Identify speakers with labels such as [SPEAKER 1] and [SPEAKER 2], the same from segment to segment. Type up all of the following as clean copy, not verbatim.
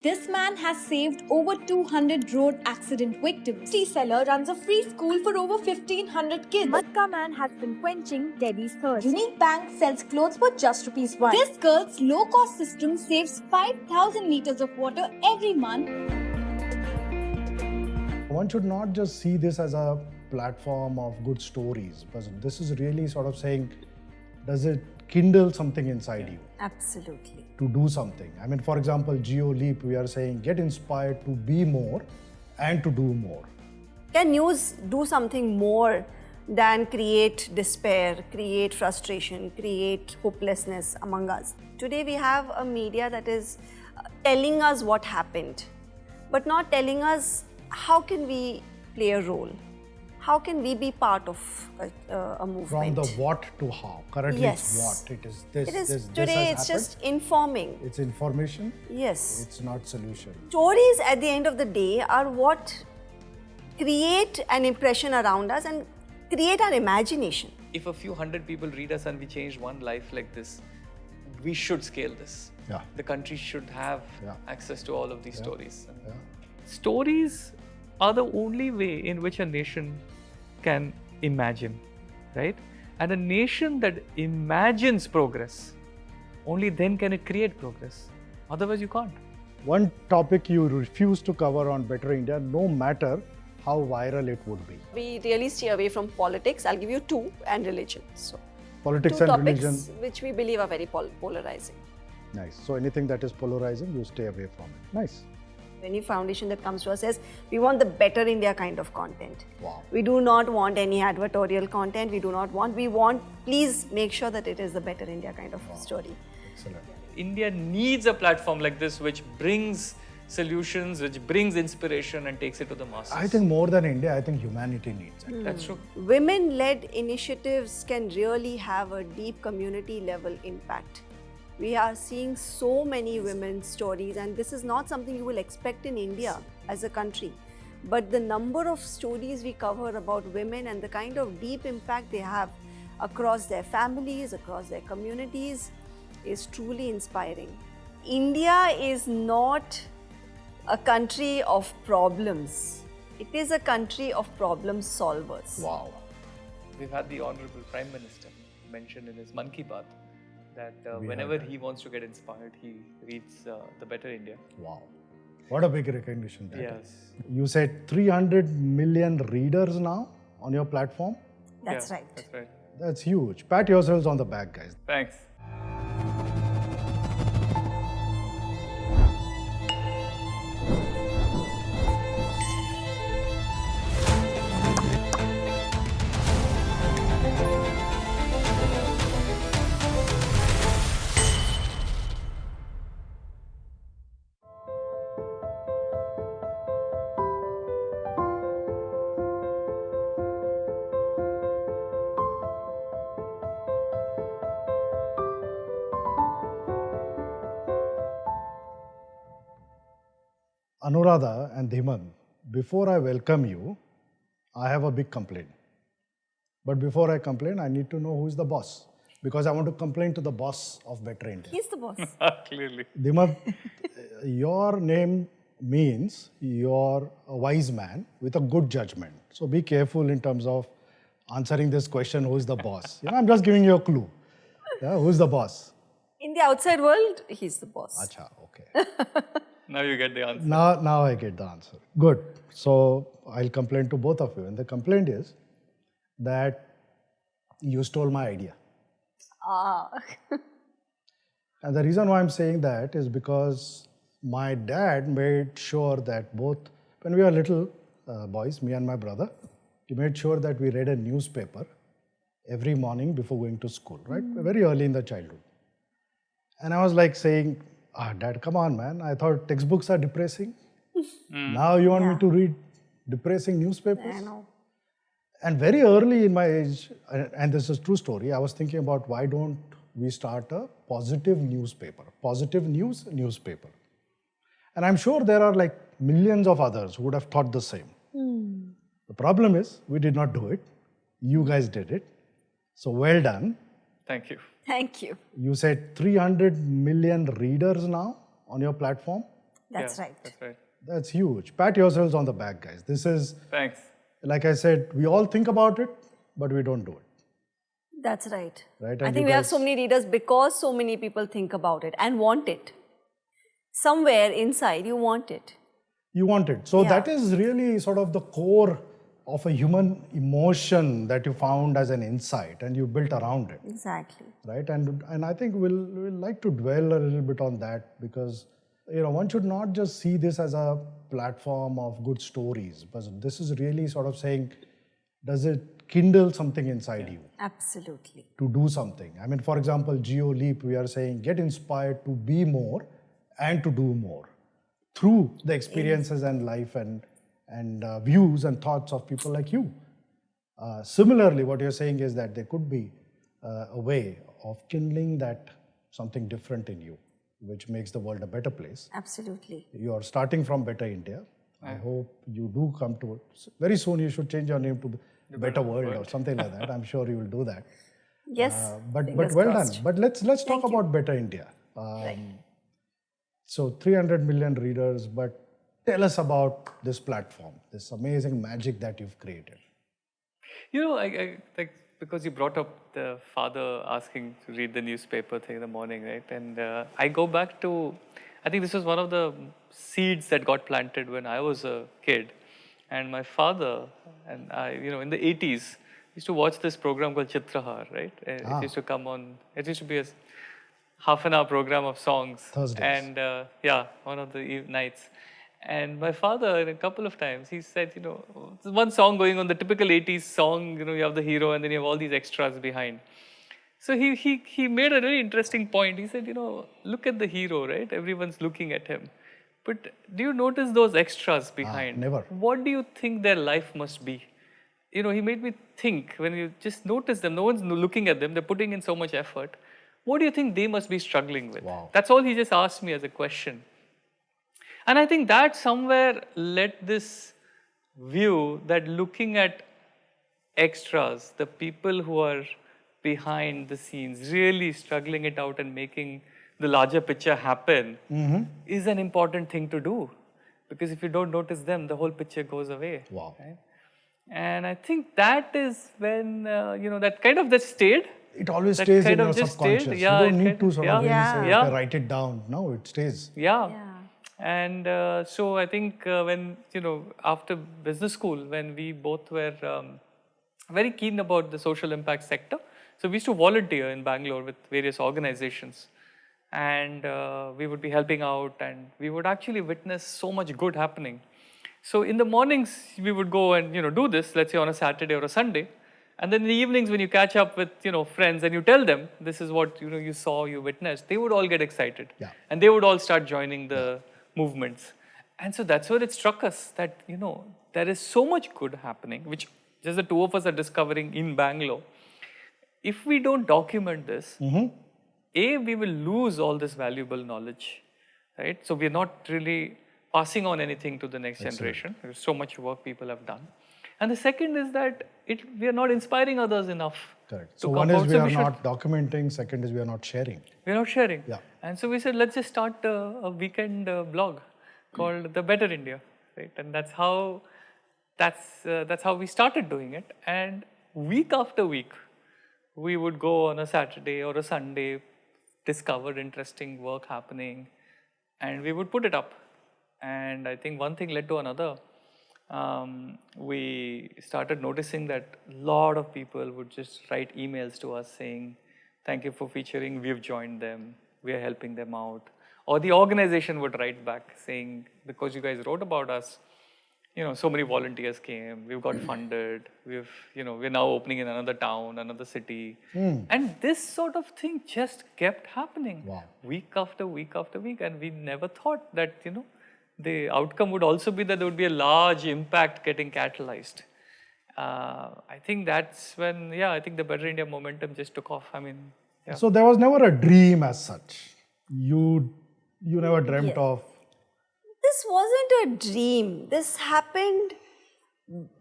[SPEAKER 1] This man has saved over 200 road accident victims. Tea seller runs a free school for over 1,500 kids. Matka man has been quenching Delhi's thirst. Unique bank sells clothes for just ₹1. This girl's low-cost system saves 5,000 liters of water every month.
[SPEAKER 2] One should not just see this as a platform of good stories, but this is really sort of saying, does it kindle something inside you?
[SPEAKER 3] Absolutely.
[SPEAKER 2] To do something. I mean, for example, JioLEAP, we are saying get inspired to be more and to do more.
[SPEAKER 3] Can news do something more than create despair, create frustration, create hopelessness among us? Today we have a media that is telling us what happened, but not telling us how can we play a role. How can we be part of a movement?
[SPEAKER 2] From the what to how. Currently it's what. It is this,
[SPEAKER 3] it is
[SPEAKER 2] this,
[SPEAKER 3] today
[SPEAKER 2] this
[SPEAKER 3] it's
[SPEAKER 2] happened.
[SPEAKER 3] just informing.
[SPEAKER 2] It's information.
[SPEAKER 3] Yes.
[SPEAKER 2] It's not solution.
[SPEAKER 3] Stories at the end of the day are what create an impression around us and create our imagination.
[SPEAKER 4] If a few hundred people read us and we change one life like this, we should scale this.
[SPEAKER 2] Yeah.
[SPEAKER 4] The country should have access to all of these stories.
[SPEAKER 2] Yeah.
[SPEAKER 5] Stories are the only way in which a nation can imagine, right? And a nation that imagines progress, only then can it create progress. Otherwise, you can't.
[SPEAKER 2] One topic you refuse to cover on Better India, no matter how viral it would be.
[SPEAKER 3] We really stay away from politics. I'll give you two, and religion. So,
[SPEAKER 2] Politics
[SPEAKER 3] two
[SPEAKER 2] and
[SPEAKER 3] topics
[SPEAKER 2] religion.
[SPEAKER 3] which we believe are very polarizing.
[SPEAKER 2] Nice. So anything that is polarizing, you stay away from it. Nice.
[SPEAKER 3] Any foundation that comes to us says, we want the Better India kind of content.
[SPEAKER 2] Wow.
[SPEAKER 3] We do not want any advertorial content. We want, please make sure that it is the Better India kind of story.
[SPEAKER 2] Excellent.
[SPEAKER 4] India needs a platform like this which brings solutions, which brings inspiration and takes it to the masses.
[SPEAKER 2] I think more than India, I think humanity needs it.
[SPEAKER 4] That's true.
[SPEAKER 3] Women-led initiatives can really have a deep community level impact. We are seeing so many women's stories, and this is not something you will expect in India as a country. But the number of stories we cover about women and the kind of deep impact they have across their families, across their communities is truly inspiring. India is not a country of problems. It is a country of problem solvers.
[SPEAKER 2] Wow.
[SPEAKER 4] We've had the Honorable Prime Minister mention in his Mann Ki Baat that whenever he wants to get inspired, he reads The Better India.
[SPEAKER 2] Wow. What a big recognition that
[SPEAKER 4] Yes.
[SPEAKER 2] is. You said 300 million readers now on your platform?
[SPEAKER 3] That's right.
[SPEAKER 4] That's right.
[SPEAKER 2] That's huge. Pat yourselves on the back, guys.
[SPEAKER 4] Thanks.
[SPEAKER 2] Anuradha and Dhimant, before I welcome you, I have a big complaint. But before I complain, I need to know who is the boss. Because I want to complain to the boss of Better India.
[SPEAKER 3] He's the boss.
[SPEAKER 4] Clearly.
[SPEAKER 2] Dhimant, your name means you're a wise man with a good judgment. So be careful in terms of answering this question, who is the boss? I'm just giving you a clue. Yeah, who's the boss?
[SPEAKER 3] In the outside world, he's the boss.
[SPEAKER 2] Acha, okay.
[SPEAKER 4] Now you get the answer.
[SPEAKER 2] Now I get the answer. Good. So I'll complain to both of you. And the complaint is that you stole my idea. And the reason why I'm saying that is because my dad made sure that both, when we were little boys, me and my brother, he made sure that we read a newspaper every morning before going to school, right? Very early in the childhood. And I was like saying, Dad, come on, man. I thought textbooks are depressing. Now you want me to read depressing newspapers?
[SPEAKER 3] I know.
[SPEAKER 2] And very early in my age, and this is a true story, I was thinking about why don't we start a positive newspaper, positive news newspaper. And I'm sure there are like millions of others who would have thought the same. The problem is we did not do it. You guys did it. So well done.
[SPEAKER 4] Thank you.
[SPEAKER 3] Thank you.
[SPEAKER 2] You said 300 million readers now on your platform.
[SPEAKER 3] That's
[SPEAKER 5] Yeah,
[SPEAKER 3] right.
[SPEAKER 5] That's right.
[SPEAKER 2] That's huge. Pat yourselves on the back, guys. This is,
[SPEAKER 5] Thanks.
[SPEAKER 2] like I said, we all think about it, but we don't do it.
[SPEAKER 3] That's right.
[SPEAKER 2] Right,
[SPEAKER 3] I
[SPEAKER 2] and
[SPEAKER 3] think
[SPEAKER 2] you
[SPEAKER 3] we have
[SPEAKER 2] guys-
[SPEAKER 3] so many readers because so many people think about it and want it. Somewhere inside, you want it.
[SPEAKER 2] You want it. So
[SPEAKER 3] Yeah.
[SPEAKER 2] that is really sort of the core of a human emotion that you found as an insight and you built around it.
[SPEAKER 3] Exactly.
[SPEAKER 2] Right, and I think we'll like to dwell a little bit on that, because one should not just see this as a platform of good stories, but this is really sort of saying, does it kindle something inside you
[SPEAKER 3] Absolutely.
[SPEAKER 2] to do something? I mean, for example, JioLEAP, we are saying get inspired to be more and to do more through the experiences and life and views and thoughts of people like you. Similarly, what you're saying is that there could be a way of kindling that something different in you, which makes the world a better place.
[SPEAKER 3] Absolutely.
[SPEAKER 2] You are starting from Better India. I hope you do come to it. Very soon you should change your name to Better World or something like that. I'm sure you will do that.
[SPEAKER 3] Yes.
[SPEAKER 2] But
[SPEAKER 3] fingers
[SPEAKER 2] well
[SPEAKER 3] crossed.
[SPEAKER 2] done. But let's talk about Better India. So 300 million readers, but tell us about this platform, this amazing magic that you've created.
[SPEAKER 5] I like, because you brought up the father asking to read the newspaper thing in the morning, right? And I go back to, I think this was one of the seeds that got planted when I was a kid. And my father and I, in the 80s, used to watch this program called Chitrahar, right? It used to come on, it used to be a half-an-hour program of songs.
[SPEAKER 2] Thursdays.
[SPEAKER 5] And one of the nights. And my father, a couple of times, he said, there's one song going on, the typical 80s song, you have the hero and then you have all these extras behind. So he made a really interesting point. He said, look at the hero, right? Everyone's looking at him. But do you notice those extras behind?
[SPEAKER 2] Never.
[SPEAKER 5] What do you think their life must be? He made me think, when you just notice them, no one's looking at them, they're putting in so much effort. What do you think they must be struggling with?
[SPEAKER 2] Wow.
[SPEAKER 5] That's all he just asked me as a question. And I think that somewhere led this view that looking at extras, the people who are behind the scenes, really struggling it out and making the larger picture happen, is an important thing to do. Because if you don't notice them, the whole picture goes away.
[SPEAKER 2] Wow.
[SPEAKER 5] Right? And I think that is when, that kind of that stayed.
[SPEAKER 2] It always
[SPEAKER 5] That
[SPEAKER 2] stays in
[SPEAKER 5] kind of
[SPEAKER 2] your
[SPEAKER 5] just
[SPEAKER 2] subconscious.
[SPEAKER 5] stayed.
[SPEAKER 2] You
[SPEAKER 5] Yeah,
[SPEAKER 2] don't
[SPEAKER 5] it
[SPEAKER 2] need
[SPEAKER 5] kind
[SPEAKER 2] to
[SPEAKER 5] of-
[SPEAKER 2] sort
[SPEAKER 5] yeah.
[SPEAKER 2] of really say,
[SPEAKER 5] Yeah.
[SPEAKER 2] okay, write it down. No, it stays.
[SPEAKER 5] Yeah.
[SPEAKER 3] Yeah.
[SPEAKER 5] And so I think when, after business school, when we both were very keen about the social impact sector, so we used to volunteer in Bangalore with various organizations. And we would be helping out and we would actually witness so much good happening. So in the mornings, we would go and, do this, let's say on a Saturday or a Sunday. And then in the evenings, when you catch up with, friends and you tell them, this is what, you saw, you witnessed, they would all get excited.
[SPEAKER 2] Yeah.
[SPEAKER 5] And they would all start joining the movements. And so that's where it struck us that, there is so much good happening, which just the two of us are discovering in Bangalore. If we don't document this, we will lose all this valuable knowledge, right? So we're not really passing on anything to the next generation. There's so much work people have done. And the second is that we are not inspiring others enough.
[SPEAKER 2] Correct.
[SPEAKER 5] to
[SPEAKER 2] So
[SPEAKER 5] come
[SPEAKER 2] one is
[SPEAKER 5] out.
[SPEAKER 2] we
[SPEAKER 5] So
[SPEAKER 2] are
[SPEAKER 5] should-
[SPEAKER 2] not documenting, second is we are not sharing.
[SPEAKER 5] We're not sharing.
[SPEAKER 2] Yeah.
[SPEAKER 5] And so we said, let's just start a weekend blog called The Better India, right? And that's how we started doing it. And week after week, we would go on a Saturday or a Sunday, discover interesting work happening, and we would put it up. And I think one thing led to another. We started noticing that a lot of people would just write emails to us saying, thank you for featuring, we've joined them, we are helping them out. Or the organization would write back saying, because you guys wrote about us, so many volunteers came, we've got funded, we're now opening in another town, another city. And this sort of thing just kept happening.
[SPEAKER 2] Wow.
[SPEAKER 5] Week after week after week. And we never thought that, the outcome would also be that there would be a large impact getting catalyzed. I think that's when, I think the Better India momentum just took off. I mean, yeah.
[SPEAKER 2] So there was never a dream as such. You never dreamt of.
[SPEAKER 3] This wasn't a dream. This happened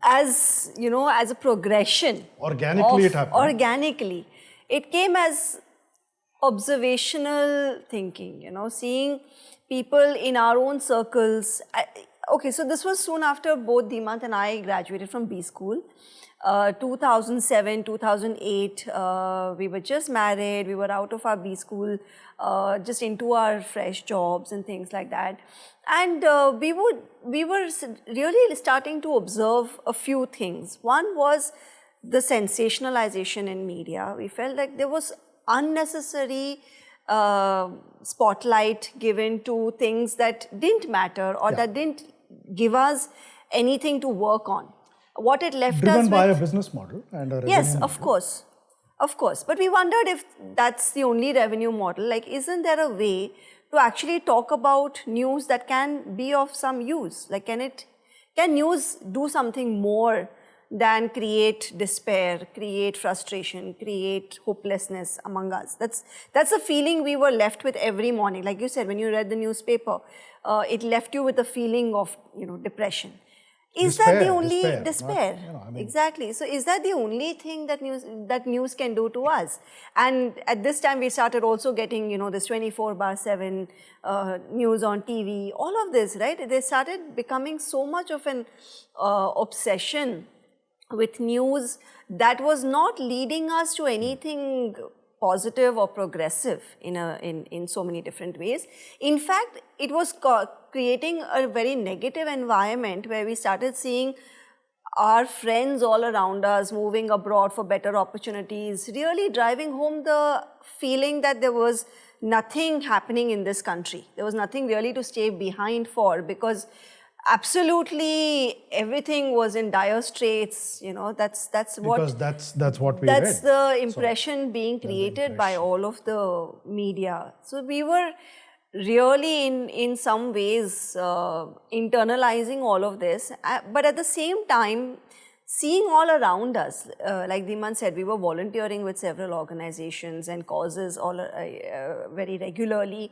[SPEAKER 3] as, as a progression.
[SPEAKER 2] Organically it happened.
[SPEAKER 3] Organically. It came as observational thinking, seeing people in our own circles. Okay, so this was soon after both Dhimant and I graduated from B school. 2007, 2008, we were just married, we were out of our B school, just into our fresh jobs and things like that. And we were really starting to observe a few things. One was the sensationalization in media. We felt like there was unnecessary spotlight given to things that didn't matter or that didn't give us anything to work on. What it left us with...
[SPEAKER 2] Driven by a business model and a revenue
[SPEAKER 3] Yes,
[SPEAKER 2] model.
[SPEAKER 3] of course. Of course. But we wondered if that's the only revenue model. Like, isn't there a way to actually talk about news that can be of some use? Like, can news do something more than create despair, create frustration, create hopelessness among us? That's a feeling we were left with every morning. Like you said, when you read the newspaper, it left you with a feeling of, depression. Is that the only despair? Exactly. So is that the only thing that news can do to us? And at this time we started also getting, this 24/7 news on TV, all of this, right? They started becoming so much of an obsession with news that was not leading us to anything positive or progressive in so many different ways. In fact, it was creating a very negative environment where we started seeing our friends all around us moving abroad for better opportunities, really driving home the feeling that there was nothing happening in this country. There was nothing really to stay behind for, because absolutely everything was in dire straits. That's what...
[SPEAKER 2] Because that's what we read.
[SPEAKER 3] That's the impression being created by all of the media. So we were really in some ways internalizing all of this, but at the same time seeing all around us, like Dhimant said, we were volunteering with several organizations and causes very regularly.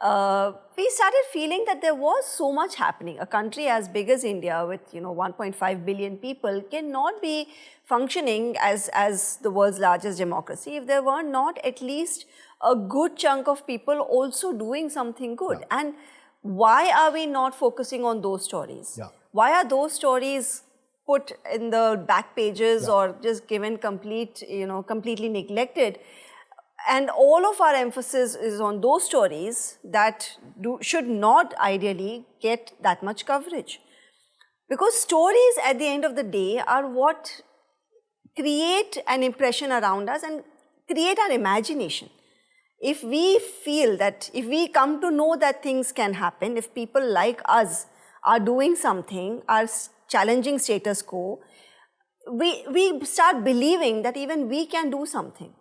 [SPEAKER 3] We started feeling that there was so much happening. A country as big as India with 1.5 billion people cannot be functioning as the world's largest democracy if there were not at least a good chunk of people also doing something good. Yeah. And why are we not focusing on those stories?
[SPEAKER 2] Yeah.
[SPEAKER 3] Why are those stories put in the back pages or just given completely neglected? And all of our emphasis is on those stories that should not ideally get that much coverage. Because stories at the end of the day are what create an impression around us and create our imagination. If we feel that, if we come to know that things can happen, if people like us are doing something, are challenging status quo, we start believing that even we can do something.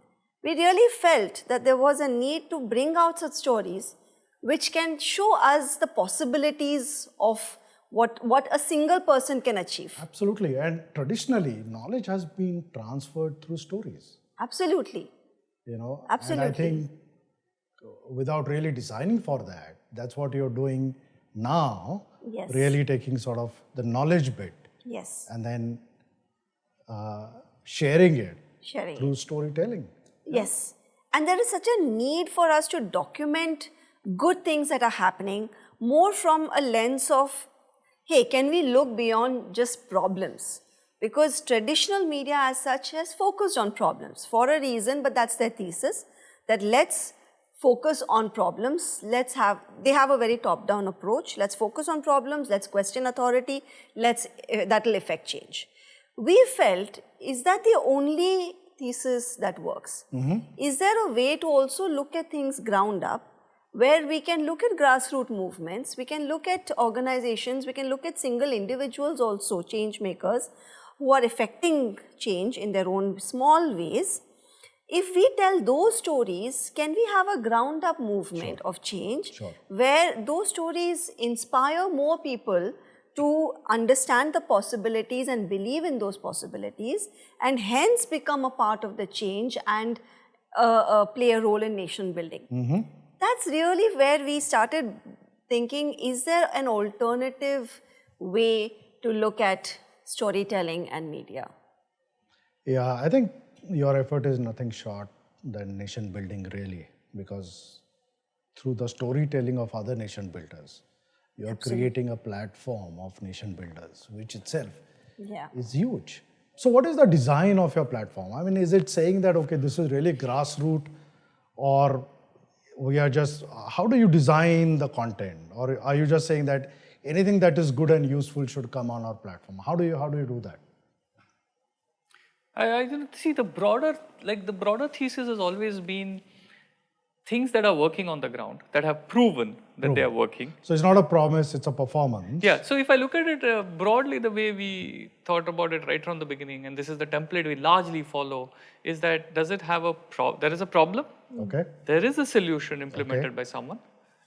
[SPEAKER 3] We really felt that there was a need to bring out such stories which can show us the possibilities of what a single person can achieve.
[SPEAKER 2] Absolutely. And traditionally, knowledge has been transferred through stories.
[SPEAKER 3] Absolutely.
[SPEAKER 2] And
[SPEAKER 3] Absolutely.
[SPEAKER 2] I think without really designing for that, that's what you're doing now.
[SPEAKER 3] Yes.
[SPEAKER 2] Really taking sort of the knowledge bit.
[SPEAKER 3] Yes.
[SPEAKER 2] And then sharing it through storytelling.
[SPEAKER 3] Yes. And there is such a need for us to document good things that are happening more from a lens of, hey, can we look beyond just problems? Because traditional media as such has focused on problems for a reason, but that's their thesis, that let's focus on problems. They have a very top-down approach. Let's focus on problems. Let's question authority. That'll affect change. We felt, is that the only thesis that works? Mm-hmm. Is there a way to also look at things ground up, where we can look at grassroots movements, we can look at organizations, we can look at single individuals also, change makers, who are affecting change in their own small ways? If we tell those stories, can we have a ground up movement of change where those stories inspire more people to understand the possibilities and believe in those possibilities, and hence become a part of the change and play a role in nation building? Mm-hmm. That's really where we started thinking, is there an alternative way to look at storytelling and media?
[SPEAKER 2] Yeah, I think your effort is nothing short than nation building, really, because through the storytelling of other nation builders. You're creating a platform of nation builders, which itself is huge. So what is the design of your platform? I mean, is it saying that, okay, this is really grassroots, or we are just, how do you design the content? Or are you just saying that anything that is good and useful should come on our platform? How do you do that?
[SPEAKER 5] I see the broader thesis has always been things that are working on the ground, that have proven that they are working.
[SPEAKER 2] So it's not a promise, it's a performance.
[SPEAKER 5] Yeah, so if I look at it broadly, the way we thought about it right from the beginning, and this is the template we largely follow, is that does it have there is a problem,
[SPEAKER 2] Okay.
[SPEAKER 5] there is a solution implemented by someone,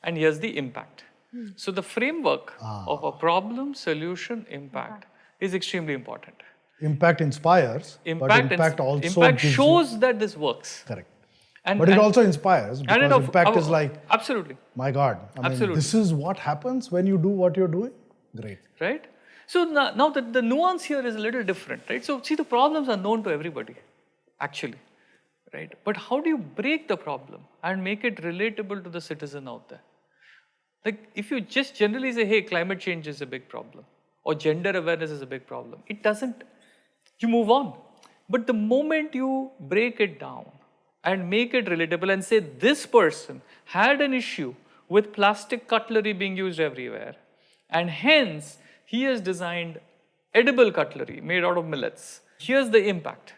[SPEAKER 5] and here's the impact. So the framework of a problem, solution, impact is extremely important.
[SPEAKER 2] Impact inspires, but impact also gives you-
[SPEAKER 5] shows that this works.
[SPEAKER 2] Correct.
[SPEAKER 5] And,
[SPEAKER 2] But it also inspires, because impact is like,
[SPEAKER 5] absolutely,
[SPEAKER 2] my God, I mean, this is what happens when you do what you're doing. Great.
[SPEAKER 5] right? So now the nuance here is a little different, right? So see, the problems are known to everybody, actually, right? But how do you break the problem and make it relatable to the citizen out there? Like, if you just generally say, hey, climate change is a big problem, or gender awareness is a big problem, it doesn't, you move on. But the moment you break it down and make it relatable and say, this person had an issue with plastic cutlery being used everywhere, and hence he has designed edible cutlery made out of millets. Here's the impact.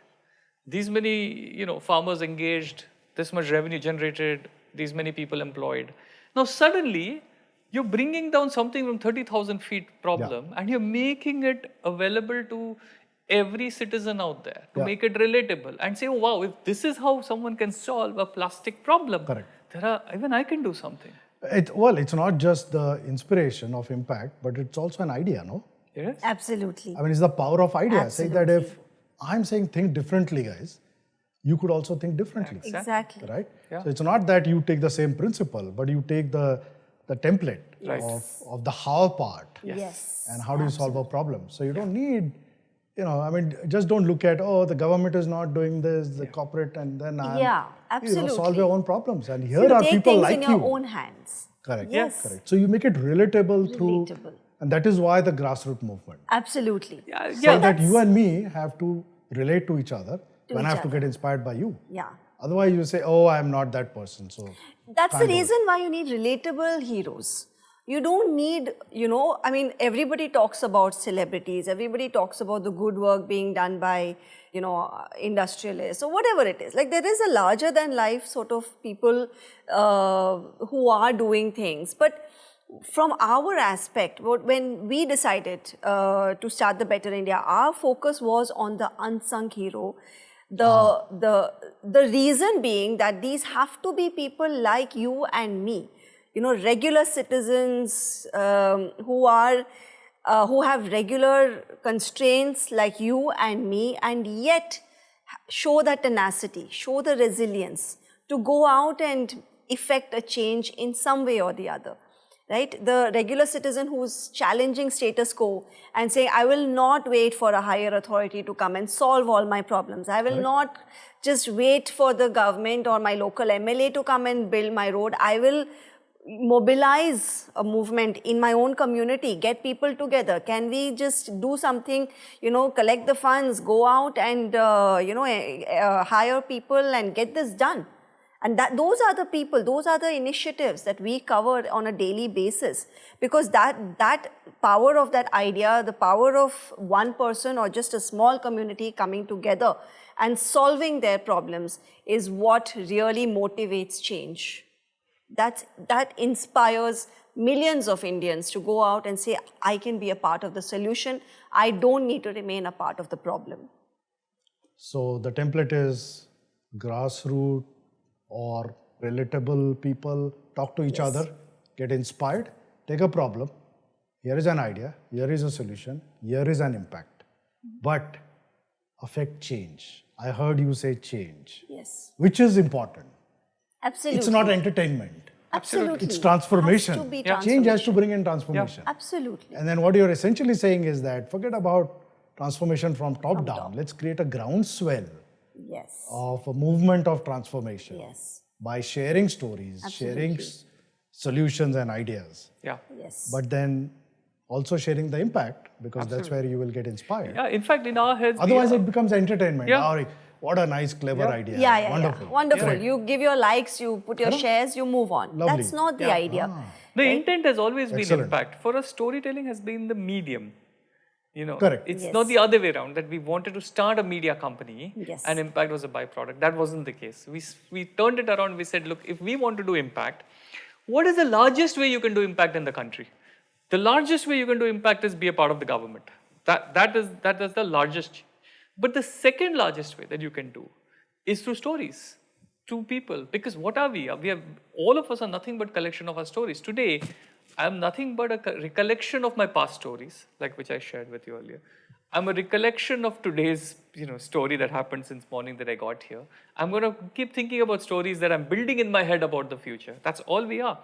[SPEAKER 5] These many, farmers engaged, this much revenue generated, these many people employed. Now suddenly, you're bringing down something from 30,000 feet problem, and you're making it available to every citizen out there to make it relatable and say, oh wow, if this is how someone can solve a plastic problem, even I can do something.
[SPEAKER 2] It's not just the inspiration of impact, but it's also an idea, no?
[SPEAKER 5] Yes.
[SPEAKER 3] Absolutely.
[SPEAKER 2] I mean, it's the power of ideas. Saying that if I'm saying think differently, guys, you could also think differently.
[SPEAKER 3] Exactly.
[SPEAKER 2] Right?
[SPEAKER 5] Yeah.
[SPEAKER 2] So it's not that you take the same principle, but you take the template of the how part.
[SPEAKER 3] Yes.
[SPEAKER 2] And how do you solve a problem? So you don't need, just don't look at, the government is not doing this, the corporate, and then
[SPEAKER 3] absolutely.
[SPEAKER 2] solve your own problems. And here
[SPEAKER 3] You
[SPEAKER 2] are
[SPEAKER 3] take
[SPEAKER 2] people
[SPEAKER 3] things
[SPEAKER 2] like
[SPEAKER 3] in
[SPEAKER 2] you.
[SPEAKER 3] your own hands.
[SPEAKER 2] Correct.
[SPEAKER 3] Yes.
[SPEAKER 2] Correct. So you make it relatable through,
[SPEAKER 3] Relatable.
[SPEAKER 2] and that is why the grassroots movement.
[SPEAKER 3] Absolutely.
[SPEAKER 2] So that you and me have to relate to each other when I have to get inspired by you.
[SPEAKER 3] Yeah.
[SPEAKER 2] Otherwise you say, oh, I'm not that person. So
[SPEAKER 3] That's the reason why you need relatable heroes. You don't need, everybody talks about celebrities, everybody talks about the good work being done by, industrialists or whatever it is. Like, there is a larger than life sort of people who are doing things. But from our aspect, when we decided to start the Better India, our focus was on the unsung hero. The reason being that these have to be people like you and me. Regular citizens who have regular constraints like you and me, and yet show the tenacity, show the resilience to go out and effect a change in some way or the other, right? The regular citizen who's challenging status quo and saying, I will not wait for a higher authority to come and solve all my problems. I will not just wait for the government or my local MLA to come and build my road. I will mobilize a movement in my own community, get people together. Can we just do something, collect the funds, go out and, hire people and get this done? And those are the people, those are the initiatives that we cover on a daily basis, because that power of that idea, the power of one person or just a small community coming together and solving their problems is what really motivates change. That inspires millions of Indians to go out and say, I can be a part of the solution. I don't need to remain a part of the problem.
[SPEAKER 2] So the template is grassroots or relatable people talk to each other, get inspired, take a problem. Here is an idea, here is a solution, here is an impact. But affect change. I heard you say change.
[SPEAKER 3] Yes.
[SPEAKER 2] Which is important.
[SPEAKER 3] Absolutely.
[SPEAKER 2] It's not entertainment.
[SPEAKER 3] Absolutely.
[SPEAKER 2] It's transformation.
[SPEAKER 3] Has to be
[SPEAKER 2] Change has to bring in transformation.
[SPEAKER 3] Absolutely.
[SPEAKER 2] And then what you're essentially saying is that forget about transformation from top down. Let's create a groundswell of a movement of transformation.
[SPEAKER 3] Yes.
[SPEAKER 2] By sharing stories, sharing solutions and ideas.
[SPEAKER 5] Yeah.
[SPEAKER 3] Yes.
[SPEAKER 2] But then also sharing the impact, because that's where you will get inspired.
[SPEAKER 5] Yeah. In fact, in our heads,
[SPEAKER 2] Otherwise, it becomes entertainment.
[SPEAKER 5] Yeah.
[SPEAKER 2] Oh, what a nice, clever idea.
[SPEAKER 3] Yeah.
[SPEAKER 2] Wonderful.
[SPEAKER 3] Wonderful.
[SPEAKER 2] Great.
[SPEAKER 3] You give your likes, you put your shares, you move on.
[SPEAKER 2] Lovely.
[SPEAKER 3] That's not the idea.
[SPEAKER 5] the intent has always been
[SPEAKER 2] Excellent.
[SPEAKER 5] impact. For us, storytelling has been the medium.
[SPEAKER 2] Correct.
[SPEAKER 5] It's
[SPEAKER 3] Yes.
[SPEAKER 5] not the other way around, that we wanted to start a media company
[SPEAKER 3] Yes.
[SPEAKER 5] and impact was a byproduct. That wasn't the case. We turned it around. We said, look, if we want to do impact, what is the largest way you can do impact in the country? The largest way you can do impact is be a part of the government. That is the largest. But the second largest way that you can do is through stories, through people. Because what are we? All of us are nothing but collection of our stories. Today, I am nothing but a recollection of my past stories, like which I shared with you earlier. I'm a recollection of today's story that happened since morning that I got here. I'm going to keep thinking about stories that I'm building in my head about the future. That's all we are.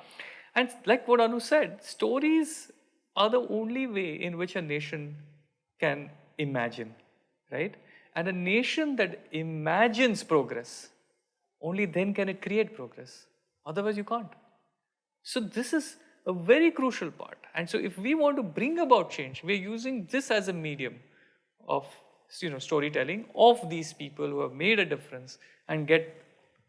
[SPEAKER 5] And like what Anu said, stories are the only way in which a nation can imagine, right? And a nation that imagines progress, only then can it create progress. Otherwise, you can't. So this is a very crucial part. And so if we want to bring about change, we're using this as a medium of storytelling of these people who have made a difference and get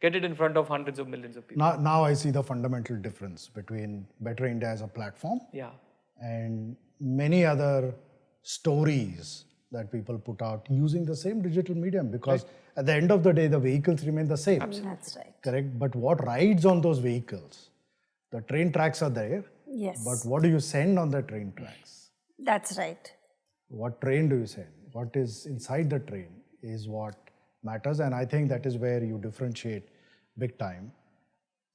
[SPEAKER 5] it in front of hundreds of millions of people.
[SPEAKER 2] Now I see the fundamental difference between Better India as a platform
[SPEAKER 5] Yeah.
[SPEAKER 2] and many other stories that people put out using the same digital medium, because at the end of the day, the vehicles remain the same.
[SPEAKER 3] That's right.
[SPEAKER 2] Correct? But what rides on those vehicles? The train tracks are there,
[SPEAKER 3] Yes.
[SPEAKER 2] but what do you send on the train tracks?
[SPEAKER 3] That's right.
[SPEAKER 2] What train do you send? What is inside the train is what matters, and I think that is where you differentiate big time.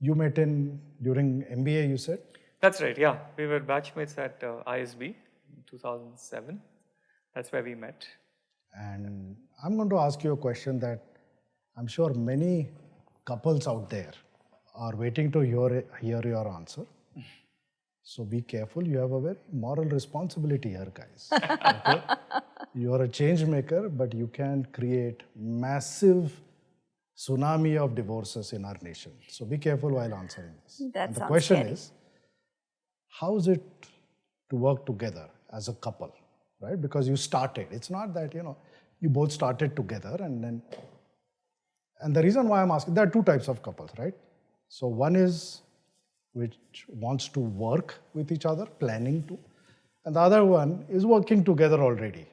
[SPEAKER 2] You met during MBA, you said?
[SPEAKER 5] That's right, yeah. We were batchmates at ISB in 2007. That's where we met.
[SPEAKER 2] And I'm going to ask you a question that I'm sure many couples out there are waiting to hear your answer. So be careful. You have a very moral responsibility here, guys. Okay? You are a change maker, but you can create massive tsunami of divorces in our nation. So be careful while answering this.
[SPEAKER 3] That
[SPEAKER 2] And the
[SPEAKER 3] sounds
[SPEAKER 2] question
[SPEAKER 3] scary.
[SPEAKER 2] is, how is it to work together as a couple, right? Because you started. It's not that, you both started together and the reason why I'm asking, there are two types of couples, right? So one is which wants to work with each other, planning to, and the other one is working together already.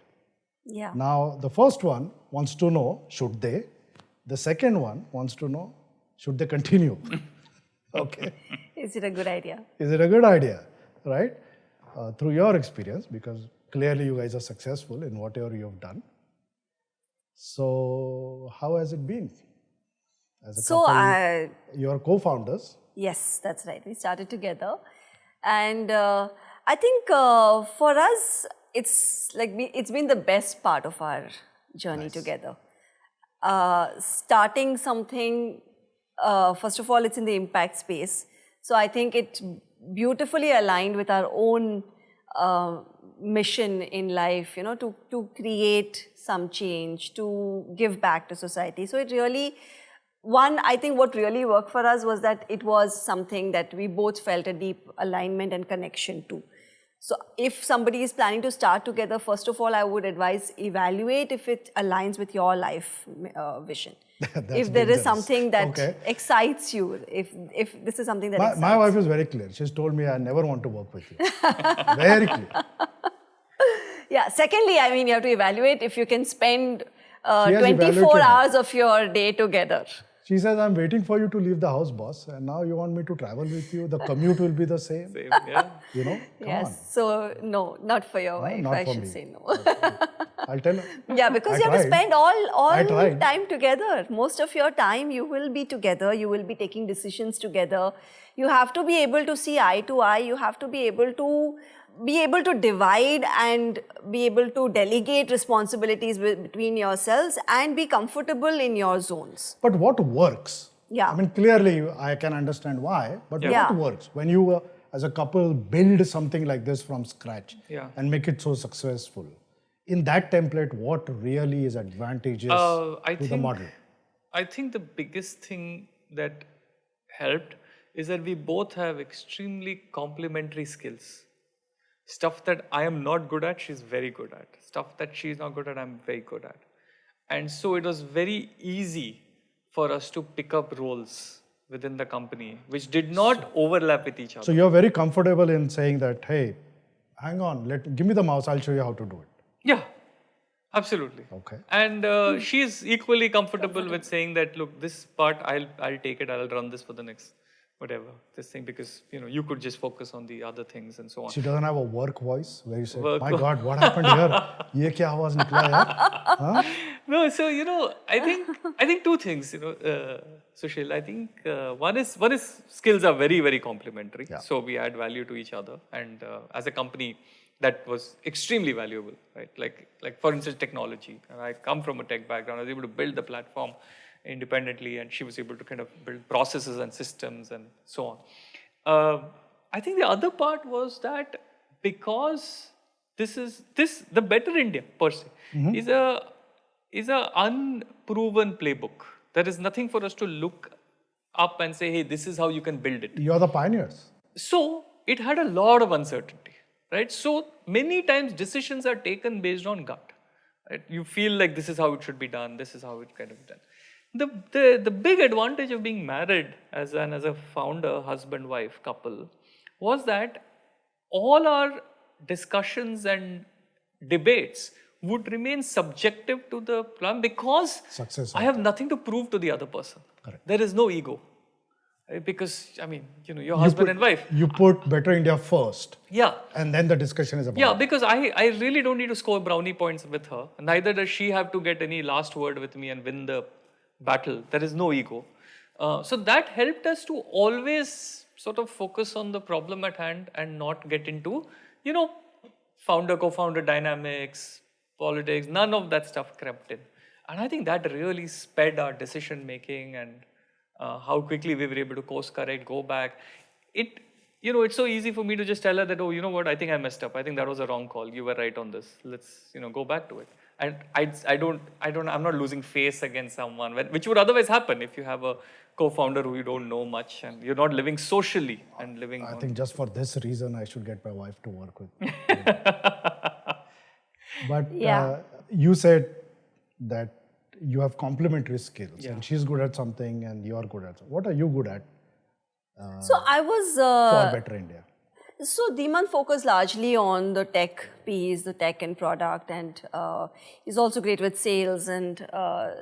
[SPEAKER 3] Yeah.
[SPEAKER 2] Now, the first one wants to know, should they? The second one wants to know, should they continue? Okay.
[SPEAKER 3] Is it a good idea?
[SPEAKER 2] Is it a good idea, right? Through your experience, because clearly you guys are successful in whatever you have done. So, how has it been? As a couple, your co-founders.
[SPEAKER 3] Yes, that's right. We started together. And I think for us, it's been the best part of our journey together. Starting something, first of all, it's in the impact space. So I think it beautifully aligned with our own mission in life, to create some change, to give back to society. So it really, I think what really worked for us was that it was something that we both felt a deep alignment and connection to. So if somebody is planning to start together, first of all, I would advise evaluate if it aligns with your life vision. If there is something that excites you, if this is something that excites
[SPEAKER 2] my wife is very clear. She's told me I never want to work with you. Very clear.
[SPEAKER 3] Yeah. Secondly, I mean, you have to evaluate if you can spend 24 hours of your day together.
[SPEAKER 2] She says, I'm waiting for you to leave the house, boss, and now you want me to travel with you. The commute will be the same.
[SPEAKER 5] Same, yeah.
[SPEAKER 2] Come on.
[SPEAKER 3] So no, not for your wife.
[SPEAKER 2] Not
[SPEAKER 3] I
[SPEAKER 2] for
[SPEAKER 3] should
[SPEAKER 2] me.
[SPEAKER 3] say no.
[SPEAKER 2] I'll tell her.
[SPEAKER 3] Yeah, because
[SPEAKER 2] I
[SPEAKER 3] you have to
[SPEAKER 2] tried.
[SPEAKER 3] spend all
[SPEAKER 2] tried.
[SPEAKER 3] time together. Most of your time you will be together. You will be taking decisions together. You have to be able to see eye to eye. You have to be able to divide and be able to delegate responsibilities between yourselves and be comfortable in your zones.
[SPEAKER 2] But what works?
[SPEAKER 3] Yeah.
[SPEAKER 2] I mean, clearly I can understand why, but what works? When you, as a couple, build something like this from scratch and make it so successful, in that template, what really is advantageous to the model?
[SPEAKER 5] I think the biggest thing that helped
[SPEAKER 4] is that we both have extremely complementary skills. Stuff that I am not good at, she's very good at. Stuff that she's not good at, I'm very good at. And so it was very easy for us to pick up roles within the company, which did not overlap with each other.
[SPEAKER 2] So you're very comfortable in saying that, hey, hang on, give me the mouse, I'll show you how to do it.
[SPEAKER 4] Yeah, absolutely.
[SPEAKER 2] Okay.
[SPEAKER 4] And she's equally comfortable with saying that, look, this part, I'll take it, I'll run this for the next, whatever, this thing, because, you could just focus on the other things and so on.
[SPEAKER 2] She doesn't have a work voice where you say, my
[SPEAKER 4] Work
[SPEAKER 2] God, what happened here? Ye kya awaaz nikla yaar? Huh?
[SPEAKER 4] No, so I think two things. Sushil, I think one is skills are very, very complementary.
[SPEAKER 2] Yeah.
[SPEAKER 4] So we add value to each other, and as a company, that was extremely valuable, right? Like for instance, technology. And I come from a tech background. I was able to build the platform independently, and she was able to kind of build processes and systems and so on. I think the other part was that because the Better India per se is a unproven playbook. There is nothing for us to look up and say, hey, this is how you can build it.
[SPEAKER 2] You're the pioneers.
[SPEAKER 4] So it had a lot of uncertainty, right? So many times decisions are taken based on gut. Right? You feel like this is how it should be done. This is how it kind of done. The big advantage of being married as a founder, husband-wife couple was that all our discussions and debates would remain subjective to the plan because I have nothing to prove to the other person.
[SPEAKER 2] Correct.
[SPEAKER 4] There is no ego. Right? Because, your husband and wife.
[SPEAKER 2] You put Better India first.
[SPEAKER 4] Yeah.
[SPEAKER 2] And then the discussion is about
[SPEAKER 4] Yeah,
[SPEAKER 2] it.
[SPEAKER 4] because I really don't need to score brownie points with her. Neither does she have to get any last word with me and win the battle. There is no ego. So that helped us to always sort of focus on the problem at hand and not get into, founder-co-founder dynamics, politics, none of that stuff crept in. And I think that really sped our decision making and how quickly we were able to course correct, go back. It's so easy for me to just tell her that, oh, you know what, I think I messed up. I think that was a wrong call. You were right on this. Let's, go back to it. And I'm not losing face against someone, which would otherwise happen if you have a co-founder who you don't know much and you're not living socially and living.
[SPEAKER 2] I think just for this reason, I should get my wife to work with me. But you said that you have complementary skills and she's good at something and you are good at something. What are you good at
[SPEAKER 3] So I was...
[SPEAKER 2] for Better India?
[SPEAKER 3] So Dhimant focused largely on the tech piece, the tech and product, and he's also great with sales and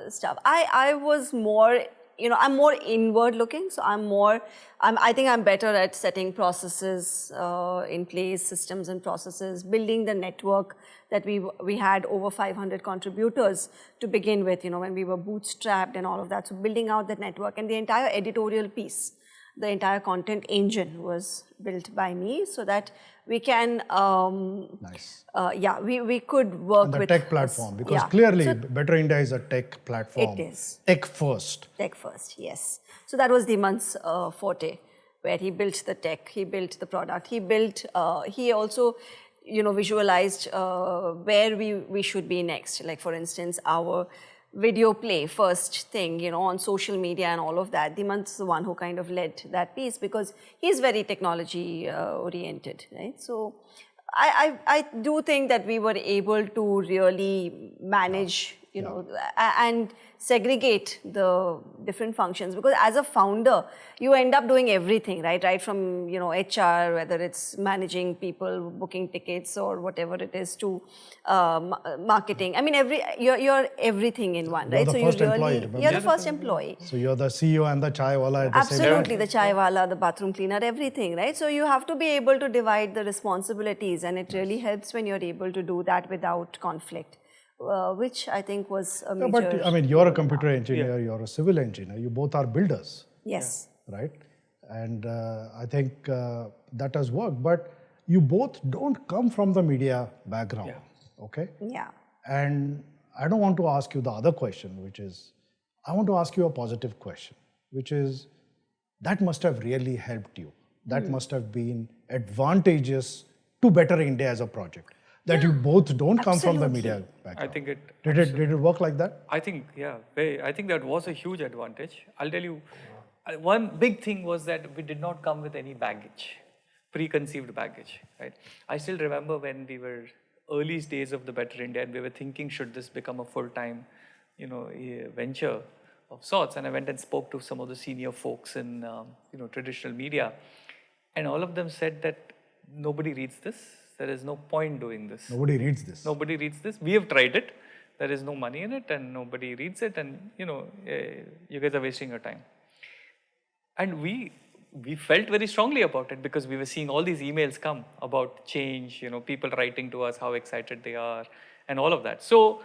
[SPEAKER 3] stuff. I was more, I'm more inward looking. So I think I'm better at setting processes in place, systems and processes, building the network that we had over 500 contributors to begin with, when we were bootstrapped and all of that. So building out that network and the entire editorial piece. The entire content engine was built by me so that we can,
[SPEAKER 2] Nice.
[SPEAKER 3] we could work
[SPEAKER 2] And the
[SPEAKER 3] with
[SPEAKER 2] tech platform, because clearly
[SPEAKER 3] So
[SPEAKER 2] Better India is a tech platform.
[SPEAKER 3] It is.
[SPEAKER 2] Tech first.
[SPEAKER 3] Tech first, yes. So that was Dhimant's forte, where he built the tech, he built the product, he also, visualized where we should be next. Like for instance, our video play first thing, on social media and all of that. Dhimant's the one who kind of led that piece because he's very technology oriented, right? So I do think that we were able to really manage, and segregate the different functions, because as a founder, you end up doing everything, right? Right from, HR, whether it's managing people, booking tickets or whatever it is, to marketing. I mean, you're everything in one, right?
[SPEAKER 2] You're the first employee, remember?
[SPEAKER 3] You're the first employee.
[SPEAKER 2] So you're the CEO and the chai wala at the same time.
[SPEAKER 3] Absolutely, the chai wala, the bathroom cleaner, everything, right? So you have to be able to divide the responsibilities, and it really helps when you're able to do that without conflict. Which I think was a major...
[SPEAKER 2] But I mean, you're a computer engineer, you're a civil engineer, you both are builders.
[SPEAKER 3] Yes.
[SPEAKER 2] Right? And I think that has worked, but you both don't come from the media background, okay?
[SPEAKER 3] Yeah.
[SPEAKER 2] And I don't want to ask you the other question, which is, I want to ask you a positive question, which is, that must have really helped you. That must have been advantageous to Better India as a project. That you both don't come from the media background.
[SPEAKER 4] I think it...
[SPEAKER 2] Did it work like that?
[SPEAKER 4] I think, I think that was a huge advantage. I'll tell you,
[SPEAKER 5] one big thing was that we did not come with any baggage, preconceived baggage, right? I still remember when we were early days of the Better India and we were thinking, should this become a full-time, venture of sorts? And I went and spoke to some of the senior folks in, traditional media, and all of them said that nobody reads this. There is no point doing this.
[SPEAKER 2] Nobody reads this.
[SPEAKER 5] Nobody reads this. We have tried it. There is no money in it, and nobody reads it, and you guys are wasting your time. And we felt very strongly about it because we were seeing all these emails come about change, people writing to us how excited they are and all of that. So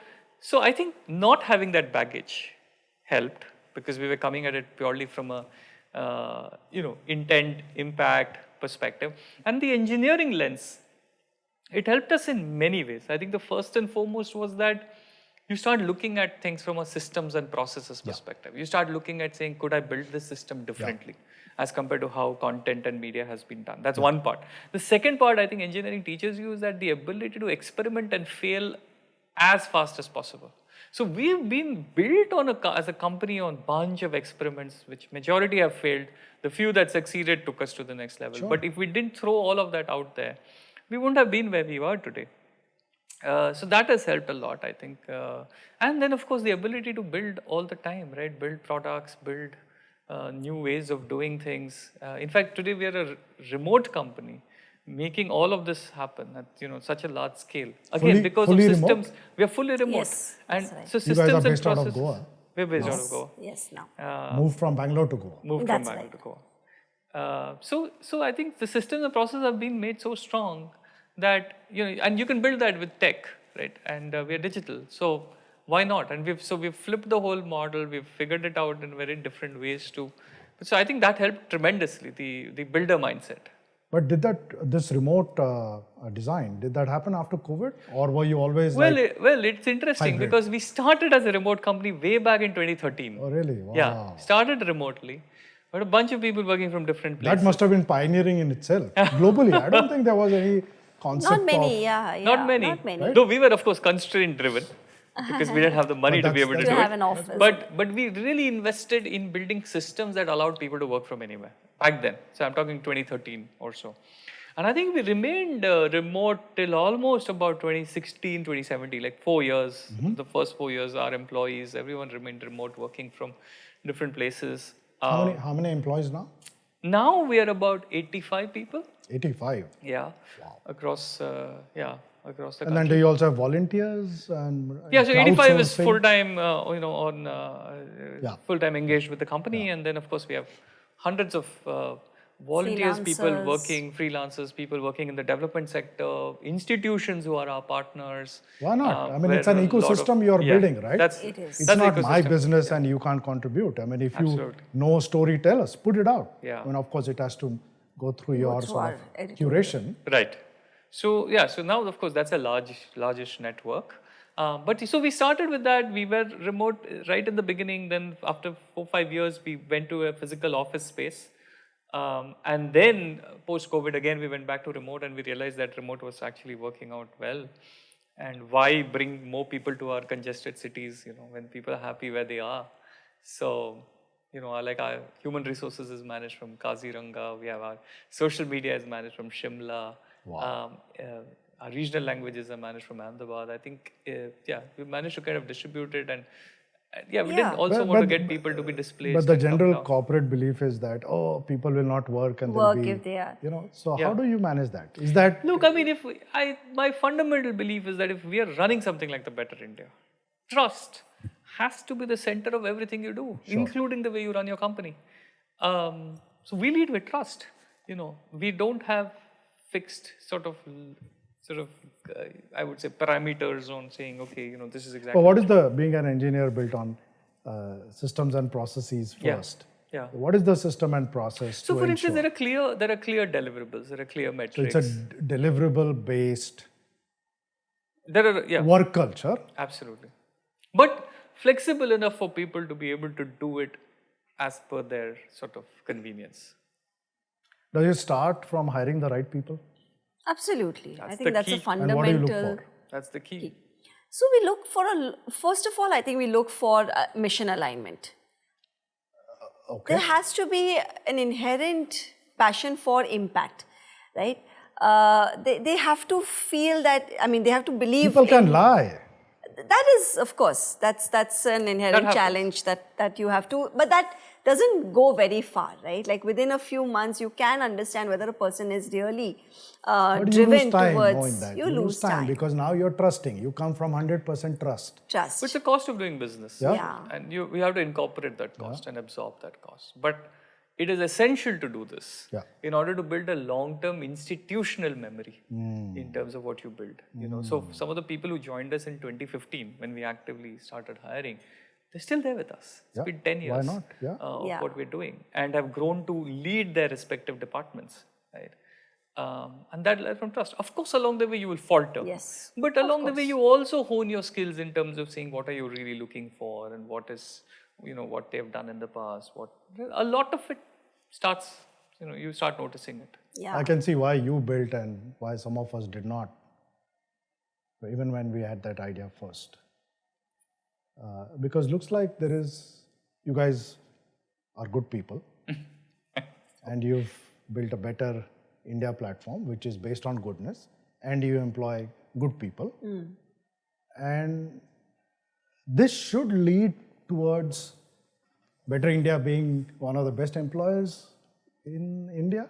[SPEAKER 5] I think not having that baggage helped because we were coming at it purely from a, intent, impact perspective. And the engineering lens, it helped us in many ways. I think the first and foremost was that you start looking at things from a systems and processes perspective. You start looking at saying, could I build this system differently as compared to how content and media has been done? That's one part. The second part I think engineering teaches you is that the ability to experiment and fail as fast as possible. So we've been built on as a company on a bunch of experiments, which majority have failed. The few that succeeded took us to the next level. But if we didn't throw all of that out there, we wouldn't have been where we are today. So that has helped a lot, I think. And then, of course, the ability to build all the time, right? Build products, build new ways of doing things. In fact, today we are a remote company making all of this happen at such a large scale. Again, because of systems,
[SPEAKER 2] remote?
[SPEAKER 5] We are fully remote.
[SPEAKER 3] Yes,
[SPEAKER 5] And
[SPEAKER 3] that's right.
[SPEAKER 5] so
[SPEAKER 2] You
[SPEAKER 5] systems
[SPEAKER 2] guys are
[SPEAKER 5] and
[SPEAKER 2] based out
[SPEAKER 5] processes.
[SPEAKER 2] of Goa.
[SPEAKER 5] We're based out of Goa.
[SPEAKER 3] Yes, now.
[SPEAKER 2] Moved from Bangalore to Goa.
[SPEAKER 5] Moved
[SPEAKER 3] That's
[SPEAKER 5] from Bangalore
[SPEAKER 3] right.
[SPEAKER 5] to Goa. So I think the systems and processes have been made so strong that, and you can build that with tech, right? And we are digital. So why not? And we've flipped the whole model. We've figured it out in very different ways too. So I think that helped tremendously, the builder mindset.
[SPEAKER 2] But did this remote design, did that happen after COVID? Or were you always
[SPEAKER 5] Well, it's interesting
[SPEAKER 2] hybrid?
[SPEAKER 5] because we started as a remote company way back in 2013.
[SPEAKER 2] Oh, really? Wow.
[SPEAKER 5] Yeah, started remotely. But a bunch of people working from different places.
[SPEAKER 2] That must have been pioneering in itself. Globally, I don't think there was any concept
[SPEAKER 3] Not many,
[SPEAKER 2] of...
[SPEAKER 3] yeah.
[SPEAKER 5] Not many.
[SPEAKER 3] Not many.
[SPEAKER 5] Though we were, of course, constraint driven because we didn't have the money to be able to
[SPEAKER 2] that's
[SPEAKER 5] do
[SPEAKER 3] To
[SPEAKER 5] it.
[SPEAKER 3] have an office.
[SPEAKER 5] But we really invested in building systems that allowed people to work from anywhere back then. So I'm talking 2013 or so. And I think we remained remote till almost about 2016, 2017, like 4 years. The first 4 years, our employees, everyone remained remote, working from different places.
[SPEAKER 2] How many employees now?
[SPEAKER 5] Now we are about 85 people.
[SPEAKER 2] 85.
[SPEAKER 5] Yeah. Across the
[SPEAKER 2] And
[SPEAKER 5] country.
[SPEAKER 2] then do you also have volunteers? And
[SPEAKER 5] Yeah, so 85 is
[SPEAKER 2] crowdsourcing?
[SPEAKER 5] full-time, full-time engaged with the company. And then, of course, we have hundreds of volunteers, people
[SPEAKER 3] Freelancers.
[SPEAKER 5] working, freelancers, people working in the development sector, institutions who are our partners.
[SPEAKER 2] Why not? I mean,
[SPEAKER 5] where
[SPEAKER 2] it's an
[SPEAKER 5] a lot of-
[SPEAKER 2] ecosystem you're building, right?
[SPEAKER 3] It is.
[SPEAKER 2] It's
[SPEAKER 5] that's
[SPEAKER 2] not
[SPEAKER 5] the
[SPEAKER 2] my
[SPEAKER 5] ecosystem.
[SPEAKER 2] business and you can't contribute. I mean, if you
[SPEAKER 5] Absolutely.
[SPEAKER 2] know a story, tell us, put it out.
[SPEAKER 5] Yeah.
[SPEAKER 2] I mean, of course, it has to go through your
[SPEAKER 3] through
[SPEAKER 2] sort
[SPEAKER 3] our
[SPEAKER 2] of
[SPEAKER 3] editorial.
[SPEAKER 2] curation.
[SPEAKER 5] Right. So now of course that's a largish network. But so we started with that. We were remote right in the beginning. Then after 4-5 years, we went to a physical office space. And then post-COVID again, we went back to remote and we realized that remote was actually working out well. And why bring more people to our congested cities, when people are happy where they are. So, our human resources is managed from Kaziranga. We have our social media is managed from Shimla.
[SPEAKER 2] Wow.
[SPEAKER 5] Our regional languages are managed from Ahmedabad. I think, we managed to kind of distribute it. And we didn't also want to get people to be displaced.
[SPEAKER 2] But the
[SPEAKER 5] and come
[SPEAKER 2] general
[SPEAKER 5] down.
[SPEAKER 2] corporate belief is that, people will not work and
[SPEAKER 3] Work
[SPEAKER 2] they'll be,
[SPEAKER 3] if they are.
[SPEAKER 2] So how do you manage that? Is that...
[SPEAKER 5] Look, I mean, my fundamental belief is that if we are running something like the Better India, trust has to be the center of everything you do, including the way you run your company. So we lead with trust. We don't have fixed sort of I would say parameters on saying, okay, this is exactly.
[SPEAKER 2] But what is being an engineer built on systems and processes first?
[SPEAKER 5] Yeah.
[SPEAKER 2] What is the system and process
[SPEAKER 5] So
[SPEAKER 2] to
[SPEAKER 5] for instance,
[SPEAKER 2] ensure?
[SPEAKER 5] there are clear deliverables, there are clear
[SPEAKER 2] So
[SPEAKER 5] metrics.
[SPEAKER 2] it's a deliverable based
[SPEAKER 5] There are
[SPEAKER 2] work culture.
[SPEAKER 5] Absolutely. But flexible enough for people to be able to do it as per their sort of convenience.
[SPEAKER 2] Does it start from hiring the right people?
[SPEAKER 3] Absolutely. I
[SPEAKER 5] That's
[SPEAKER 3] think
[SPEAKER 5] the
[SPEAKER 3] that's
[SPEAKER 5] key.
[SPEAKER 3] a
[SPEAKER 5] And
[SPEAKER 3] fundamental.
[SPEAKER 2] what do you look for?
[SPEAKER 5] That's the key.
[SPEAKER 3] So we look for first of all, I think we look for mission alignment.
[SPEAKER 2] Okay.
[SPEAKER 3] There has to be an inherent passion for impact, right? They have to feel that, I mean, they have to believe
[SPEAKER 2] People can lie.
[SPEAKER 3] That is, of course, that's an inherent
[SPEAKER 4] happens.
[SPEAKER 3] challenge that you have to, but that doesn't go very far, right? Like within a few months, you can understand whether a person is really
[SPEAKER 2] But you
[SPEAKER 3] driven
[SPEAKER 2] lose time
[SPEAKER 3] towards.
[SPEAKER 2] knowing that.
[SPEAKER 3] You lose time.
[SPEAKER 2] because now you're trusting. You come from 100% trust.
[SPEAKER 3] Trust.
[SPEAKER 4] But it's the cost of doing business.
[SPEAKER 3] Yeah.
[SPEAKER 4] And we have to incorporate that cost and absorb that cost. But it is essential to do this in order to build a long-term institutional memory in terms of what you build. You know, so some of the people who joined us in 2015 when we actively started hiring, they're still there with us. It's been 10 years
[SPEAKER 2] Why not?
[SPEAKER 4] of what we're doing and have grown to lead their respective departments, right? And that lies from trust. Of course, along the way you will falter.
[SPEAKER 3] Yes.
[SPEAKER 4] But along the way you also hone your skills in terms of saying what are you really looking for and what is, you know, what they've done in the past. A lot of it starts, you know, you start noticing it.
[SPEAKER 3] Yeah.
[SPEAKER 2] I can see why you built and why some of us did not, even when we had that idea first. Because looks like you guys are good people and you've built a better India platform which is based on goodness and you employ good people. And this should lead towards Better India being one of the best employers in India.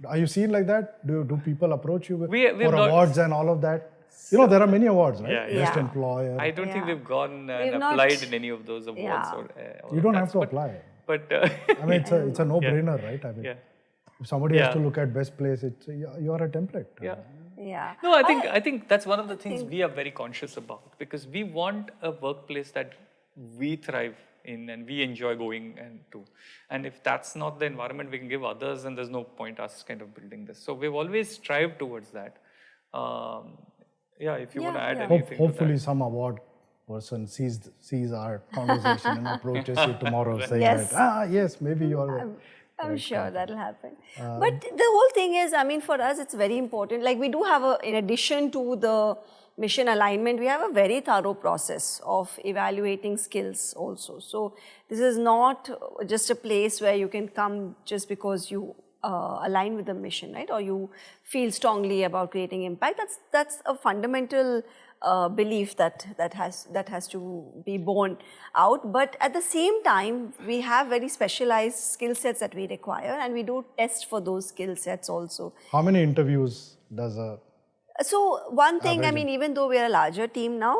[SPEAKER 2] Are you seen like that? Do people approach you for awards and all of that? You know, there are many awards, right?
[SPEAKER 4] Yeah,
[SPEAKER 2] Best employer.
[SPEAKER 4] I don't think we've gone and
[SPEAKER 3] We've
[SPEAKER 4] applied
[SPEAKER 3] not-
[SPEAKER 4] in any of those awards.
[SPEAKER 3] Yeah.
[SPEAKER 4] Or
[SPEAKER 2] You don't have to apply.
[SPEAKER 4] But
[SPEAKER 2] I mean, it's a no-brainer, right? I mean, if somebody has to look at best place, you're a template.
[SPEAKER 3] Yeah.
[SPEAKER 4] No, I think that's one of the things we are very conscious about because we want a workplace that we thrive in and we enjoy going to. And if that's not the environment we can give others, then there's no point us kind of building this. So we've always strived towards that. If you want to add anything
[SPEAKER 2] Hopefully
[SPEAKER 4] to
[SPEAKER 2] some award person sees our conversation and approaches you tomorrow saying
[SPEAKER 3] Yes.
[SPEAKER 2] that, yes, maybe you're...
[SPEAKER 3] I'm sure that'll happen. But the whole thing is, I mean, for us, it's very important. Like we do have in addition to the mission alignment, we have a very thorough process of evaluating skills also. So this is not just a place where you can come just because you align with the mission, right? Or you feel strongly about creating impact. That's a fundamental belief that has to be borne out. But at the same time, we have very specialized skill sets that we require, and we do test for those skill sets also.
[SPEAKER 2] How many interviews does
[SPEAKER 3] So one thing, I mean, even though we are a larger team now,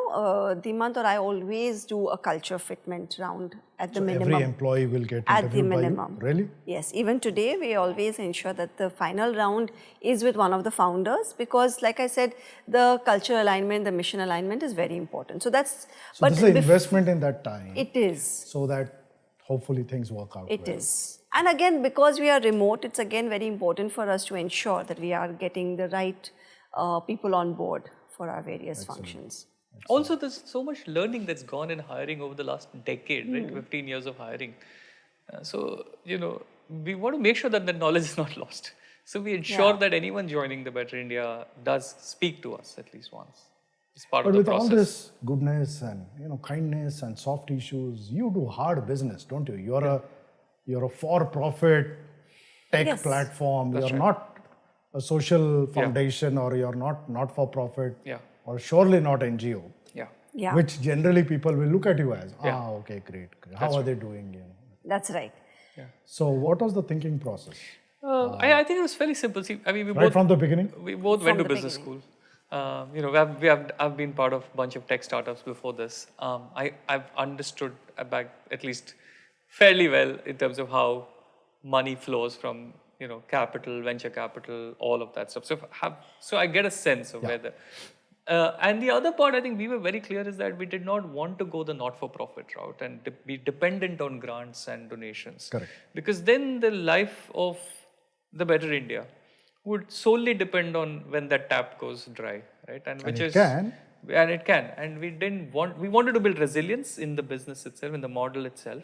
[SPEAKER 3] Dhimant or I always do a culture fitment round at the minimum.
[SPEAKER 2] Every employee will get
[SPEAKER 3] At the
[SPEAKER 2] interviewed by you?
[SPEAKER 3] minimum.
[SPEAKER 2] Really?
[SPEAKER 3] Yes, even today we always ensure that the final round is with one of the founders because like I said, the culture alignment, the mission alignment is very important. So that's...
[SPEAKER 2] So this is an investment in that time.
[SPEAKER 3] It is.
[SPEAKER 2] So that hopefully things work out
[SPEAKER 3] It
[SPEAKER 2] well.
[SPEAKER 3] is. And again, because we are remote, it's again very important for us to ensure that we are getting the right people on board for our various functions.
[SPEAKER 4] Also, there's so much learning that's gone in hiring over the last decade, right? 15 years of hiring. So, you know, we want to make sure that the knowledge is not lost. So we ensure that anyone joining the Better India does speak to us at least once. It's part of the process.
[SPEAKER 2] But with all this goodness and kindness and soft issues, you do hard business, don't you? You're a for-profit tech platform. You're not a social foundation or you're not for profit or surely not NGO.
[SPEAKER 3] Yeah.
[SPEAKER 2] Which generally people will look at you as, okay, great. How are they doing?
[SPEAKER 3] That's right.
[SPEAKER 2] So what was the thinking process?
[SPEAKER 4] I think it was fairly simple. See, I mean,
[SPEAKER 2] Right from the beginning?
[SPEAKER 4] We both went to business school. I've been part of a bunch of tech startups before this. I've understood at least fairly well in terms of how money flows from capital, venture capital, all of that stuff. So I get a sense of where and the other part I think we were very clear is that we did not want to go the not-for-profit route and be dependent on grants and donations.
[SPEAKER 2] Correct.
[SPEAKER 4] Because then the life of the Better India would solely depend on when that tap goes dry, right? And it can. And we wanted to build resilience in the business itself, in the model itself.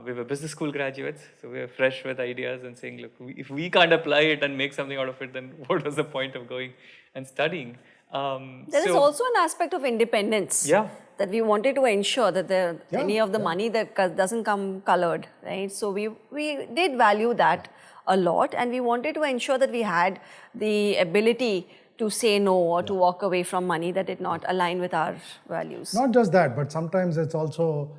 [SPEAKER 4] We were business school graduates, so we were fresh with ideas and saying, look, if we can't apply it and make something out of it, then what was the point of going and studying?
[SPEAKER 3] There is also an aspect of independence.
[SPEAKER 4] Yeah.
[SPEAKER 3] that we wanted to ensure that any of the
[SPEAKER 2] yeah.
[SPEAKER 3] money that doesn't come colored, right? So we did value that a lot, and we wanted to ensure that we had the ability to say no or to walk away from money that did not align with our values.
[SPEAKER 2] Not just that, but sometimes it's also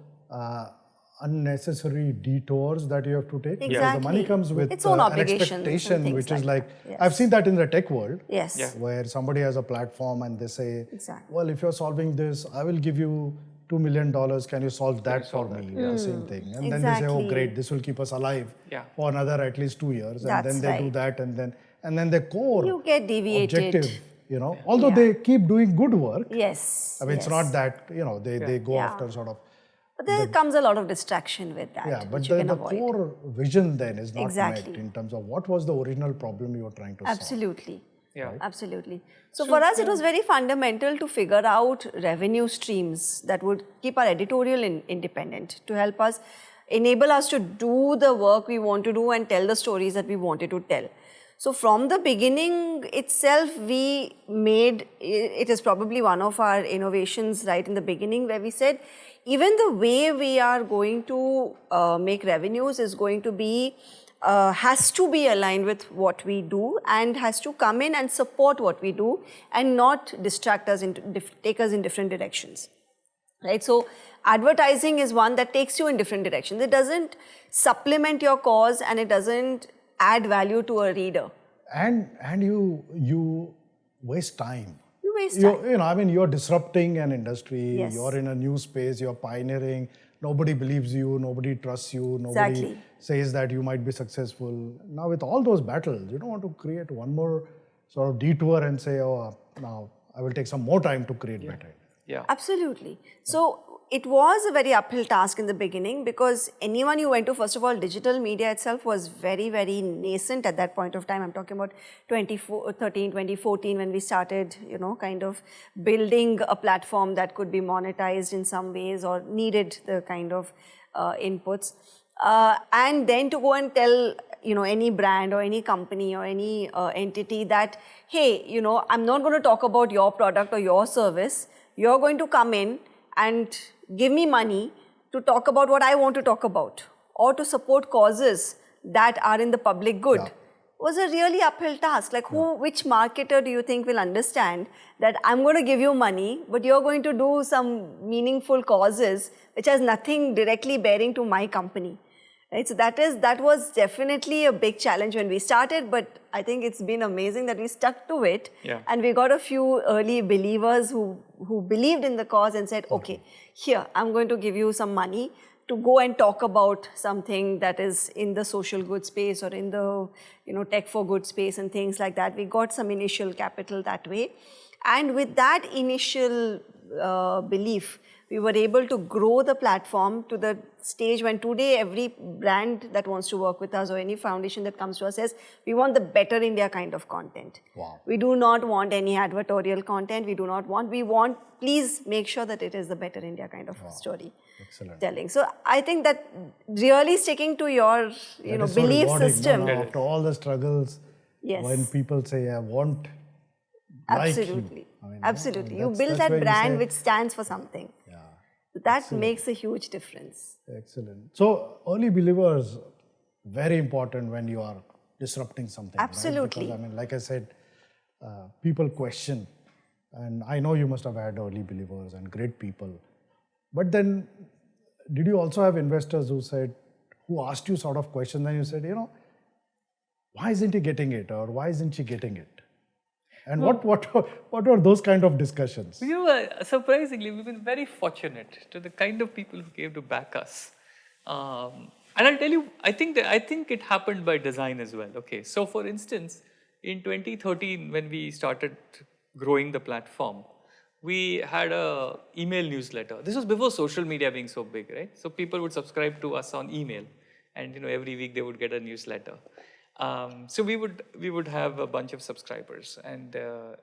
[SPEAKER 2] unnecessary detours that you have to take. Because the money
[SPEAKER 3] Exactly.
[SPEAKER 2] comes with
[SPEAKER 3] Its own
[SPEAKER 2] an
[SPEAKER 3] obligations and
[SPEAKER 2] expectation,
[SPEAKER 3] things
[SPEAKER 2] which
[SPEAKER 3] like
[SPEAKER 2] is like,
[SPEAKER 3] that. Yes.
[SPEAKER 2] I've seen that in the tech world.
[SPEAKER 3] Yes.
[SPEAKER 4] Yeah.
[SPEAKER 2] Where somebody has a platform and they say,
[SPEAKER 3] Exactly.
[SPEAKER 2] well, if you're solving this, I will give you $2 million. Can you solve that for me? The same thing. And then they say, oh,
[SPEAKER 3] Exactly.
[SPEAKER 2] great, this will keep us alive
[SPEAKER 4] Yeah.
[SPEAKER 2] for another at least 2 years. And
[SPEAKER 3] That's
[SPEAKER 2] then they do
[SPEAKER 3] right.
[SPEAKER 2] that, and then their core
[SPEAKER 3] You get deviated.
[SPEAKER 2] objective, although they keep doing good work.
[SPEAKER 3] Yes.
[SPEAKER 2] I mean, it's not that, they go
[SPEAKER 3] Yeah.
[SPEAKER 2] after sort of.
[SPEAKER 3] But there comes a lot of distraction with that,
[SPEAKER 2] Yeah, but
[SPEAKER 3] which you can
[SPEAKER 2] the
[SPEAKER 3] avoid.
[SPEAKER 2] core vision then is not
[SPEAKER 3] Exactly.
[SPEAKER 2] met in terms of what was the original problem you were trying to solve.
[SPEAKER 3] Absolutely.
[SPEAKER 4] Yeah.
[SPEAKER 3] Absolutely. So for us, it was very fundamental to figure out revenue streams that would keep our editorial independent, to help us, enable us to do the work we want to do and tell the stories that we wanted to tell. So from the beginning itself, we made, it is probably one of our innovations right in the beginning, where we said, even the way we are going to make revenues is going to be, has to be aligned with what we do and has to come in and support what we do and not distract us, take us in different directions. Right? So advertising is one that takes you in different directions. It doesn't supplement your cause and it doesn't add value to a reader.
[SPEAKER 2] And you waste time.
[SPEAKER 3] You waste time.
[SPEAKER 2] You're disrupting an industry,
[SPEAKER 3] Yes.
[SPEAKER 2] you're in a new space, you're pioneering, nobody believes you, nobody trusts you, nobody
[SPEAKER 3] Exactly.
[SPEAKER 2] says that you might be successful. Now with all those battles, you don't want to create one more sort of detour and say, oh, now I will take some more time to create better.
[SPEAKER 4] Yeah.
[SPEAKER 3] Absolutely. So it was a very uphill task in the beginning, because anyone you went to, first of all, digital media itself was very, very nascent at that point of time. I'm talking about 2013, 2014, when we started, kind of building a platform that could be monetized in some ways or needed the kind of inputs. And then to go and tell, any brand or any company or any entity that, hey, I'm not going to talk about your product or your service. You're going to come in and give me money to talk about what I want to talk about, or to support causes that are in the public good.
[SPEAKER 2] Yeah.
[SPEAKER 3] Was a really uphill task. Like, which marketer do you think will understand that I'm going to give you money, but you're going to do some meaningful causes which has nothing directly bearing to my company? Right? So that was definitely a big challenge when we started, but I think it's been amazing that we stuck to it.
[SPEAKER 4] Yeah.
[SPEAKER 3] And we got a few early believers who believed in the cause and said, okay, here, I'm going to give you some money to go and talk about something that is in the social good space or in the tech for good space and things like that. We got some initial capital that way. And with that initial belief, we were able to grow the platform to the stage when today every brand that wants to work with us or any foundation that comes to us says, we want the better India kind of content.
[SPEAKER 2] Wow.
[SPEAKER 3] We do not want any advertorial content. We want, please make sure that it is the better India kind of story.
[SPEAKER 2] Excellent.
[SPEAKER 3] Telling. So I think that really sticking to your,
[SPEAKER 2] That is so
[SPEAKER 3] belief
[SPEAKER 2] rewarding.
[SPEAKER 3] system.
[SPEAKER 2] No, after all the struggles,
[SPEAKER 3] Yes.
[SPEAKER 2] when people say, I want
[SPEAKER 3] Absolutely.
[SPEAKER 2] like you.
[SPEAKER 3] Absolutely. You
[SPEAKER 2] that's
[SPEAKER 3] build
[SPEAKER 2] where
[SPEAKER 3] that
[SPEAKER 2] you
[SPEAKER 3] brand
[SPEAKER 2] say-
[SPEAKER 3] which stands for something.
[SPEAKER 2] Yeah.
[SPEAKER 3] That makes a huge difference.
[SPEAKER 2] Excellent. So early believers, very important when you are disrupting something.
[SPEAKER 3] Absolutely.
[SPEAKER 2] Right? Because like I said, people question, and I know you must have had early believers and great people. But then, did you also have investors who asked you sort of questions, and you said, why isn't he getting it, or why isn't she getting it? And what were those kind of discussions?
[SPEAKER 5] Surprisingly, we've been very fortunate to the kind of people who came to back us. And I'll tell you, I think it happened by design as well. Okay, so for instance, in 2013, when we started growing the platform, we had a email newsletter. This was before social media being so big, right? So people would subscribe to us on email, and every week they would get a newsletter. So we would have a bunch of subscribers, and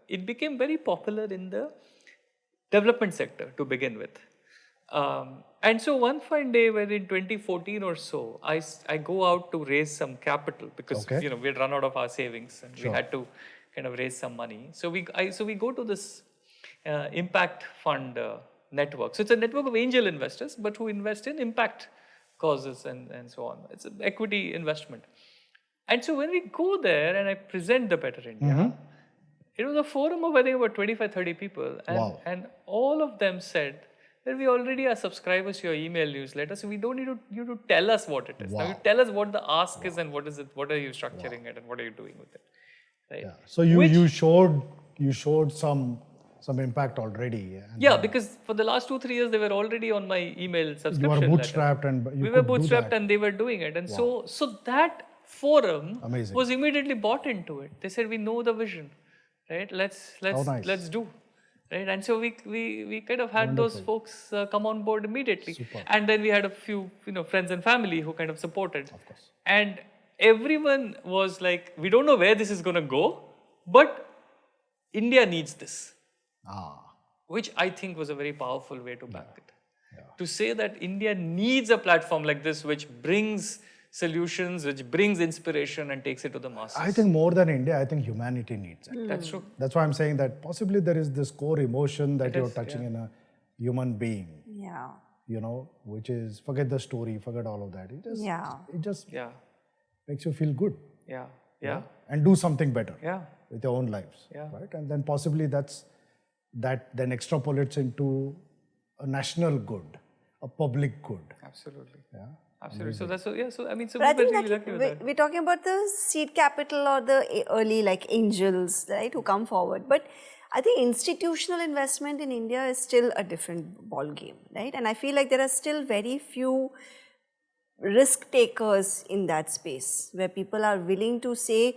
[SPEAKER 5] it became very popular in the development sector to begin with. And so one fine day, when in 2014 or so, I go out to raise some capital because we had run out of our savings and we had to kind of raise some money. So we go to this impact fund
[SPEAKER 4] network. So it's a network of angel investors, but who invest in impact causes and so on. It's an equity investment. And so when we go there and I present the Better India, it was a forum of I think about 25, 30 people. And,
[SPEAKER 2] Wow.
[SPEAKER 4] and all of them said that we already are subscribers to your email newsletter, so we don't need you to tell us what it is. Now you
[SPEAKER 2] Wow.
[SPEAKER 4] tell us what the ask is and what is it, what are you structuring it and what are you doing with it. Right?
[SPEAKER 2] Yeah. So you showed some impact already. And
[SPEAKER 4] Yeah, because for the last 2-3 years they were already on my email subscription.
[SPEAKER 2] you were
[SPEAKER 4] letter.
[SPEAKER 2] bootstrapped and you
[SPEAKER 4] We were
[SPEAKER 2] could do
[SPEAKER 4] bootstrapped
[SPEAKER 2] that.
[SPEAKER 4] and they were doing it. And so that forum
[SPEAKER 2] Amazing.
[SPEAKER 4] was immediately bought into it. They said, we know the vision, right? Let's
[SPEAKER 2] nice.
[SPEAKER 4] do. Right? And so we kind of had those folks come on board immediately.
[SPEAKER 2] Super.
[SPEAKER 4] And then we had a few friends and family who kind of supported.
[SPEAKER 2] Of course.
[SPEAKER 4] And everyone was like, we don't know where this is going to go, but India needs this. Which I think was a very powerful way to back it.
[SPEAKER 2] Yeah.
[SPEAKER 4] To say that India needs a platform like this which brings solutions, which brings inspiration and takes it to the masses.
[SPEAKER 2] I think more than India, I think humanity needs it.
[SPEAKER 4] That's true.
[SPEAKER 2] That's why I'm saying that possibly there is this core emotion that you're
[SPEAKER 4] is,
[SPEAKER 2] touching in a human being,
[SPEAKER 3] Yeah.
[SPEAKER 2] which is, forget the story, forget all of that. It just
[SPEAKER 4] Yeah.
[SPEAKER 2] makes you feel good.
[SPEAKER 4] Yeah. Yeah.
[SPEAKER 2] And do something better
[SPEAKER 4] Yeah.
[SPEAKER 2] with your own lives.
[SPEAKER 4] Yeah.
[SPEAKER 2] Right? And then possibly that then extrapolates into a national good, a public good.
[SPEAKER 4] Absolutely.
[SPEAKER 2] Yeah.
[SPEAKER 4] Absolutely. So that's so I mean, so
[SPEAKER 3] But I
[SPEAKER 4] we were
[SPEAKER 3] think
[SPEAKER 4] really lucky with that.
[SPEAKER 3] we're talking about the seed capital or the early like angels, right, who come forward. But I think institutional investment in India is still a different ball game, right? And I feel like there are still very few risk takers in that space where people are willing to say,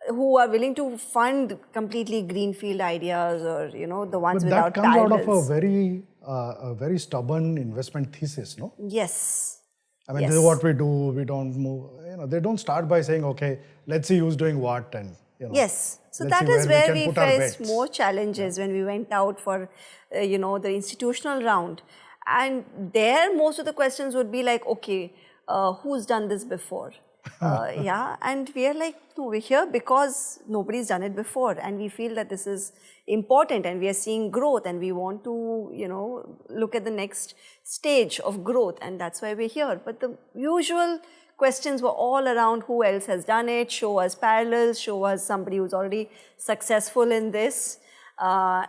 [SPEAKER 3] who are willing to fund completely greenfield ideas or the ones
[SPEAKER 2] But
[SPEAKER 3] without
[SPEAKER 2] that comes out of
[SPEAKER 3] titles.
[SPEAKER 2] a very stubborn investment thesis, no?
[SPEAKER 3] Yes.
[SPEAKER 2] I mean, this is what we do. We don't move. They don't start by saying, okay, let's see who's doing what, and
[SPEAKER 3] Yes. So
[SPEAKER 2] let's
[SPEAKER 3] that
[SPEAKER 2] see
[SPEAKER 3] is where
[SPEAKER 2] can
[SPEAKER 3] we
[SPEAKER 2] put our
[SPEAKER 3] faced
[SPEAKER 2] bets.
[SPEAKER 3] more challenges when we went out for, the institutional round. And there, most of the questions would be like, okay, who's done this before? And we are like, no, we're here because nobody's done it before. And we feel that this is important and we are seeing growth and we want to, look at the next stage of growth. And that's why we're here. But the usual questions were all around who else has done it, show us parallels, show us somebody who's already successful in this. That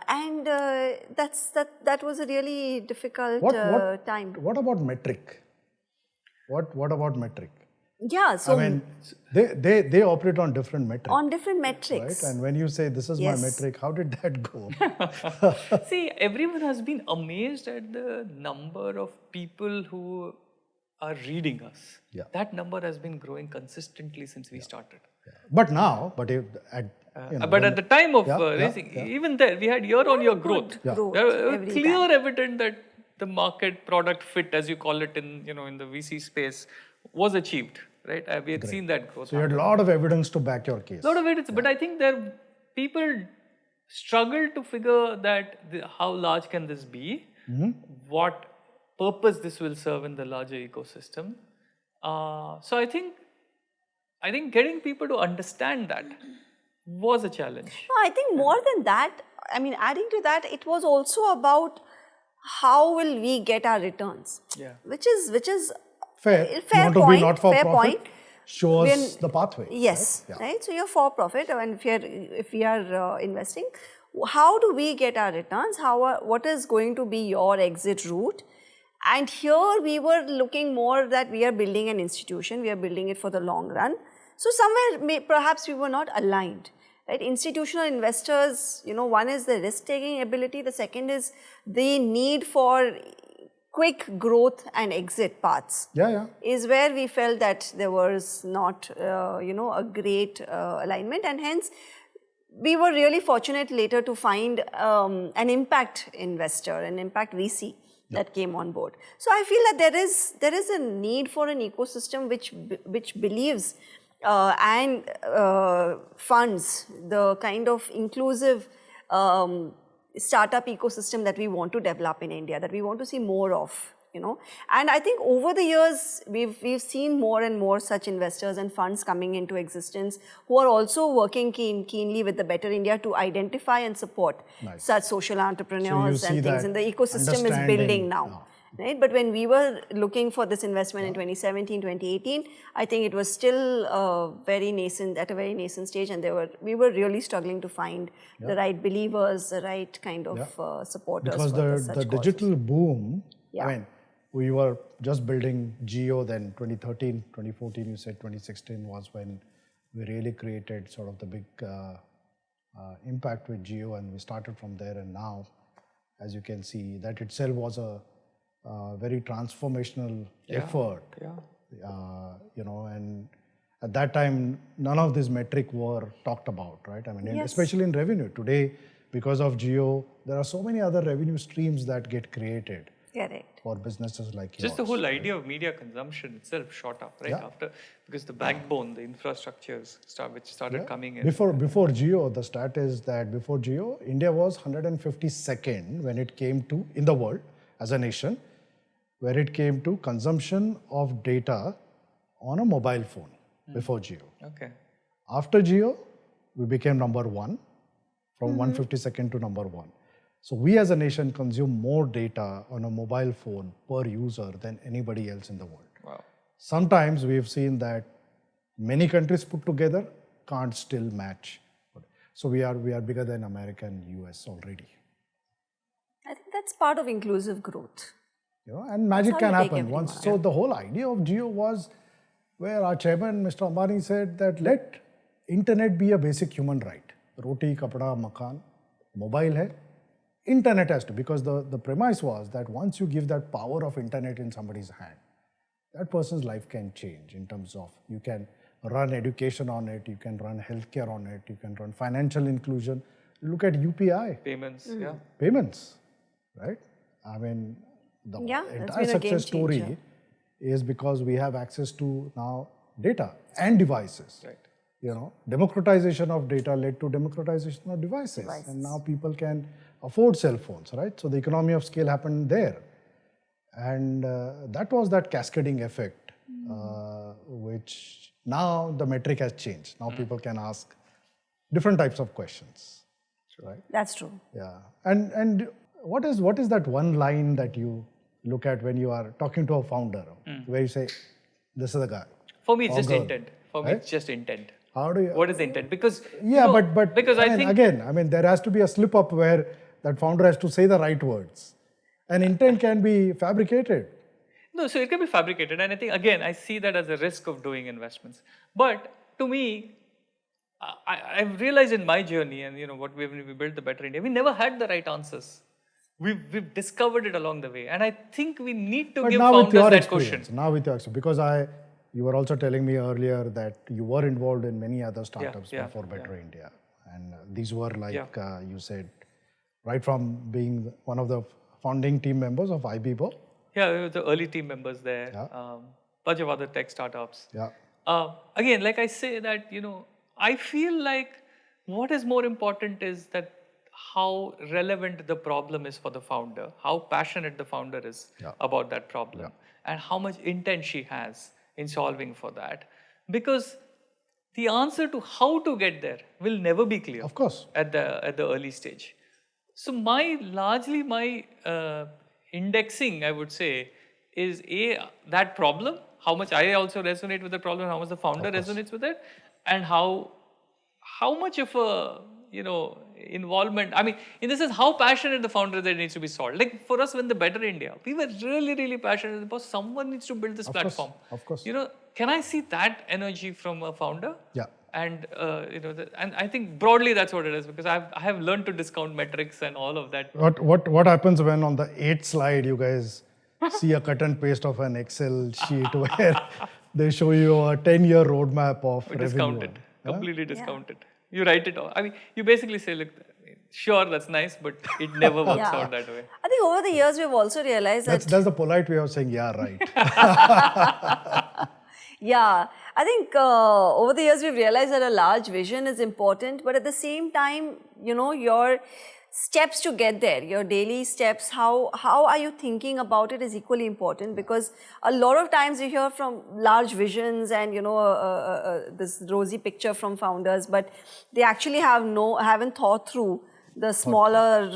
[SPEAKER 3] was a really difficult time.
[SPEAKER 2] What about metric? What about metric?
[SPEAKER 3] Yeah, so
[SPEAKER 2] I mean, they operate on different metrics.
[SPEAKER 3] on different metrics.
[SPEAKER 2] Right? And when you say this is
[SPEAKER 3] Yes.
[SPEAKER 2] my metric, how did that go?
[SPEAKER 4] See, everyone has been amazed at the number of people who are reading us.
[SPEAKER 2] Yeah.
[SPEAKER 4] That number has been growing consistently since we started.
[SPEAKER 2] But now, but
[SPEAKER 4] At the time of raising, even there, we had year-on-year growth.
[SPEAKER 3] Growth
[SPEAKER 4] There were
[SPEAKER 3] every
[SPEAKER 4] clear
[SPEAKER 3] time.
[SPEAKER 4] evidence that the market product fit, as you call it in the VC space, was achieved. Right? We had seen that growth.
[SPEAKER 2] So you had a lot of evidence to back your case.
[SPEAKER 4] A lot of evidence, but I think people struggle to figure that how large can this be, what purpose this will serve in the larger ecosystem. So I think getting people to understand that was a challenge.
[SPEAKER 3] No, I think more than that, I mean, adding to that, it was also about how will we get our returns.
[SPEAKER 4] Yeah.
[SPEAKER 3] Which is
[SPEAKER 2] Fair.
[SPEAKER 3] fair
[SPEAKER 2] You want to
[SPEAKER 3] point,
[SPEAKER 2] be not for
[SPEAKER 3] fair
[SPEAKER 2] profit?
[SPEAKER 3] point.
[SPEAKER 2] Show us the pathway.
[SPEAKER 3] Yes,
[SPEAKER 2] Right? Yeah.
[SPEAKER 3] right. So you're for profit, and if we are investing, how do we get our returns? What is going to be your exit route? And here we were looking more that we are building an institution. We are building it for the long run. So somewhere perhaps we were not aligned. Right? Institutional investors, one is the risk-taking ability. The second is the need for quick growth and exit paths.
[SPEAKER 2] Yeah.
[SPEAKER 3] Is where we felt that there was not, a great alignment, and hence we were really fortunate later to find an impact investor, an impact VC that came on board. So I feel that there is a need for an ecosystem which believes and funds the kind of inclusive startup ecosystem that we want to develop in India, that we want to see more of. And I think over the years, we've seen more and more such investors and funds coming into existence who are also working keenly with the Better India to identify and support such social entrepreneurs and things. And the ecosystem is building now. Right? But when we were looking for this investment in 2017, 2018, I think it was still at a very nascent stage, and we were really struggling to find the right believers, the right kind of supporters.
[SPEAKER 2] Because the digital boom, I mean, we were just building Jio, then 2013, 2014, you said 2016 was when we really created sort of the big impact with Jio, and we started from there. And now, as you can see, that itself was a very transformational effort, and at that time, none of these metrics were talked about, right? I mean, especially in revenue. Today, because of Jio, there are so many other revenue streams that get created for businesses like yours.
[SPEAKER 4] Just the whole idea of media consumption itself shot up, right? Because the backbone, the infrastructures which started coming in.
[SPEAKER 2] Before Jio, the stat is that before Jio, India was 152nd when it came to, in the world as a nation, where it came to consumption of data on a mobile phone before Jio.
[SPEAKER 4] Okay.
[SPEAKER 2] After Jio, we became number one, from 152nd to number one. So we as a nation consume more data on a mobile phone per user than anybody else in the world.
[SPEAKER 4] Wow.
[SPEAKER 2] Sometimes we've seen that many countries put together can't still match. So we are bigger than America and US already.
[SPEAKER 3] I think that's part of inclusive growth.
[SPEAKER 2] And magic can happen once. So the whole idea of Jio was where our chairman, Mr. Ambani, said that let internet be a basic human right. Roti, kapda, makan, mobile hai. Internet has to, because the premise was that once you give that power of internet in somebody's hand, that person's life can change in terms of you can run education on it, you can run healthcare on it, you can run financial inclusion. Look at UPI.
[SPEAKER 4] Payments,
[SPEAKER 2] Payments, right? I mean, the entire success story is because we have access to now data and devices.
[SPEAKER 4] Right.
[SPEAKER 2] Democratization of data led to democratization of devices. And now people can afford cell phones, right? So the economy of scale happened there. And that was that cascading effect, which now the metric has changed. Now people can ask different types of questions, right?
[SPEAKER 3] That's true.
[SPEAKER 2] Yeah. And what is that one line that you look at when you are talking to a founder, where you say, this is the guy?
[SPEAKER 4] For me, it's just
[SPEAKER 2] girl,
[SPEAKER 4] intent. For me, it's just intent.
[SPEAKER 2] How do you...
[SPEAKER 4] What is the intent? Because...
[SPEAKER 2] but
[SPEAKER 4] because I think...
[SPEAKER 2] Again, there has to be a slip up where that founder has to say the right words. And intent can be fabricated.
[SPEAKER 4] No, so it can be fabricated. And I think, again, I see that as a risk of doing investments. But to me, I've realized in my journey, and when we built the Better India, we never had the right answers. We've discovered it along the way. And I think we need to give founders that question.
[SPEAKER 2] Now with your experience, because you were also telling me earlier that you were involved in many other startups before Better India. And these were like, you said, right from being one of the founding team members of IBIBO.
[SPEAKER 4] Yeah, we were the early team members there. Bunch of other tech startups.
[SPEAKER 2] Yeah.
[SPEAKER 4] Again, like I say that, I feel like what is more important is that how relevant the problem is for the founder, how passionate the founder is about that problem, and how much intent she has in solving for that. Because the answer to how to get there will never be clear.
[SPEAKER 2] Of course.
[SPEAKER 4] At the early stage. So largely my indexing, I would say, is that problem, how much I also resonate with the problem, how much the founder resonates with it, and how much of a involvement. I mean, in the sense, how passionate the founder that needs to be solved. Like for us, when the Better India, we were really, really passionate about someone needs to build this platform.
[SPEAKER 2] Of course.
[SPEAKER 4] Can I see that energy from a founder?
[SPEAKER 2] Yeah.
[SPEAKER 4] And and I think broadly that's what it is, because I have learned to discount metrics and all of that.
[SPEAKER 2] What happens when on the 8th slide you guys see a cut and paste of an Excel sheet where they show you a 10-year roadmap of revenue?
[SPEAKER 4] Discounted, completely discounted. You write it off. I mean, you basically say, look, sure, that's nice, but it never works out that way.
[SPEAKER 3] I think over the years we've also realized that...
[SPEAKER 2] That's the polite way of saying, yeah, right.
[SPEAKER 3] Yeah, I think over the years we've realized that a large vision is important, but at the same time, your steps to get there, your daily steps, how are you thinking about it is equally important, because a lot of times you hear from large visions and, this rosy picture from founders, but they actually haven't thought through the smaller,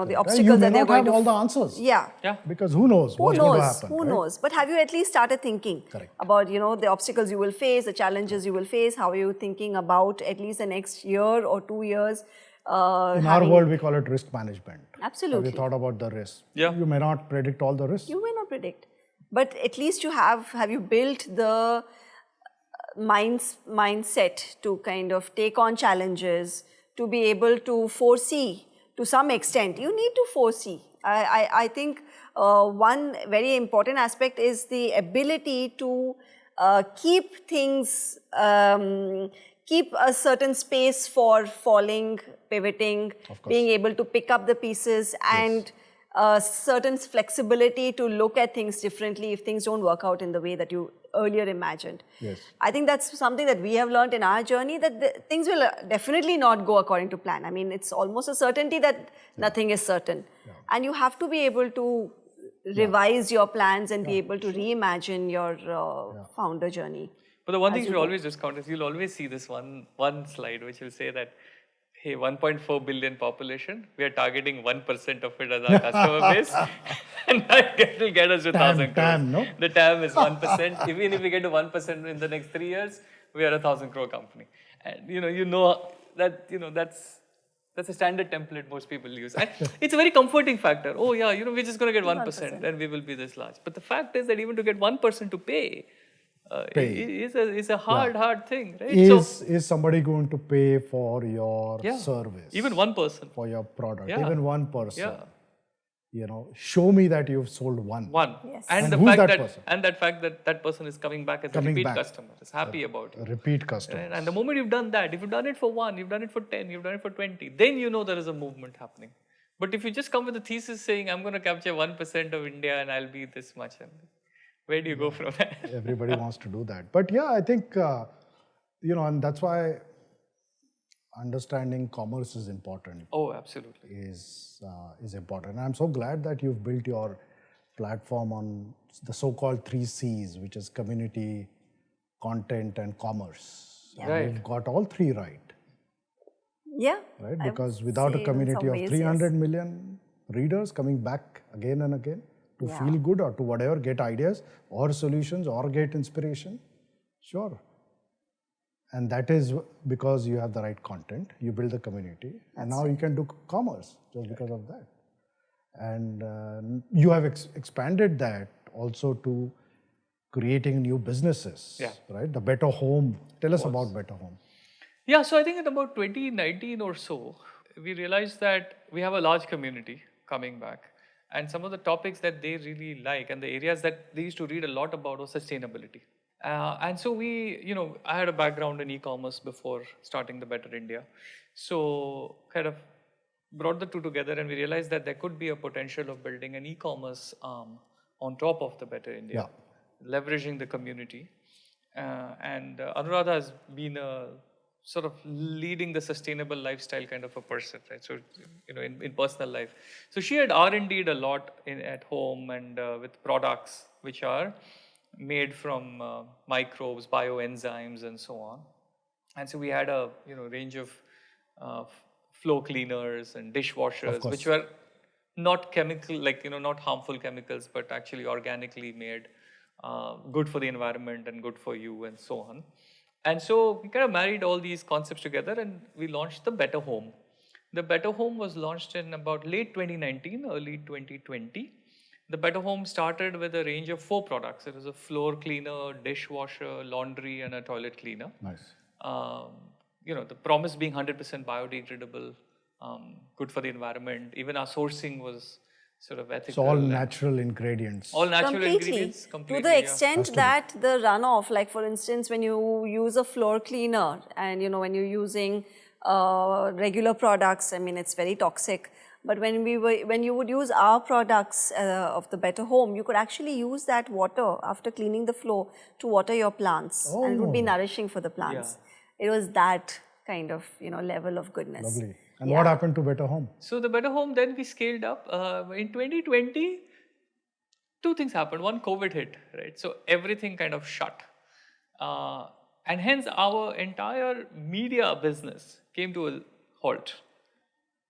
[SPEAKER 3] the obstacles that they're going to...
[SPEAKER 2] You may not have all the answers.
[SPEAKER 3] Yeah.
[SPEAKER 2] Because who knows what's going to happen.
[SPEAKER 3] Who knows? But have you at least started thinking about, the obstacles you will face, the challenges you will face? How are you thinking about at least the next year or 2 years?
[SPEAKER 2] In our world, we call it risk management.
[SPEAKER 3] Absolutely.
[SPEAKER 2] Have you thought about the risk?
[SPEAKER 4] Yeah.
[SPEAKER 2] You may not predict all the risks.
[SPEAKER 3] You may not predict. But at least you have you built the mindset to kind of take on challenges, to be able to foresee to some extent. You need to foresee. I think one very important aspect is the ability to keep things, keep a certain space for falling, pivoting, being able to pick up the pieces, and certain flexibility to look at things differently if things don't work out in the way that you earlier imagined.
[SPEAKER 2] Yes.
[SPEAKER 3] I think that's something that we have learned in our journey, that things will definitely not go according to plan. I mean, it's almost a certainty that nothing is certain. Yeah. And you have to be able to revise your plans and be able to reimagine your founder journey.
[SPEAKER 4] But the one thing you always discount is you'll always see this one slide which will say that, hey, 1.4 billion population, we are targeting 1% of it as our customer base. And that will get us to 1,000 crores.
[SPEAKER 2] TAM, no?
[SPEAKER 4] The TAM is 1%. Even if we get to 1% in the next 3 years, we are a 1,000 crore company. And you know that, that's a standard template most people use. And it's a very comforting factor. Oh yeah, we're just going to get 1% and we will be this large. But the fact is that even to get 1% to pay, is a hard thing, right?
[SPEAKER 2] Is somebody going to pay for your service?
[SPEAKER 4] Even one person.
[SPEAKER 2] For your product. Even one person. Show me that you've sold one.
[SPEAKER 3] Yes.
[SPEAKER 4] And
[SPEAKER 2] who's that person?
[SPEAKER 4] And that fact that person is coming back as a repeat customer, is happy about it.
[SPEAKER 2] A repeat customer.
[SPEAKER 4] And the moment you've done that, if you've done it for 1, you've done it for 10, you've done it for 20, then you know there is a movement happening. But if you just come with a thesis saying, I'm going to capture 1% of India and I'll be this much, where do you go from there?
[SPEAKER 2] Everybody wants to do that. But yeah, I think, and that's why understanding commerce is important.
[SPEAKER 4] Oh, absolutely.
[SPEAKER 2] Is important. And I'm so glad that you've built your platform on the so-called 3 C's, which is community, content, and commerce.
[SPEAKER 3] Yeah.
[SPEAKER 4] Right.
[SPEAKER 2] You've got all 3 right.
[SPEAKER 3] Yeah.
[SPEAKER 2] Right? Because without a community of 300 million readers coming back again and again, to feel good or to whatever, get ideas or solutions or get inspiration. Sure. And that is because you have the right content, you build the community, and now you can do commerce just because of that. And you have expanded that also to creating new businesses, right? The Better Home. Tell us about Better Home.
[SPEAKER 4] Yeah, so I think in about 2019 or so, we realized that we have a large community coming back. And some of the topics that they really like and the areas that they used to read a lot about was sustainability. And so I had a background in e-commerce before starting the Better India. So kind of brought the two together and we realized that there could be a potential of building an e-commerce arm on top of the Better India, leveraging the community. And Anuradha has been a sort of leading the sustainable lifestyle kind of a person, right? So, in personal life. So she had R&D'd a lot at home and with products which are made from microbes, bioenzymes, and so on. And so we had a range of floor cleaners and dishwashers, which were not chemical, not harmful chemicals, but actually organically made, good for the environment and good for you and so on. And so we kind of married all these concepts together and we launched the Better Home. The Better Home was launched in about late 2019, early 2020. The Better Home started with a range of 4 products. It was a floor cleaner, dishwasher, laundry, and a toilet cleaner.
[SPEAKER 2] Nice.
[SPEAKER 4] The promise being 100% biodegradable, good for the environment. Even our sourcing was sort of ethical.
[SPEAKER 2] So all natural ingredients.
[SPEAKER 4] All natural ingredients.
[SPEAKER 3] Completely. To the extent that the runoff, like for instance, when you use a floor cleaner and when you're using regular products, I mean, it's very toxic. But when you would use our products of the Better Home, you could actually use that water after cleaning the floor to water your plants, and it would be nourishing for the plants. Yeah. It was that kind of level of goodness.
[SPEAKER 2] Lovely. And what happened to Better Home?
[SPEAKER 5] So the Better Home, then we scaled up. In 2020, two things happened. One, COVID hit, right? So everything kind of shut. And hence our entire media business came to a halt.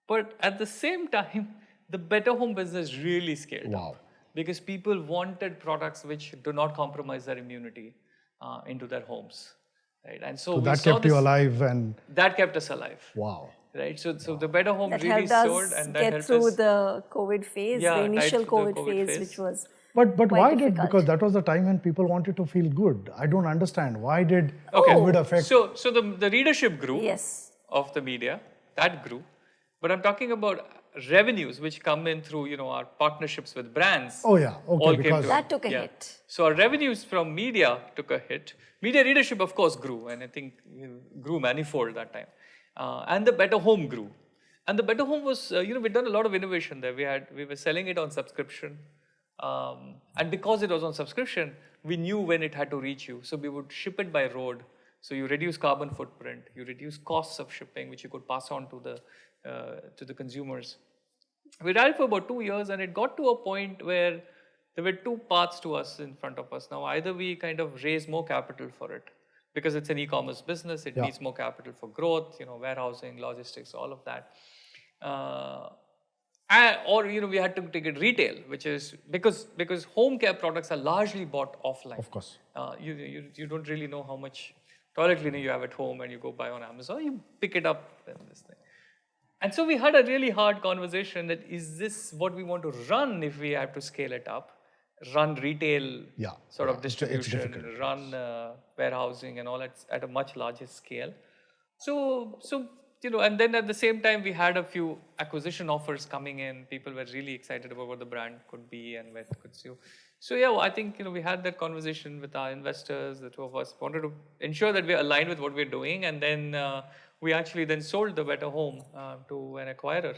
[SPEAKER 5] But at the same time, the Better Home business really scaled
[SPEAKER 2] Wow.
[SPEAKER 5] up. Because people wanted products which do not compromise their immunity into their homes. Right? And so,
[SPEAKER 2] So
[SPEAKER 5] we
[SPEAKER 2] that
[SPEAKER 5] saw
[SPEAKER 2] kept you
[SPEAKER 5] this-
[SPEAKER 2] alive and
[SPEAKER 5] That kept us alive.
[SPEAKER 2] wow.
[SPEAKER 5] Right, so the Better Home
[SPEAKER 3] That
[SPEAKER 5] really
[SPEAKER 3] helped
[SPEAKER 5] soared,
[SPEAKER 3] us
[SPEAKER 5] and that
[SPEAKER 3] get
[SPEAKER 5] helped
[SPEAKER 3] through
[SPEAKER 5] us.
[SPEAKER 3] the COVID phase,
[SPEAKER 5] Yeah,
[SPEAKER 3] the
[SPEAKER 5] right
[SPEAKER 3] initial
[SPEAKER 5] through the
[SPEAKER 3] COVID
[SPEAKER 5] COVID
[SPEAKER 3] phase,
[SPEAKER 5] phase.
[SPEAKER 3] which was
[SPEAKER 2] But
[SPEAKER 3] quite
[SPEAKER 2] why did,
[SPEAKER 3] difficult.
[SPEAKER 2] because that was the time when people wanted to feel good. I don't understand. Why did
[SPEAKER 5] Okay.
[SPEAKER 2] COVID affect?
[SPEAKER 5] So the readership grew
[SPEAKER 3] Yes.
[SPEAKER 5] of the media, that grew, but I'm talking about revenues which come in through our partnerships with brands.
[SPEAKER 2] Oh, yeah. Okay,
[SPEAKER 5] all came
[SPEAKER 2] because-
[SPEAKER 5] to
[SPEAKER 3] That
[SPEAKER 5] an-
[SPEAKER 3] took a
[SPEAKER 5] yeah.
[SPEAKER 3] hit.
[SPEAKER 5] So our revenues from media took a hit. Media readership, of course, grew, and I think grew manifold that time. And the Better Home grew. And the Better Home was, we'd done a lot of innovation there. We were selling it on subscription. And because it was on subscription, we knew when it had to reach you. So we would ship it by road. So you reduce carbon footprint, you reduce costs of shipping, which you could pass on to the consumers. We ran it for about 2 years, and it got to a point where there were two paths to us in front of us. Now, either we kind of raise more capital for it, because it's an e-commerce business, it
[SPEAKER 2] Yeah.
[SPEAKER 5] needs more capital for growth, warehousing, logistics, all of that. Or we had to take it retail, which is because home care products are largely bought offline.
[SPEAKER 2] Of course.
[SPEAKER 5] You don't really know how much toilet cleaner you have at home, and you go buy on Amazon, you pick it up and this thing. And so we had a really hard conversation that is this what we want to run if we have to scale it up, run retail
[SPEAKER 2] Yeah,
[SPEAKER 5] sort
[SPEAKER 2] yeah,
[SPEAKER 5] of
[SPEAKER 2] it's
[SPEAKER 5] distribution,
[SPEAKER 2] difficult,
[SPEAKER 5] run warehousing and all at a much larger scale. So and then at the same time we had a few acquisition offers coming in. People were really excited about what the brand could be and where it could see. So yeah, I think we had that conversation with our investors. The two of us wanted to ensure that we're aligned with what we're doing, and then we actually then sold the Better Home to an acquirer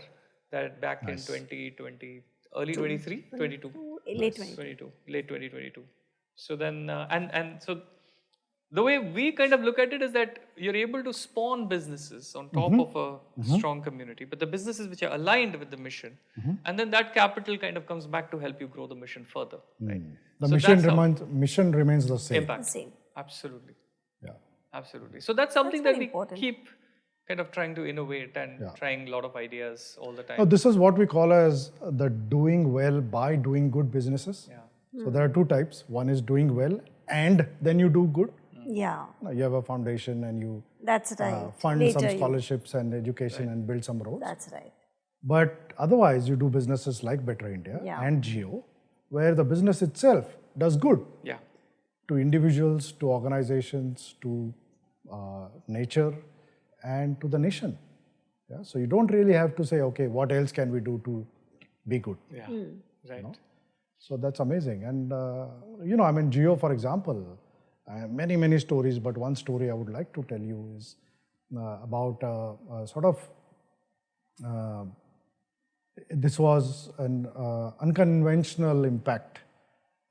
[SPEAKER 5] that back in 2020, early 23, 22,
[SPEAKER 3] Late 22.
[SPEAKER 5] late 2022. So then and so the way we kind of look at it is that you're able to spawn businesses on top of a strong community, but the businesses which are aligned with the mission, and then that capital kind of comes back to help you grow the mission further, right?
[SPEAKER 2] The
[SPEAKER 5] So
[SPEAKER 2] mission
[SPEAKER 5] that's how-
[SPEAKER 2] remains the same.
[SPEAKER 5] impact.
[SPEAKER 3] Same.
[SPEAKER 5] Absolutely,
[SPEAKER 2] Yeah.
[SPEAKER 5] absolutely. So that's something
[SPEAKER 3] That's
[SPEAKER 5] that
[SPEAKER 3] very
[SPEAKER 5] we
[SPEAKER 3] important.
[SPEAKER 5] keep kind of trying to innovate and trying a lot of ideas all the time.
[SPEAKER 2] Now, this is what we call as the doing well by doing good businesses.
[SPEAKER 5] Yeah.
[SPEAKER 2] So there are two types. One is doing well and then you do good.
[SPEAKER 3] Yeah,
[SPEAKER 2] You have a foundation and you
[SPEAKER 3] that's right.
[SPEAKER 2] fund
[SPEAKER 3] Later
[SPEAKER 2] some
[SPEAKER 3] you-
[SPEAKER 2] scholarships and education and build some roads.
[SPEAKER 3] That's right.
[SPEAKER 2] But otherwise, you do businesses like Better India
[SPEAKER 3] Yeah.
[SPEAKER 2] and Jio, where the business itself does good
[SPEAKER 5] Yeah.
[SPEAKER 2] to individuals, to organizations, to nature, and to the nation. Yeah? So you don't really have to say, okay, what else can we do to be good?
[SPEAKER 5] Yeah. Right.
[SPEAKER 2] So that's amazing. And, Jio, for example, I have many stories, but one story I would like to tell you is about sort of, this was an unconventional impact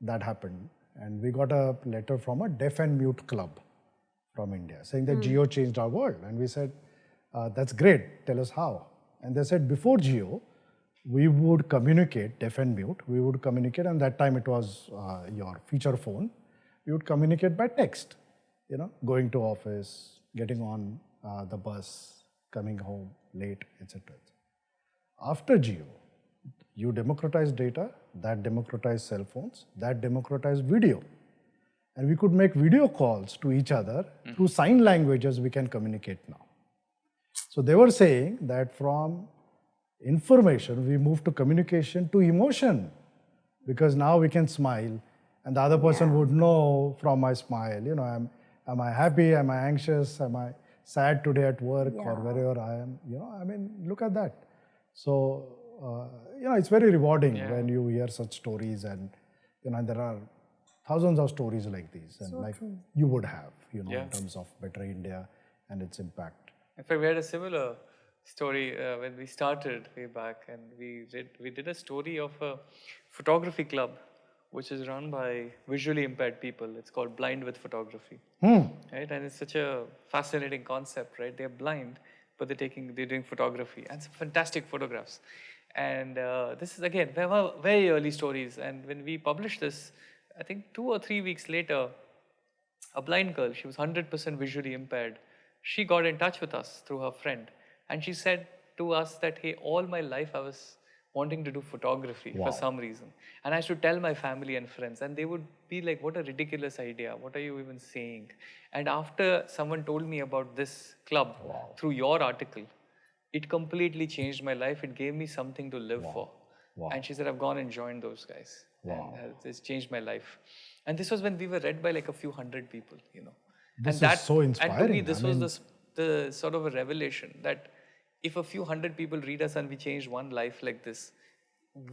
[SPEAKER 2] that happened. And we got a letter from a deaf and mute club from India saying that Jio changed our world. And we said, that's great, tell us how. And they said, before Jio, we would communicate, deaf and mute, we would communicate, and that time it was your feature phone. We would communicate by text, going to office, getting on the bus, coming home late, etc. After Jio, you democratized data, that democratized cell phones, that democratized video. And we could make video calls to each other through sign languages we can communicate now. So they were saying that from information, we moved to communication to emotion, because now we can smile and the other person would know from my smile, am I happy, am I anxious, am I sad today at work or wherever I am, look at that. So, it's very rewarding when you hear such stories, and, there are thousands of stories like these, and you would have, in terms of Better India and its impact.
[SPEAKER 5] In fact, we had a similar story when we started way back, and we did a story of a photography club which is run by visually impaired people. It's called Blind with Photography, right? And it's such a fascinating concept, right? They're blind,
[SPEAKER 4] but they're doing photography and some fantastic photographs. And this is again very early stories. And when we published this, I think 2 or 3 weeks later, a blind girl, she was 100% visually impaired. She got in touch with us through her friend, and she said to us that, hey, all my life I was wanting to do photography for some reason. And I used to tell my family and friends, and they would be like, what a ridiculous idea. What are you even saying? And after someone told me about this club through your article, it completely changed my life. It gave me something to live for. And she said, I've gone and joined those guys. And it's changed my life. And this was when we were read by like a few hundred people, you know.
[SPEAKER 2] This is so inspiring.
[SPEAKER 4] And to me, this was the sort of a revelation that if a few hundred people read us and we change one life like this,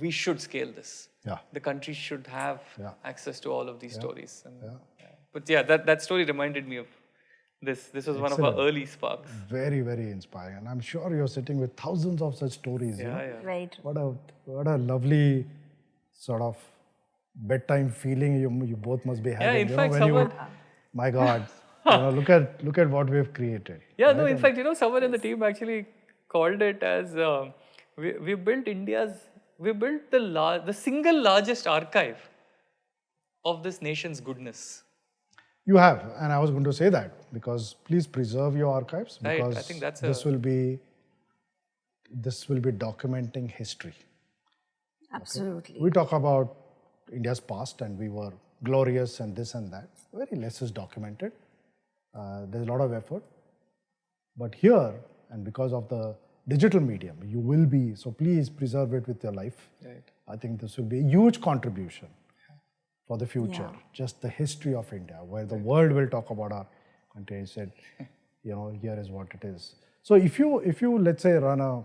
[SPEAKER 4] we should scale this.
[SPEAKER 2] Yeah.
[SPEAKER 4] The country should have access to all of these stories. And, But that story reminded me of this. This was one of our early sparks.
[SPEAKER 2] Very, very inspiring. And I'm sure you're sitting with thousands of such stories.
[SPEAKER 3] Right.
[SPEAKER 2] What a lovely sort of bedtime feeling you both must be having.
[SPEAKER 4] Yeah, in fact,
[SPEAKER 2] my God, look at what we've created.
[SPEAKER 4] Yeah, right? No, in fact, someone in the team actually called it as we built the single largest archive of this nation's goodness.
[SPEAKER 2] You have, and I was going to say that because please preserve your archives because
[SPEAKER 4] I think that's
[SPEAKER 2] this will be documenting history.
[SPEAKER 3] Absolutely.
[SPEAKER 2] Okay? We talk about India's past and we were glorious and this and that. Very less is documented. There's a lot of effort. But here, and because of the digital medium, you will be, so please preserve it with your life.
[SPEAKER 4] Right.
[SPEAKER 2] I think this will be a huge contribution for the future. Just the history of India, where the world will talk about our country. I said, here is what it is. So if you let's say run a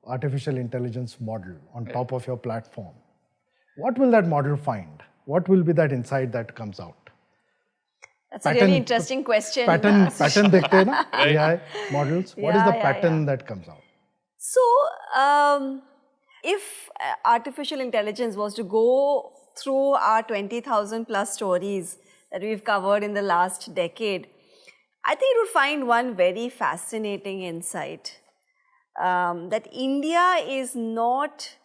[SPEAKER 2] artificial intelligence model on top of your platform, what will that model find? What will be that insight that comes out?
[SPEAKER 3] That's a really interesting question.
[SPEAKER 2] Pattern dekhte hai na? AI models. What is the pattern that comes out?
[SPEAKER 3] So, if artificial intelligence was to go through our 20,000 plus stories that we've covered in the last decade, I think it would find one very fascinating insight, that India is not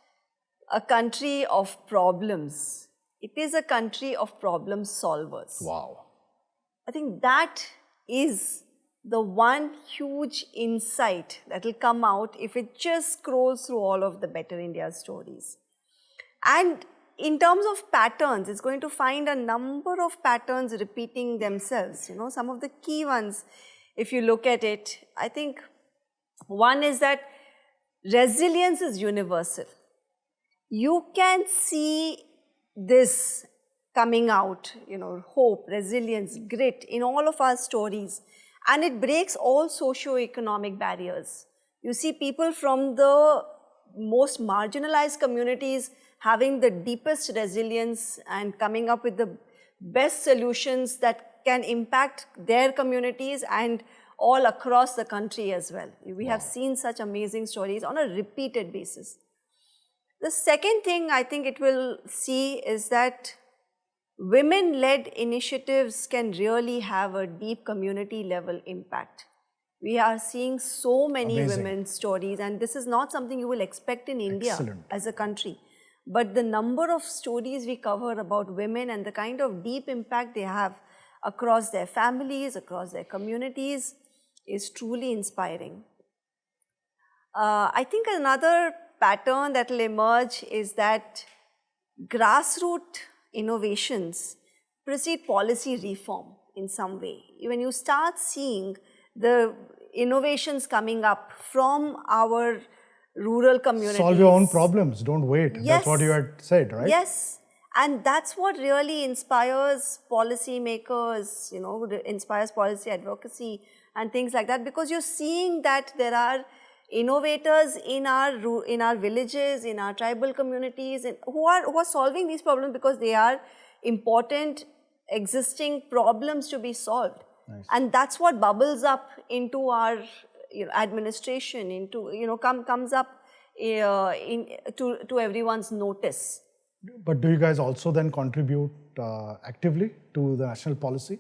[SPEAKER 3] a country of problems. It is a country of problem solvers.
[SPEAKER 2] Wow.
[SPEAKER 3] I think that is the one huge insight that will come out if it just scrolls through all of the Better India stories. And in terms of patterns, it's going to find a number of patterns repeating themselves. Some of the key ones, if you look at it, I think one is that resilience is universal. You can see this coming out, hope, resilience, grit in all of our stories. And it breaks all socio-economic barriers. You see people from the most marginalized communities having the deepest resilience and coming up with the best solutions that can impact their communities and all across the country as well. We have seen such amazing stories on a repeated basis. The second thing I think it will see is that women-led initiatives can really have a deep community-level impact. We are seeing so many women's stories, and this is not something you will expect in India as a country. But the number of stories we cover about women and the kind of deep impact they have across their families, across their communities, is truly inspiring. I think another pattern that will emerge is that grassroots innovations precede policy reform in some way. When you start seeing the innovations coming up from our rural communities.
[SPEAKER 2] Solve your own problems, don't wait.
[SPEAKER 3] Yes.
[SPEAKER 2] That's what you had said, right?
[SPEAKER 3] Yes. And that's what really inspires policy makers, inspires policy advocacy and things like that, because you're seeing that there are innovators in our villages, in our tribal communities, who are solving these problems because they are important existing problems to be solved. Nice. And that's what bubbles up into our administration, comes up to everyone's notice.
[SPEAKER 2] But do you guys also then contribute actively to the national policy?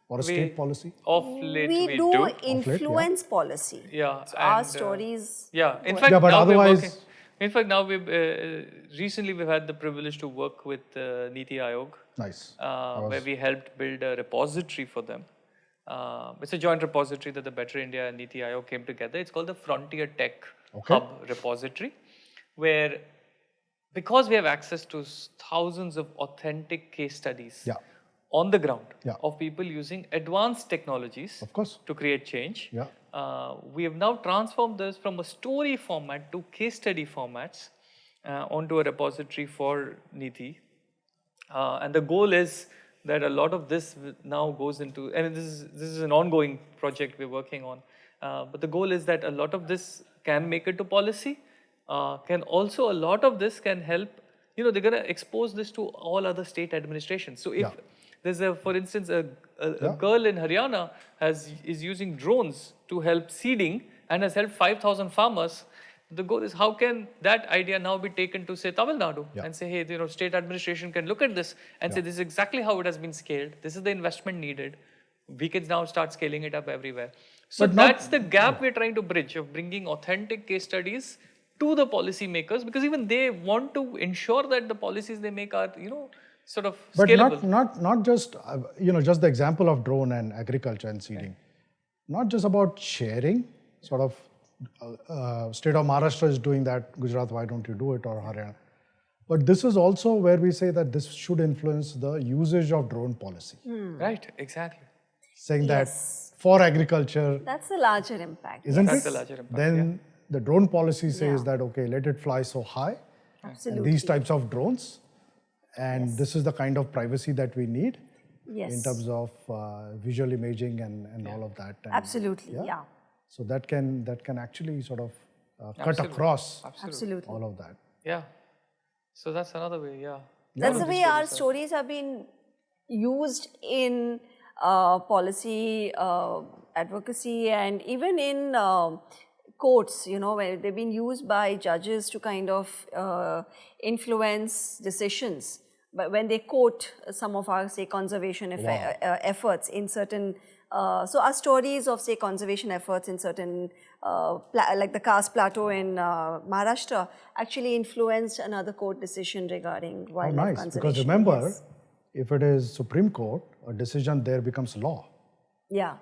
[SPEAKER 2] or a state policy?
[SPEAKER 4] Of late
[SPEAKER 3] we
[SPEAKER 4] we
[SPEAKER 3] do
[SPEAKER 4] do.
[SPEAKER 3] influence policy.
[SPEAKER 4] Yeah.
[SPEAKER 3] So our
[SPEAKER 4] and,
[SPEAKER 3] stories.
[SPEAKER 4] Yeah. In
[SPEAKER 3] go
[SPEAKER 4] fact,
[SPEAKER 2] Yeah, but
[SPEAKER 4] now we're
[SPEAKER 2] otherwise-
[SPEAKER 4] working. In fact, now recently we've had the privilege to work with Niti Aayog,
[SPEAKER 2] Nice.
[SPEAKER 4] where we helped build a repository for them. It's a joint repository that the Better India and Niti Aayog came together. It's called the Frontier Tech Hub repository, where because we have access to thousands of authentic case studies
[SPEAKER 2] Yeah.
[SPEAKER 4] on the ground
[SPEAKER 2] Yeah.
[SPEAKER 4] of people using advanced technologies
[SPEAKER 2] Of course.
[SPEAKER 4] to create change.
[SPEAKER 2] Yeah.
[SPEAKER 4] We have now transformed this from a story format to case study formats onto a repository for Niti. And the goal is that a lot of this now goes into, and this is an ongoing project we're working on, but the goal is that a lot of this can make it to policy, can also, a lot of this can help, they're going to expose this to all other state administrations. So if there's for instance, a girl in Haryana is using drones to help seeding and has helped 5,000 farmers. The goal is how can that idea now be taken to say Tamil Nadu and say, hey, state administration can look at this and say this is exactly how it has been scaled. This is the investment needed. We can now start scaling it up everywhere. So that's the gap we're trying to bridge of bringing authentic case studies to the policy makers, because even they want to ensure that the policies they make are, sort of scalable.
[SPEAKER 2] But not just, just the example of drone and agriculture and seeding. Not just about sharing, sort of, state of Maharashtra is doing that, Gujarat, why don't you do it, or Haryana. But this is also where we say that this should influence the usage of drone policy.
[SPEAKER 4] Right, exactly.
[SPEAKER 2] Saying that for agriculture,
[SPEAKER 3] That's the larger impact.
[SPEAKER 2] isn't
[SPEAKER 4] That's
[SPEAKER 2] it?
[SPEAKER 4] the larger impact,
[SPEAKER 2] Then the drone policy says that, okay, let it fly so high.
[SPEAKER 3] Absolutely.
[SPEAKER 2] And these types of drones. And this is the kind of privacy that we need in terms of visual imaging and all of that. And
[SPEAKER 3] Absolutely, yeah.
[SPEAKER 2] So that can actually sort of cut across
[SPEAKER 3] Absolutely.
[SPEAKER 2] all of that.
[SPEAKER 4] Yeah. So that's another way,
[SPEAKER 3] That's the way our stories have been used in policy advocacy and even in courts, where they've been used by judges to kind of influence decisions. But when they quote some of our, say, conservation efforts in certain, so our stories of, say, conservation efforts in certain, like the Khas Plateau in Maharashtra, actually influenced another court decision regarding wildlife conservation.
[SPEAKER 2] Because remember, if it is Supreme Court, a decision there becomes law.
[SPEAKER 3] Yeah.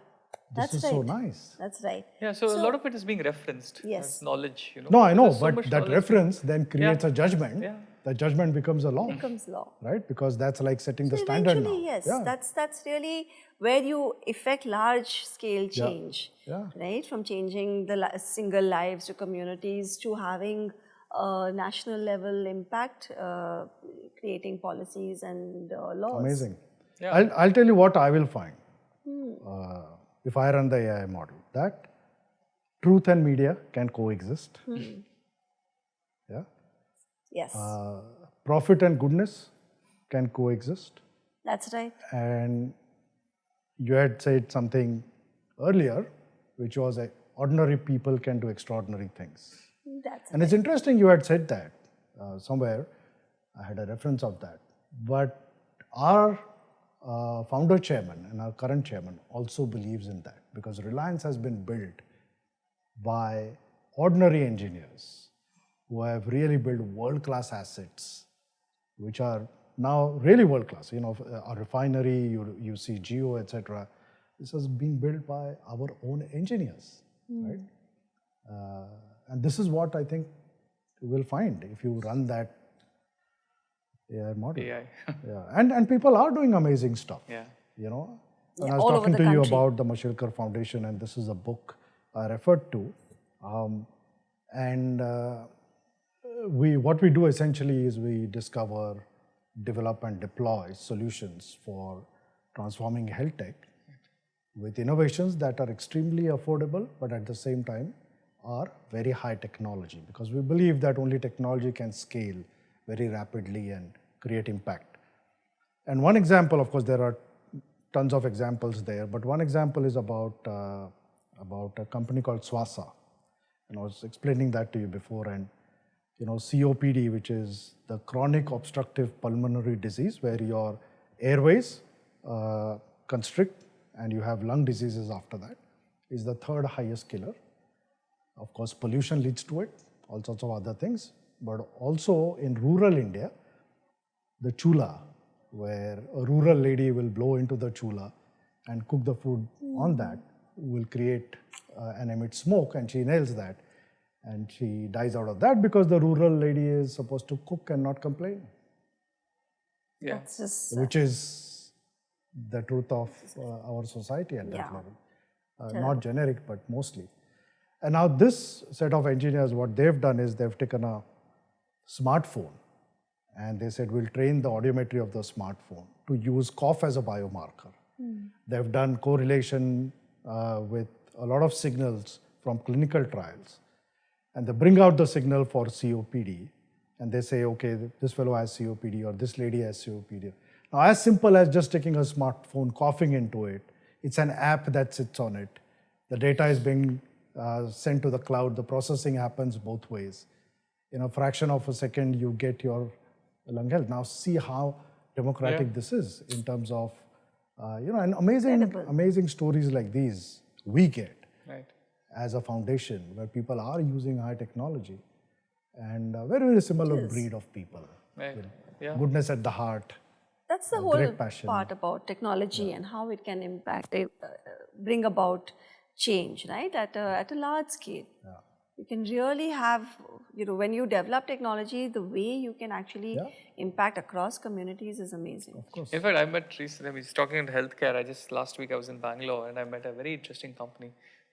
[SPEAKER 2] This is so nice.
[SPEAKER 3] That's right.
[SPEAKER 4] Yeah, so a lot of it is being referenced as knowledge.
[SPEAKER 2] No, I know,
[SPEAKER 4] There's so
[SPEAKER 2] but
[SPEAKER 4] much
[SPEAKER 2] that
[SPEAKER 4] knowledge.
[SPEAKER 2] reference then creates a judgment.
[SPEAKER 4] Yeah.
[SPEAKER 2] The judgment becomes a law.
[SPEAKER 3] Becomes law.
[SPEAKER 2] Right? Because that's like setting the
[SPEAKER 3] So
[SPEAKER 2] standard now.
[SPEAKER 3] eventually, yes, that's really where you effect large-scale change, right? From changing the single lives to communities to having a national level impact, creating policies and laws.
[SPEAKER 2] Amazing.
[SPEAKER 4] Yeah.
[SPEAKER 2] I'll tell you what I will find if I run the AI model, that truth and media can coexist. Yeah.
[SPEAKER 3] Yes,
[SPEAKER 2] Profit and goodness can coexist.
[SPEAKER 3] that's right.
[SPEAKER 2] And you had said something earlier, which was ordinary people can do extraordinary things.
[SPEAKER 3] That's
[SPEAKER 2] And it's interesting you had said that somewhere. I had a reference of that. But our founder chairman and our current chairman also believes in that, because Reliance has been built by ordinary engineers who have really built world-class assets, which are now really world-class. A refinery, you see Jio, etc. This has been built by our own engineers, right? And this is what I think you will find if you run that AI model.
[SPEAKER 4] AI.
[SPEAKER 2] And people are doing amazing stuff.
[SPEAKER 4] Yeah.
[SPEAKER 2] And
[SPEAKER 3] Yeah,
[SPEAKER 2] I was
[SPEAKER 3] all over
[SPEAKER 2] talking
[SPEAKER 3] the
[SPEAKER 2] to you
[SPEAKER 3] country.
[SPEAKER 2] about the Mashilkar Foundation, and this is a book I referred to. What we do essentially is we discover, develop and deploy solutions for transforming health tech with innovations that are extremely affordable, but at the same time are very high technology, because we believe that only technology can scale very rapidly and create impact. And one example, of course, there are tons of examples there, but one example is about a company called Swasa. And I was explaining that to you before. And COPD, which is the chronic obstructive pulmonary disease, where your airways constrict and you have lung diseases after that, is the third highest killer. Of course, pollution leads to it, all sorts of other things, but also in rural India, the chula, where a rural lady will blow into the chula and cook the food on that, will create and emit smoke, and she inhales that, and she dies out of that because the rural lady is supposed to cook and not complain.
[SPEAKER 4] Yeah.
[SPEAKER 3] That's just,
[SPEAKER 2] Which is the truth of our society at that
[SPEAKER 3] Yeah.
[SPEAKER 2] level. Not generic, but mostly. And now this set of engineers, what they've done is they've taken a smartphone and they said, we'll train the audiometry of the smartphone to use cough as a biomarker. They've done correlation with a lot of signals from clinical trials. And they bring out the signal for COPD. And they say, okay, this fellow has COPD or this lady has COPD. Now, as simple as just taking a smartphone, coughing into it, it's an app that sits on it. The data is being sent to the cloud. The processing happens both ways. In a fraction of a second, you get your lung health. Now, see how democratic this is in terms of, and amazing stories like these we get as a foundation where people are using high technology. And a very, very similar breed of people.
[SPEAKER 4] Right.
[SPEAKER 2] With
[SPEAKER 4] Yeah.
[SPEAKER 2] goodness at the heart.
[SPEAKER 3] that's the
[SPEAKER 2] a
[SPEAKER 3] whole
[SPEAKER 2] great passion.
[SPEAKER 3] part about technology and how it can impact, bring about change, right? At a large scale. You can really have, when you develop technology, the way you can actually impact across communities is amazing.
[SPEAKER 2] Of course.
[SPEAKER 4] In fact, I met recently, I was talking in healthcare. Last week I was in Bangalore and I met a very interesting company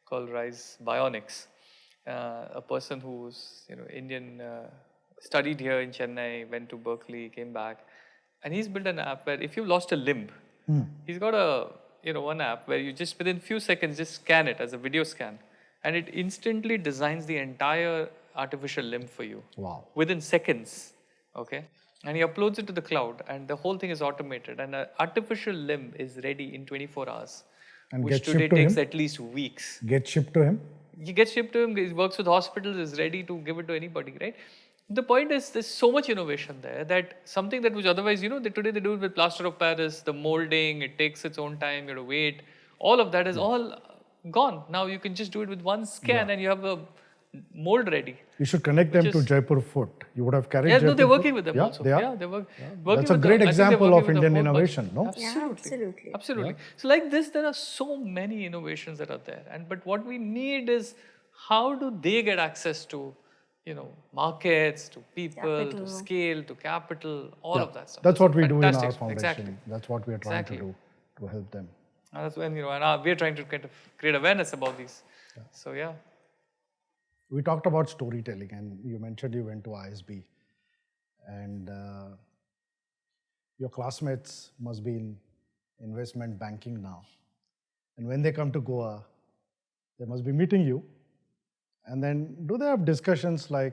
[SPEAKER 4] called Rise Bionics. A person who's Indian, studied here in Chennai, went to Berkeley, came back, and he's built an app where if you lost a limb, he's got one app where you just within few seconds just scan it as a video scan, and it instantly designs the entire artificial limb for you.
[SPEAKER 2] Wow.
[SPEAKER 4] Within seconds, okay, and he uploads it to the cloud, and the whole thing is automated, and an artificial limb is ready in 24 hours,
[SPEAKER 2] And
[SPEAKER 4] which
[SPEAKER 2] gets
[SPEAKER 4] today
[SPEAKER 2] shipped to
[SPEAKER 4] takes
[SPEAKER 2] him?
[SPEAKER 4] at least weeks.
[SPEAKER 2] Get shipped to him.
[SPEAKER 4] He gets shipped to him, he works with hospitals, is ready to give it to anybody, right? The point is, there's so much innovation there that something that was otherwise, today they do it with plaster of Paris, the molding, it takes its own time, you have to wait. All of that is all gone. Now you can just do it with one scan and you have a mold ready.
[SPEAKER 2] You should connect them to Jaipur Foot. You would have carried
[SPEAKER 4] Yeah,
[SPEAKER 2] Jaipur
[SPEAKER 4] no, they're
[SPEAKER 2] Foot.
[SPEAKER 4] working with them also.
[SPEAKER 2] They are?
[SPEAKER 4] Yeah, they're working
[SPEAKER 2] That's a
[SPEAKER 4] with
[SPEAKER 2] great
[SPEAKER 4] them. I think they're
[SPEAKER 2] example
[SPEAKER 4] working
[SPEAKER 2] of
[SPEAKER 4] with a
[SPEAKER 2] Indian
[SPEAKER 4] whole bunch.
[SPEAKER 2] innovation, no?
[SPEAKER 4] Absolutely. Absolutely. So like this, there are so many innovations that are there. But what we need is how do they get access to, markets, to people, to scale, to capital, all of that stuff.
[SPEAKER 2] That's what we do in our
[SPEAKER 4] fantastic.
[SPEAKER 2] foundation.
[SPEAKER 4] Exactly.
[SPEAKER 2] That's what we are trying to do to help them.
[SPEAKER 4] And that's when, and we're trying to kind of create awareness about these. So yeah.
[SPEAKER 2] We talked about storytelling, and you mentioned you went to ISB, and your classmates must be in investment banking now. And when they come to Goa, they must be meeting you. And then do they have discussions like,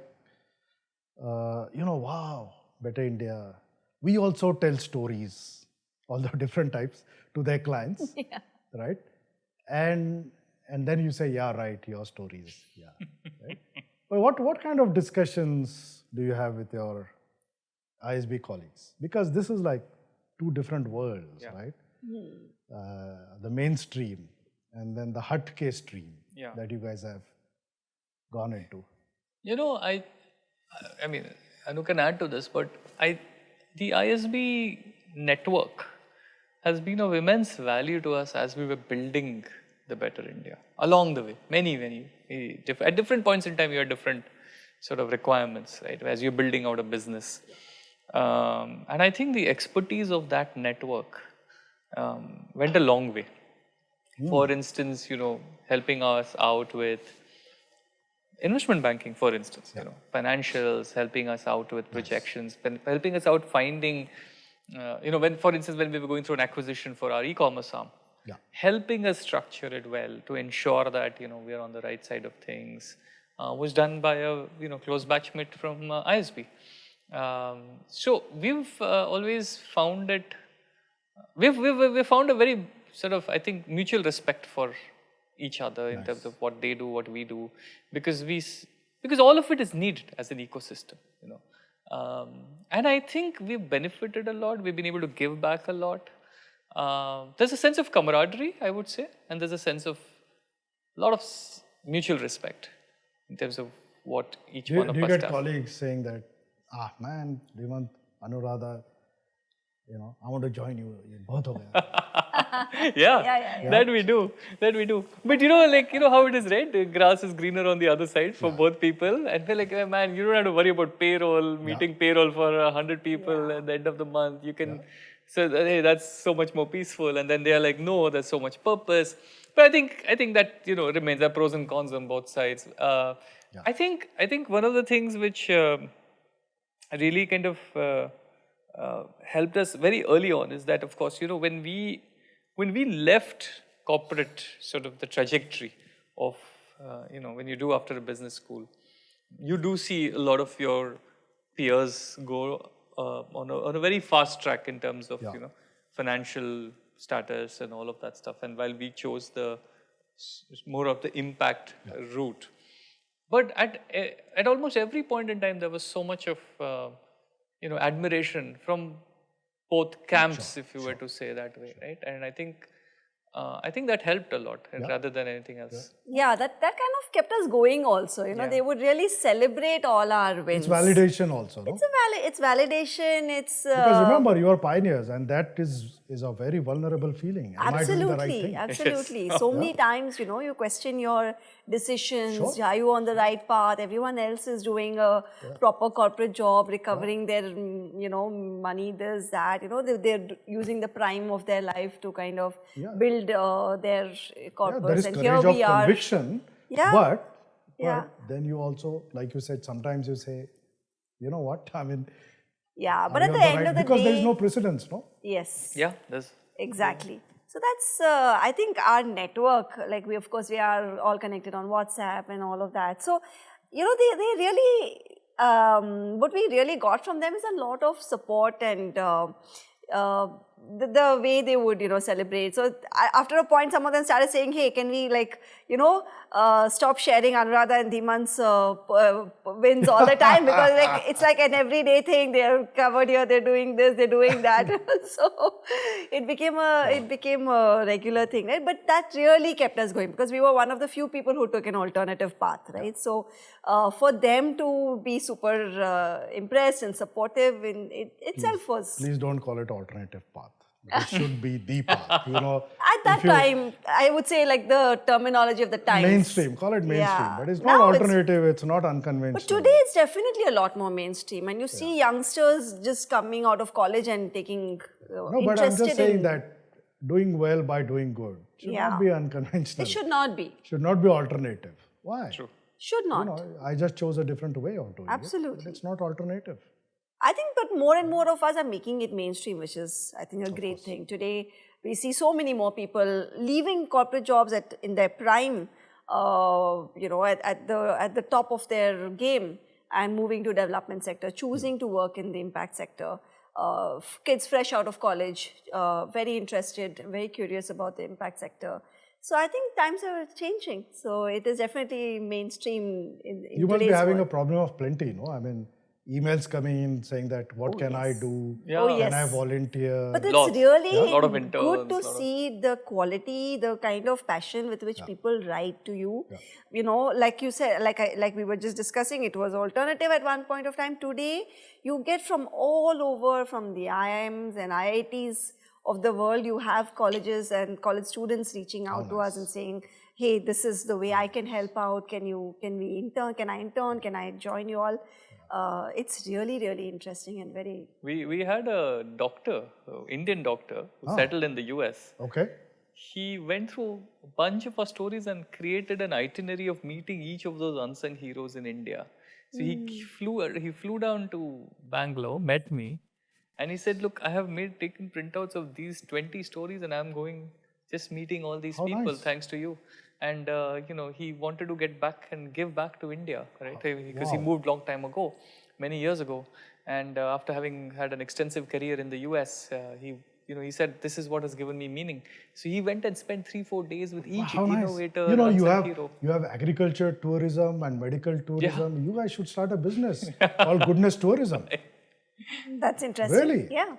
[SPEAKER 2] wow, better India. We also tell stories, all the different types, to their clients, right? And then you say, yeah, right, your stories, right? But what kind of discussions do you have with your ISB colleagues? Because this is like two different worlds, right? The mainstream and then the Hatke stream that you guys have gone into.
[SPEAKER 4] I mean, Anu can add to this, but the ISB network has been of immense value to us as we were building the better India along the way. Many at different points in time, you have different sort of requirements, right? As you're building out a business, and I think the expertise of that network went a long way. For instance, helping us out with investment banking, for instance, financials, helping us out with projections, helping us out finding, for instance, when we were going through an acquisition for our e-commerce arm, helping us structure it well to ensure that, we are on the right side of things, was done by a, close batchmate from ISB. So we've always found it, we've found a very sort of, I think, mutual respect for each other in terms of what they do, what we do, because all of it is needed as an ecosystem, and I think we've benefited a lot. We've been able to give back a lot. there's a sense of camaraderie, I would say, and there's a sense of a lot of mutual respect in terms of what each one of
[SPEAKER 2] Do you
[SPEAKER 4] us
[SPEAKER 2] get
[SPEAKER 4] does.
[SPEAKER 2] colleagues saying that, man, Dhimant, Anuradha, I want to join you. ये बहुत हो गया.
[SPEAKER 4] Yeah, that we do. But how it is, right? The grass is greener on the other side for both people. And we're like, man, you don't have to worry about payroll, meeting payroll for 100 people at the end of the month. You can, so hey, that's so much more peaceful. And then they are like, no, there's so much purpose. But I think that, remains. There are pros and cons on both sides. I think one of the things which really kind of helped us very early on is that, of course, when we left corporate sort of the trajectory of, when you do after a business school, you do see a lot of your peers go on a very fast track in terms of, financial status and all of that stuff. And while we chose the more of the impact route, but at almost every point in time, there was so much of, admiration from both camps, if you were to say that way, right? And I think that helped a lot rather than anything else.
[SPEAKER 3] Yeah, that kind of kept us going also. They would really celebrate all our wins.
[SPEAKER 2] It's validation also, no?
[SPEAKER 3] It's validation, it's...
[SPEAKER 2] Because remember, you are pioneers, and that is a very vulnerable feeling. Am I doing the right thing?
[SPEAKER 3] Absolutely. So many times, you question your decisions. Are you on the right path? Everyone else is doing a proper corporate job, recovering their, money, this, that. They're using the prime of their life to kind of build their corpus.
[SPEAKER 2] There is
[SPEAKER 3] and
[SPEAKER 2] courage
[SPEAKER 3] here we
[SPEAKER 2] of
[SPEAKER 3] are.
[SPEAKER 2] conviction, but then you also, like you said, sometimes you say, you know what, I mean...
[SPEAKER 3] Yeah, but at the end of the day...
[SPEAKER 2] Because there is no precedence, no?
[SPEAKER 3] Yes.
[SPEAKER 4] Yeah, there's...
[SPEAKER 3] Exactly. So that's, I think, our network. Like we are all connected on WhatsApp and all of that. So, they really, what we really got from them is a lot of support and the way they would, celebrate. So after a point, some of them started saying, hey, can we stop sharing Anuradha and Dhimant's wins all the time, because it's like an everyday thing. They're covered here, they're doing this, they're doing that. So it became a regular thing, right? But that really kept us going, because we were one of the few people who took an alternative path, right? So for them to be super impressed and supportive in it itself was...
[SPEAKER 2] Please don't call it alternative path. It should be the path,
[SPEAKER 3] At that time, I would say like the terminology of the times.
[SPEAKER 2] Mainstream, call it mainstream.
[SPEAKER 3] Yeah.
[SPEAKER 2] But it's not alternative, it's not unconventional.
[SPEAKER 3] But today it's definitely a lot more mainstream. And you see youngsters just coming out of college and taking
[SPEAKER 2] No, but I'm just saying that doing well by doing good should not be unconventional.
[SPEAKER 3] It should not be.
[SPEAKER 2] Should not be alternative. Why?
[SPEAKER 4] True.
[SPEAKER 3] Should not.
[SPEAKER 2] I just chose a different way of doing it.
[SPEAKER 3] Absolutely.
[SPEAKER 2] But it's not alternative.
[SPEAKER 3] I think, but more and more of us are making it mainstream, which is, I think, a great thing. Today, we see so many more people leaving corporate jobs in their prime, at the top of their game, and moving to development sector, choosing to work in the impact sector. Kids fresh out of college, very interested, very curious about the impact sector. So I think times are changing. So it is definitely mainstream in
[SPEAKER 2] You must be
[SPEAKER 3] today's
[SPEAKER 2] having
[SPEAKER 3] world.
[SPEAKER 2] a problem of plenty, no? I mean, emails coming in saying that, what can I do?
[SPEAKER 4] Yeah.
[SPEAKER 2] Can I volunteer?
[SPEAKER 3] But it's
[SPEAKER 4] Lots.
[SPEAKER 3] really
[SPEAKER 4] A lot of interns,
[SPEAKER 3] good to see the quality, the kind of passion with which people write to you. Like you said, like we were just discussing, it was alternative at one point of time. Today, you get from all over, from the IIMs and IITs of the world, you have colleges and college students reaching out to us and saying, hey, this is the way I can help out. Can we intern? Can I intern? Can I join you all? It's really, really interesting and very...
[SPEAKER 4] We had a doctor, Indian doctor, who settled in the US.
[SPEAKER 2] Okay.
[SPEAKER 4] He went through a bunch of our stories and created an itinerary of meeting each of those unsung heroes in India. So he flew down to Bangalore, met me, and he said, look, I have taken printouts of these 20 stories and I'm going, just meeting all these people, thanks to you. And, he wanted to get back and give back to India, right? Because he moved long time ago, many years ago. And after having had an extensive career in the US, he said, this is what has given me meaning. So he went and spent 3-4 days with each innovator.
[SPEAKER 2] You have agriculture tourism and medical tourism. You guys should start a business called Goodness Tourism.
[SPEAKER 3] That's interesting.
[SPEAKER 2] Really?
[SPEAKER 3] Yeah.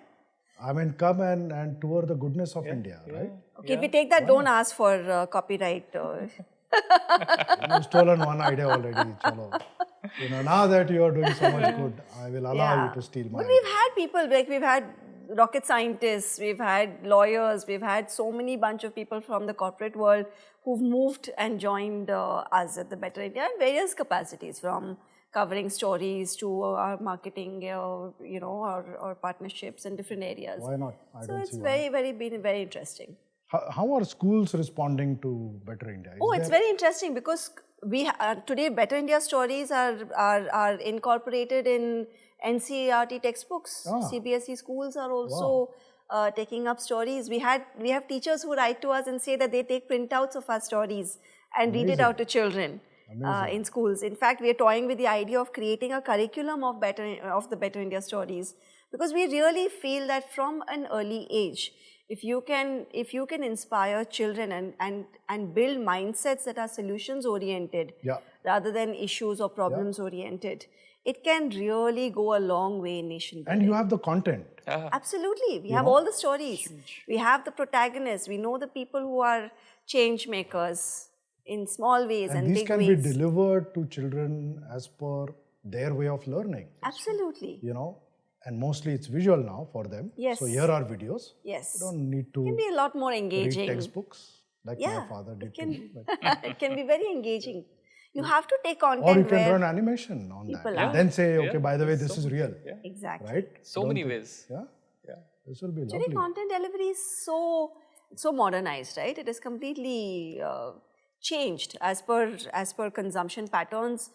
[SPEAKER 2] I mean, come and tour the goodness of India, right?
[SPEAKER 3] Okay, if we take that, don't ask for copyright.
[SPEAKER 2] You've stolen one idea already, chalo. Now that you are doing so much good, I will allow you to steal my
[SPEAKER 3] But
[SPEAKER 2] idea.
[SPEAKER 3] we've had people, like we've had rocket scientists, we've had lawyers, we've had so many bunch of people from the corporate world who've moved and joined us at the Better India in various capacities, from covering stories to our marketing, or partnerships in different areas.
[SPEAKER 2] Why not? I
[SPEAKER 3] So
[SPEAKER 2] don't
[SPEAKER 3] it's
[SPEAKER 2] see why.
[SPEAKER 3] been very interesting.
[SPEAKER 2] How are schools responding to Better India?
[SPEAKER 3] Oh, it's very interesting because today Better India stories are incorporated in NCERT textbooks. CBSE schools are also taking up stories. We have teachers who write to us and say that they take printouts of our stories and read it out to children in schools. In fact, we are toying with the idea of creating a curriculum of the Better India stories, because we really feel that from an early age, if you can inspire children and build mindsets that are solutions oriented rather than issues or problems oriented, it can really go a long way in nation building.
[SPEAKER 2] And you have the content.
[SPEAKER 3] Absolutely. We have all the stories. We have the protagonists. We know the people who are change makers in small ways and
[SPEAKER 2] these
[SPEAKER 3] big
[SPEAKER 2] can
[SPEAKER 3] ways.
[SPEAKER 2] be delivered to children as per their way of learning.
[SPEAKER 3] Absolutely.
[SPEAKER 2] And mostly it's visual now for them.
[SPEAKER 3] Yes.
[SPEAKER 2] So here are videos.
[SPEAKER 3] Yes.
[SPEAKER 2] You don't need to
[SPEAKER 3] It can be a lot more engaging.
[SPEAKER 2] read textbooks like my father did to me. But
[SPEAKER 3] It can be very engaging. You have to take content
[SPEAKER 2] or you can
[SPEAKER 3] where
[SPEAKER 2] run animation on that.
[SPEAKER 3] people
[SPEAKER 2] And
[SPEAKER 3] are.
[SPEAKER 2] then say, okay, by the way, this is real.
[SPEAKER 3] Exactly.
[SPEAKER 2] Right?
[SPEAKER 4] So many ways.
[SPEAKER 2] Yeah? This will be
[SPEAKER 3] Today,
[SPEAKER 2] lovely.
[SPEAKER 3] content delivery is so modernized, right? It is completely changed as per consumption patterns.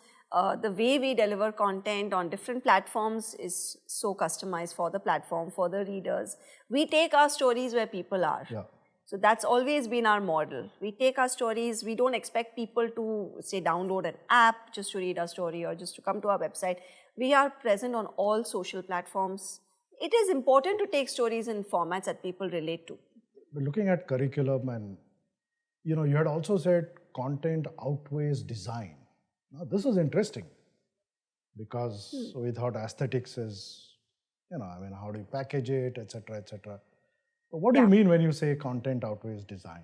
[SPEAKER 3] The way we deliver content on different platforms is so customized for the platform, for the readers. We take our stories where people are. So that's always been our model. We take our stories, we don't expect people to, say, download an app just to read our story or just to come to our website. We are present on all social platforms. It is important to take stories in formats that people relate to.
[SPEAKER 2] But looking at curriculum and, you had also said content outweighs design. Now, this is interesting because we thought aesthetics is, how do you package it, etc., etc. But what do you mean when you say content outweighs design?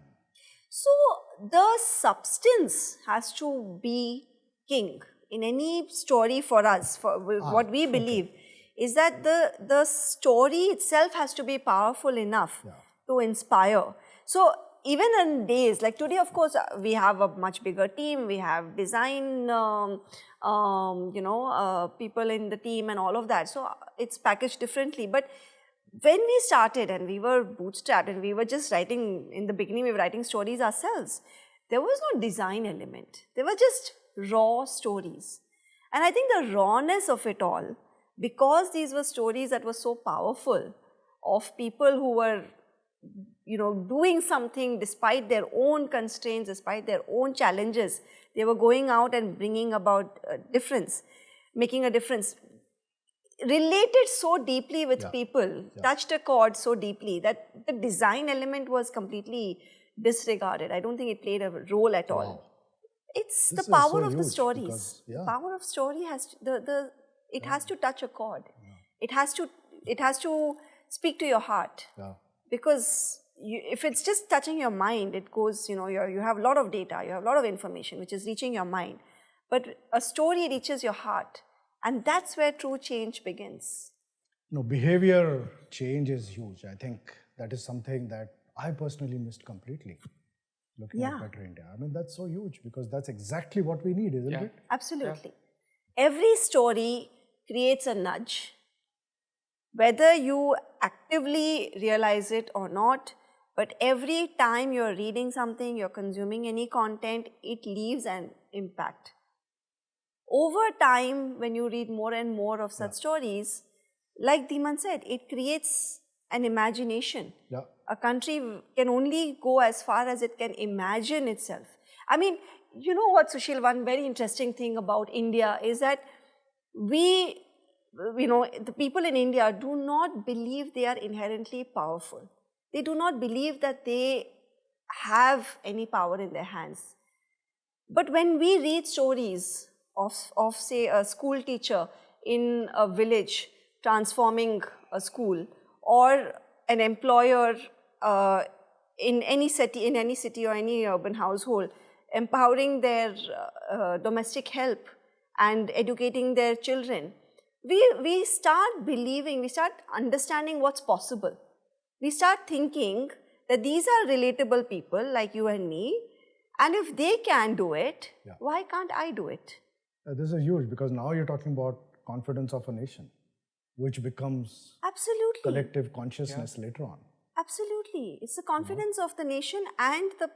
[SPEAKER 3] So the substance has to be king in any story for us. For what we believe is that the story itself has to be powerful enough to inspire. So even in days like today, of course, we have a much bigger team. We have design, people in the team and all of that. So it's packaged differently. But when we started and we were bootstrapped and we were just writing, in the beginning we were writing stories ourselves, there was no design element. They were just raw stories. And I think the rawness of it all, because these were stories that were so powerful of people who were, doing something despite their own constraints, despite their own challenges, they were going out and bringing about a difference, making a difference. Related so deeply with people, touched a chord so deeply that the design element was completely disregarded. I don't think it played a role at all. It's the power of the stories. The power of story has to, it has to touch a chord. It has to speak to your heart. Because if it's just touching your mind, it goes, you have a lot of data, you have a lot of information which is reaching your mind. But a story reaches your heart. And that's where true change begins.
[SPEAKER 2] Behavior change is huge. I think that is something that I personally missed completely looking at Better India. I mean, that's so huge because that's exactly what we need, isn't it?
[SPEAKER 3] Absolutely. Every story creates a nudge. Whether you actively realize it or not, but every time you're reading something, you're consuming any content, it leaves an impact. Over time, when you read more and more of such stories, like Dhimant said, it creates an imagination. A country can only go as far as it can imagine itself. I mean, you know what, Sushil, one very interesting thing about India is that the people in India do not believe they are inherently powerful. They do not believe that they have any power in their hands. But when we read stories of say, a school teacher in a village transforming a school, or an employer in any city or any urban household, empowering their domestic help and educating their children, we start believing, we start understanding what's possible. We start thinking that these are relatable people like you and me, and if they can do it, why can't I do it?
[SPEAKER 2] This is huge, because now you're talking about confidence of a nation, which becomes
[SPEAKER 3] Absolutely.
[SPEAKER 2] collective consciousness later on.
[SPEAKER 3] Absolutely. It's the confidence of the nation and the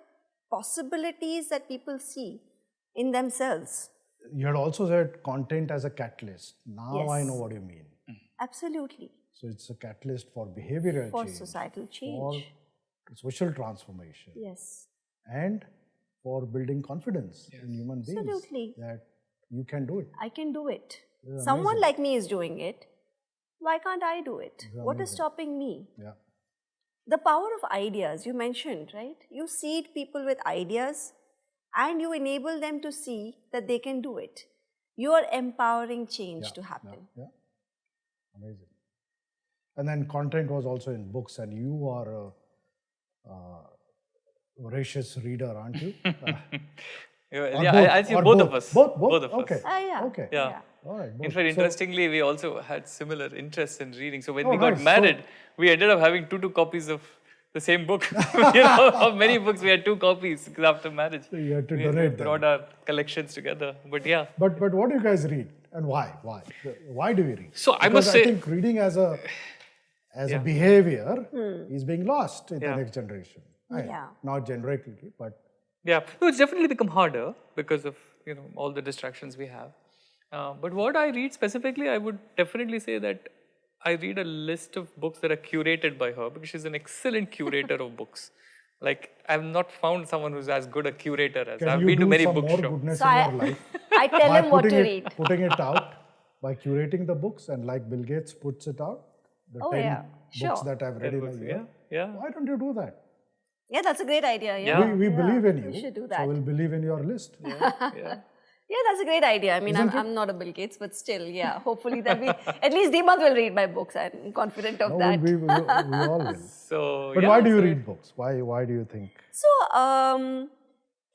[SPEAKER 3] possibilities that people see in themselves.
[SPEAKER 2] You had also said content as a catalyst. Now
[SPEAKER 3] Yes.
[SPEAKER 2] I know what you mean.
[SPEAKER 3] Absolutely.
[SPEAKER 2] So it's a catalyst for behavioral
[SPEAKER 3] For
[SPEAKER 2] change,
[SPEAKER 3] societal
[SPEAKER 2] for
[SPEAKER 3] change.
[SPEAKER 2] social transformation,
[SPEAKER 3] Yes.
[SPEAKER 2] and for building confidence in human beings.
[SPEAKER 3] Absolutely.
[SPEAKER 2] That you can do it.
[SPEAKER 3] I can do it.
[SPEAKER 2] This is
[SPEAKER 3] Someone
[SPEAKER 2] amazing.
[SPEAKER 3] like me is doing it. Why can't I do it?
[SPEAKER 2] This is
[SPEAKER 3] What is
[SPEAKER 2] amazing.
[SPEAKER 3] stopping me?
[SPEAKER 2] Yeah.
[SPEAKER 3] The power of ideas, you mentioned, right? You seed people with ideas and you enable them to see that they can do it. You are empowering change to happen.
[SPEAKER 2] Yeah. Amazing. And then content was also in books, and you are a voracious reader, aren't you?
[SPEAKER 4] I see
[SPEAKER 2] Or
[SPEAKER 4] both of us.
[SPEAKER 2] Both
[SPEAKER 4] of
[SPEAKER 2] okay.
[SPEAKER 4] us.
[SPEAKER 3] Yeah.
[SPEAKER 2] Okay.
[SPEAKER 4] Yeah.
[SPEAKER 2] All right.
[SPEAKER 4] In
[SPEAKER 2] both.
[SPEAKER 4] fact,
[SPEAKER 2] So-
[SPEAKER 4] interestingly, we also had similar interests in reading. So when
[SPEAKER 2] Oh,
[SPEAKER 4] we got
[SPEAKER 2] nice.
[SPEAKER 4] married, we ended up having two copies of the same book. You know, of many books, we had 2 copies after marriage.
[SPEAKER 2] So you had to
[SPEAKER 4] we
[SPEAKER 2] donate them.
[SPEAKER 4] brought our collections together. But yeah.
[SPEAKER 2] But what do you guys read, and why? Why do we read?
[SPEAKER 4] So I
[SPEAKER 2] Because
[SPEAKER 4] must say,
[SPEAKER 2] I think reading as a behavior is being lost in the next generation.
[SPEAKER 3] Yeah.
[SPEAKER 2] Not generically, but
[SPEAKER 4] yeah, no, it's definitely become harder because of all the distractions we have. But what I read specifically, I would definitely say that I read a list of books that are curated by her, because she's an excellent curator of books. Like, I've not found someone who's as good a curator as
[SPEAKER 2] can
[SPEAKER 4] I've
[SPEAKER 2] you
[SPEAKER 4] been to
[SPEAKER 2] do
[SPEAKER 4] many
[SPEAKER 2] some more
[SPEAKER 4] bookshops.
[SPEAKER 2] goodness
[SPEAKER 3] So
[SPEAKER 2] in
[SPEAKER 3] I-
[SPEAKER 2] your life
[SPEAKER 3] I tell
[SPEAKER 2] by
[SPEAKER 3] him what to
[SPEAKER 2] putting
[SPEAKER 3] read.
[SPEAKER 2] putting it out, by curating the books, and like Bill Gates puts it out, the
[SPEAKER 3] Oh,
[SPEAKER 2] 10
[SPEAKER 3] yeah.
[SPEAKER 2] books
[SPEAKER 3] Sure.
[SPEAKER 2] that I've read in a year.
[SPEAKER 4] Yeah.
[SPEAKER 2] Why don't you do that?
[SPEAKER 3] Yeah, that's a great idea. Yeah.
[SPEAKER 4] Yeah.
[SPEAKER 2] We believe in you,
[SPEAKER 3] You should do
[SPEAKER 2] so
[SPEAKER 3] that.
[SPEAKER 2] we'll believe in your list.
[SPEAKER 3] Yeah, that's a great idea. I mean, I'm not a Bill Gates, but still, yeah. Hopefully that at least Dhimant will read my books. I'm confident of
[SPEAKER 2] No,
[SPEAKER 3] that.
[SPEAKER 2] we all will.
[SPEAKER 4] So,
[SPEAKER 2] But
[SPEAKER 4] yeah,
[SPEAKER 2] why do you
[SPEAKER 4] so
[SPEAKER 2] read books? Why do you think?
[SPEAKER 3] So,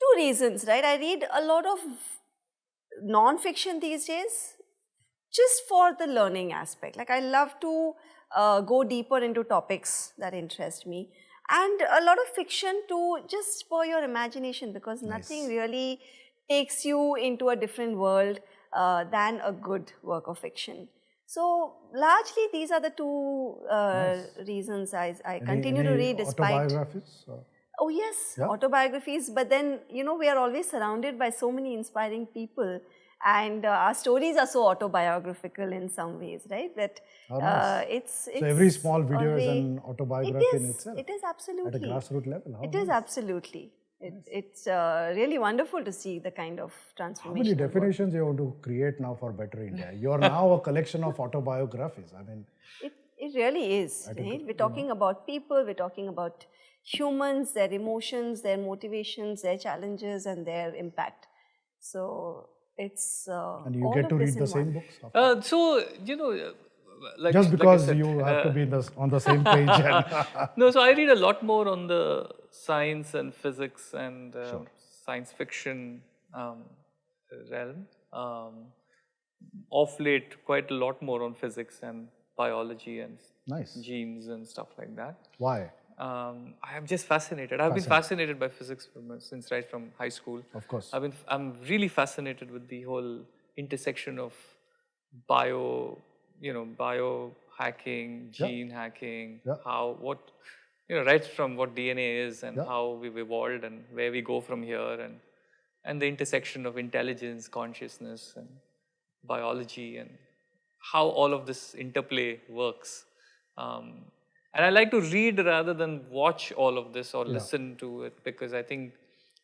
[SPEAKER 3] 2 reasons, right? I read a lot of non-fiction these days, just for the learning aspect. Like, I love to go deeper into topics that interest me, and a lot of fiction to just spur your imagination, because nothing really takes you into a different world than a good work of fiction. So largely these are the 2 reasons I continue to read despite.
[SPEAKER 2] Autobiographies?
[SPEAKER 3] Oh yes,
[SPEAKER 2] Yeah.
[SPEAKER 3] autobiographies. But then we are always surrounded by so many inspiring people, and our stories are so autobiographical in some ways, right? That
[SPEAKER 2] nice.
[SPEAKER 3] it's
[SPEAKER 2] So every small
[SPEAKER 3] a
[SPEAKER 2] video is
[SPEAKER 3] way-
[SPEAKER 2] an autobiography
[SPEAKER 3] it
[SPEAKER 2] in
[SPEAKER 3] is,
[SPEAKER 2] itself.
[SPEAKER 3] It is absolutely.
[SPEAKER 2] At a grassroots level. How
[SPEAKER 3] It is
[SPEAKER 2] nice.
[SPEAKER 3] absolutely. It's really wonderful to see the kind of
[SPEAKER 2] How
[SPEAKER 3] transformation.
[SPEAKER 2] many
[SPEAKER 3] at work.
[SPEAKER 2] definitions you want to create now for Better India? You are now a collection of autobiographies. I mean,
[SPEAKER 3] It really is. Right? We're talking about people, we're talking about humans, their emotions, their motivations, their challenges, and their impact. So it's
[SPEAKER 2] and you
[SPEAKER 3] all
[SPEAKER 2] get
[SPEAKER 3] of
[SPEAKER 2] to
[SPEAKER 3] this
[SPEAKER 2] read the
[SPEAKER 3] in
[SPEAKER 2] same
[SPEAKER 3] one.
[SPEAKER 2] books.
[SPEAKER 4] So, like,
[SPEAKER 2] Just
[SPEAKER 4] like I
[SPEAKER 2] because
[SPEAKER 4] said,
[SPEAKER 2] you have to be on the same page. And
[SPEAKER 4] no, so I read a lot more on the science and physics and science fiction realm. Of late, quite a lot more on physics and biology and
[SPEAKER 2] Nice.
[SPEAKER 4] genes and stuff like that.
[SPEAKER 2] Why?
[SPEAKER 4] I am just fascinated. I've been fascinated by physics since right from high school.
[SPEAKER 2] Of course.
[SPEAKER 4] I'm really fascinated with the whole intersection of biohacking, gene hacking, right from what DNA is and how we've evolved and where we go from here, and the intersection of intelligence, consciousness, and biology, and how all of this interplay works. And I like to read rather than watch all of this or listen to it, because I think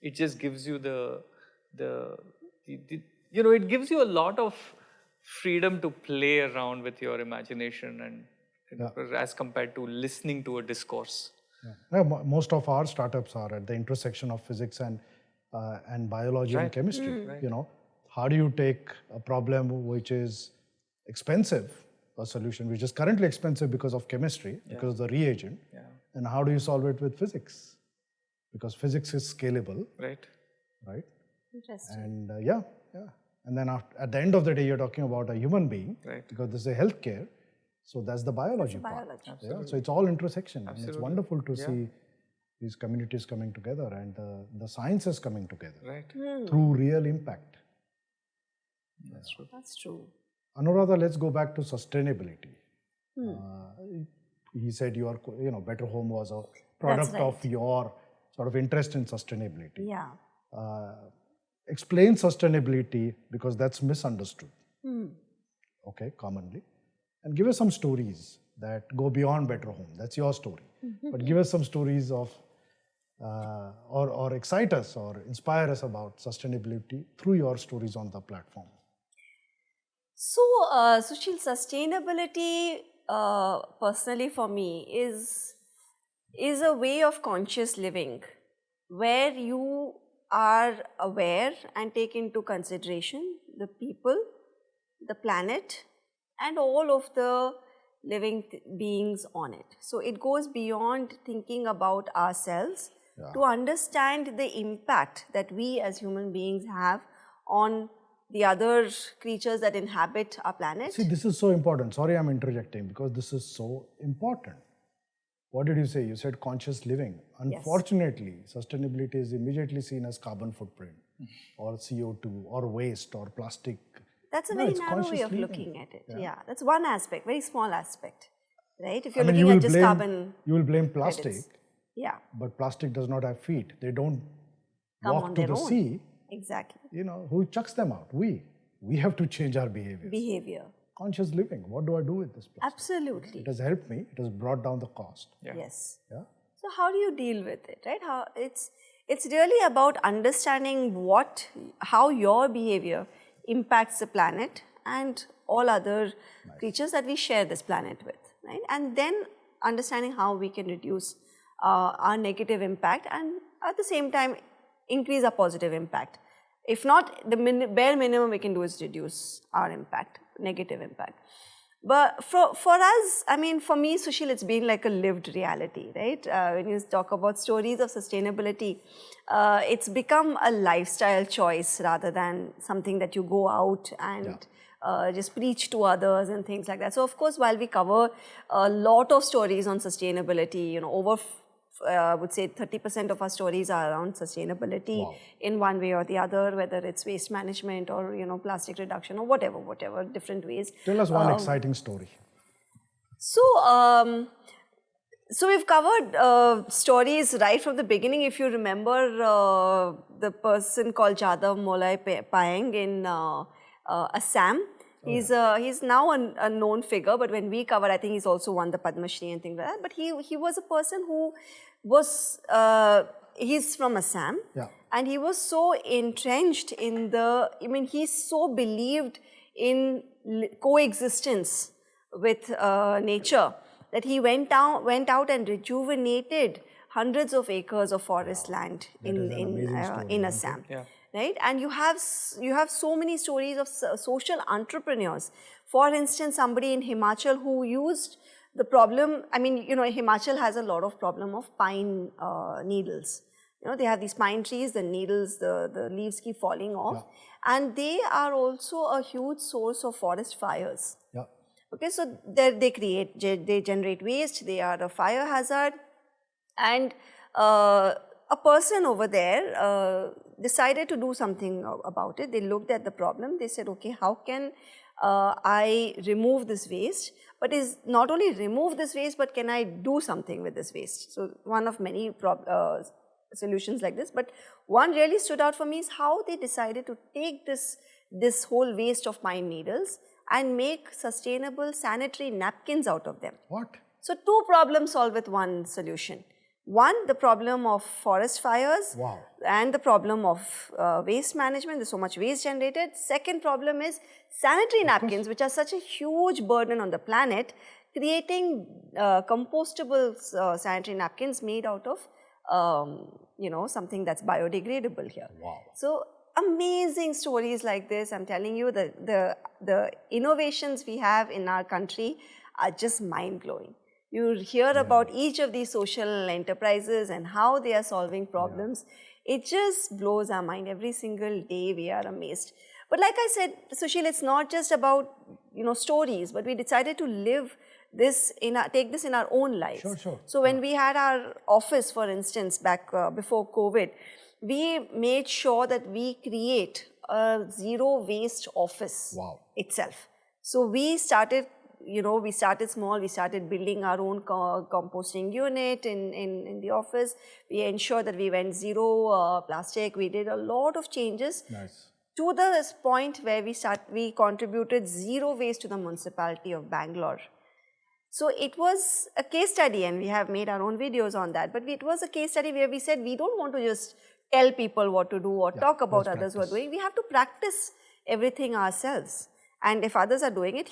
[SPEAKER 4] it just gives you it gives you a lot of freedom to play around with your imagination, and as compared to listening to a discourse.
[SPEAKER 2] Yeah, most of our startups are at the intersection of physics and biology and chemistry. How do you take a problem which is expensive a solution which is currently expensive because of chemistry, because of the reagent. And how do you solve it with physics? Because physics is scalable,
[SPEAKER 4] Right.
[SPEAKER 2] right?
[SPEAKER 3] Interesting.
[SPEAKER 2] And and then at the end of the day, you're talking about a human being,
[SPEAKER 4] Right.
[SPEAKER 2] because this is a healthcare. So that's the biology part.
[SPEAKER 3] Biology.
[SPEAKER 2] Yeah, so it's all intersection, and it's wonderful to see these communities coming together and the sciences coming together
[SPEAKER 4] Right.
[SPEAKER 2] through real impact.
[SPEAKER 4] That's true.
[SPEAKER 3] That's true.
[SPEAKER 2] Anuradha, let's go back to sustainability. He said your, Better Home was a product of your sort of interest in sustainability.
[SPEAKER 3] Yeah.
[SPEAKER 2] Explain sustainability, because that's misunderstood. Okay, commonly. And give us some stories that go beyond Better Home. That's your story. But give us some stories of, or excite us or inspire us about sustainability through your stories on the platform.
[SPEAKER 3] So, Sushil, sustainability, personally for me, is a way of conscious living where you are aware and take into consideration the people, the planet, and all of the living beings on it. So it goes beyond thinking about ourselves to understand the impact that we as human beings have on the other creatures that inhabit our planet.
[SPEAKER 2] See, this is so important. Sorry, I'm interjecting, because this is so important. What did you say? You said conscious living. Unfortunately, sustainability is immediately seen as carbon footprint or CO2 or waste or plastic.
[SPEAKER 3] That's a
[SPEAKER 2] No,
[SPEAKER 3] very
[SPEAKER 2] it's
[SPEAKER 3] narrow
[SPEAKER 2] conscious
[SPEAKER 3] way of
[SPEAKER 2] living.
[SPEAKER 3] looking at it. Yeah, that's one aspect, very small aspect, right? If you're
[SPEAKER 2] I mean,
[SPEAKER 3] looking at just carbon,
[SPEAKER 2] you will blame plastic,
[SPEAKER 3] credits. Yeah,
[SPEAKER 2] but plastic does not have feet. They don't
[SPEAKER 3] come
[SPEAKER 2] walk
[SPEAKER 3] on
[SPEAKER 2] to
[SPEAKER 3] their
[SPEAKER 2] the
[SPEAKER 3] own.
[SPEAKER 2] sea.
[SPEAKER 3] Exactly.
[SPEAKER 2] Who chucks them out? We have to change our behavior.
[SPEAKER 3] Behavior.
[SPEAKER 2] Conscious living. What do I do with this plastic?
[SPEAKER 3] Absolutely.
[SPEAKER 2] It has helped me. It has brought down the cost.
[SPEAKER 3] Yes.
[SPEAKER 2] Yeah.
[SPEAKER 3] So how do you deal with it, right? How it's really about understanding how your behavior impacts the planet and all other creatures that we share this planet with, right? And then understanding how we can reduce our negative impact and at the same time increase our positive impact. If not, the bare minimum we can do is reduce our impact, negative impact. But for us, I mean, for me, Sushil, it's been like a lived reality, right? When you talk about stories of sustainability, it's become a lifestyle choice rather than something that you go out and just preach to others and things like that. So, of course, while we cover a lot of stories on sustainability, over I would say 30% of our stories are around sustainability in one way or the other, whether it's waste management or, plastic reduction or whatever, different ways.
[SPEAKER 2] Tell us one exciting story.
[SPEAKER 3] So, so we've covered stories right from the beginning. If you remember the person called Jadav Molai Paeng in Assam, he's now a known figure, but when we covered, I think he's also won the Padma Shri and things like that. But he was a person who was, he's from Assam, and he was so entrenched in he so believed in coexistence with nature that he went out and rejuvenated hundreds of acres of forest land in Assam. Right? And you have so many stories of social entrepreneurs. For instance, somebody in Himachal who used the problem, Himachal has a lot of problem of pine needles. They have these pine trees, the needles, the leaves keep falling off. And they are also a huge source of forest fires. Okay, so they generate waste, they are a fire hazard. And a person over there decided to do something about it. They looked at the problem. They said, okay, how can I remove this waste? But is not only remove this waste, but can I do something with this waste? So one of many solutions like this. But one really stood out for me is how they decided to take this whole waste of pine needles and make sustainable sanitary napkins out of them.
[SPEAKER 2] What?
[SPEAKER 3] So two problems solved with one solution. One, the problem of forest fires and the problem of waste management. There's so much waste generated. Second problem is sanitary napkins, which are such a huge burden on the planet, creating compostable sanitary napkins made out of, something that's biodegradable here. So amazing stories like this. I'm telling you, the innovations we have in our country are just mind-blowing. You hear about each of these social enterprises and how they are solving problems. It just blows our mind. Every single day we are amazed. But like I said, Sushil, it's not just about, stories, but we decided to live this take this in our own lives.
[SPEAKER 2] Sure.
[SPEAKER 3] So when we had our office, for instance, back before COVID, we made sure that we create a zero waste office itself. So we started, we started small. We started building our own composting unit in the office. We ensured that we went zero plastic. We did a lot of changes.
[SPEAKER 2] Nice.
[SPEAKER 3] To the point where we contributed zero waste to the municipality of Bangalore. So it was a case study, and we have made our own videos on that. But it was a case study where we said we don't want to just tell people what to do or talk about others who are doing. We have to practice everything ourselves. And if others are doing it,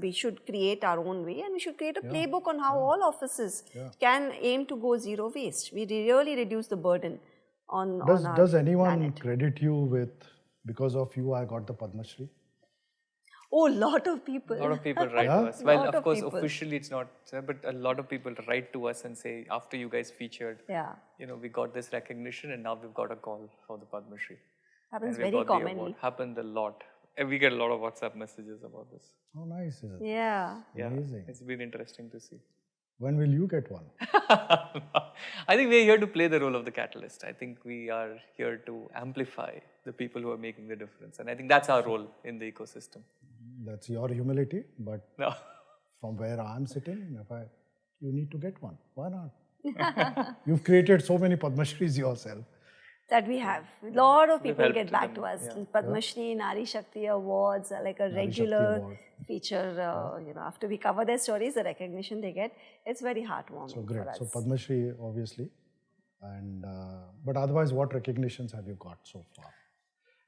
[SPEAKER 3] we should create our own way, and we should create a playbook on how all offices can aim to go zero waste. We really reduce the burden on our
[SPEAKER 2] Does anyone
[SPEAKER 3] planet.
[SPEAKER 2] credit you with, because of you I got the Padma Shri?
[SPEAKER 3] Oh, a lot of people.
[SPEAKER 4] A lot of people write to us. Well,
[SPEAKER 3] Lot
[SPEAKER 4] of
[SPEAKER 3] of
[SPEAKER 4] course,
[SPEAKER 3] people.
[SPEAKER 4] officially it's not, but a lot of people write to us and say, after you guys featured, we got this recognition and now we've got a call for the Padma Shri.
[SPEAKER 3] Happens
[SPEAKER 4] And we
[SPEAKER 3] very
[SPEAKER 4] got the
[SPEAKER 3] commonly.
[SPEAKER 4] award. Happened a lot. And we get a lot of WhatsApp messages about this.
[SPEAKER 2] Oh, nice. Is it?
[SPEAKER 3] Yeah.
[SPEAKER 2] Amazing.
[SPEAKER 4] It's been interesting to see.
[SPEAKER 2] When will you get one?
[SPEAKER 4] I think we're here to play the role of the catalyst. I think we are here to amplify the people who are making the difference. And I think that's our role in the ecosystem.
[SPEAKER 2] That's your humility, but
[SPEAKER 4] No.
[SPEAKER 2] from where I'm sitting, you need to get one. Why not? You've created so many Padma Shris yourself.
[SPEAKER 3] That we have. A lot of people
[SPEAKER 4] helped
[SPEAKER 3] get back
[SPEAKER 4] them,
[SPEAKER 3] to us. Padma Shri, Nari Shakti Awards are like a
[SPEAKER 2] Shakti
[SPEAKER 3] regular
[SPEAKER 2] Award.
[SPEAKER 3] feature. After we cover their stories, the recognition they get, it's very heartwarming
[SPEAKER 2] So great.
[SPEAKER 3] for us.
[SPEAKER 2] So Padma Shri, obviously. And but otherwise, what recognitions have you got so far?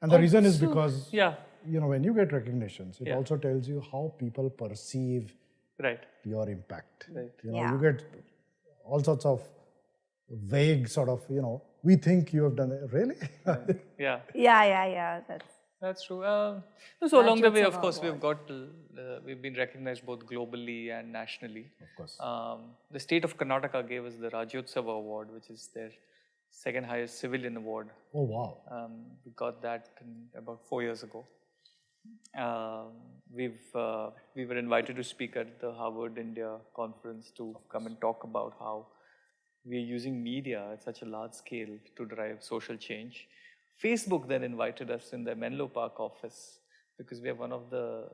[SPEAKER 2] And the reason is because when you get recognitions, it also tells you how people perceive your impact.
[SPEAKER 4] Right.
[SPEAKER 2] You get all sorts of vague sort of, we think you have done it. Really?
[SPEAKER 4] Yeah.
[SPEAKER 3] Yeah.
[SPEAKER 4] That's true. So along the way, of
[SPEAKER 3] Rajyotsava
[SPEAKER 4] course, we've been recognized both globally and nationally.
[SPEAKER 2] Of course.
[SPEAKER 4] The state of Karnataka gave us the Rajyotsava Award, which is their second highest civilian award.
[SPEAKER 2] Oh, wow.
[SPEAKER 4] We got that about 4 years ago. We were invited to speak at the Harvard India conference to come and talk about how we are using media at such a large scale to drive social change. Facebook then invited us in their Menlo Park office because we are one of the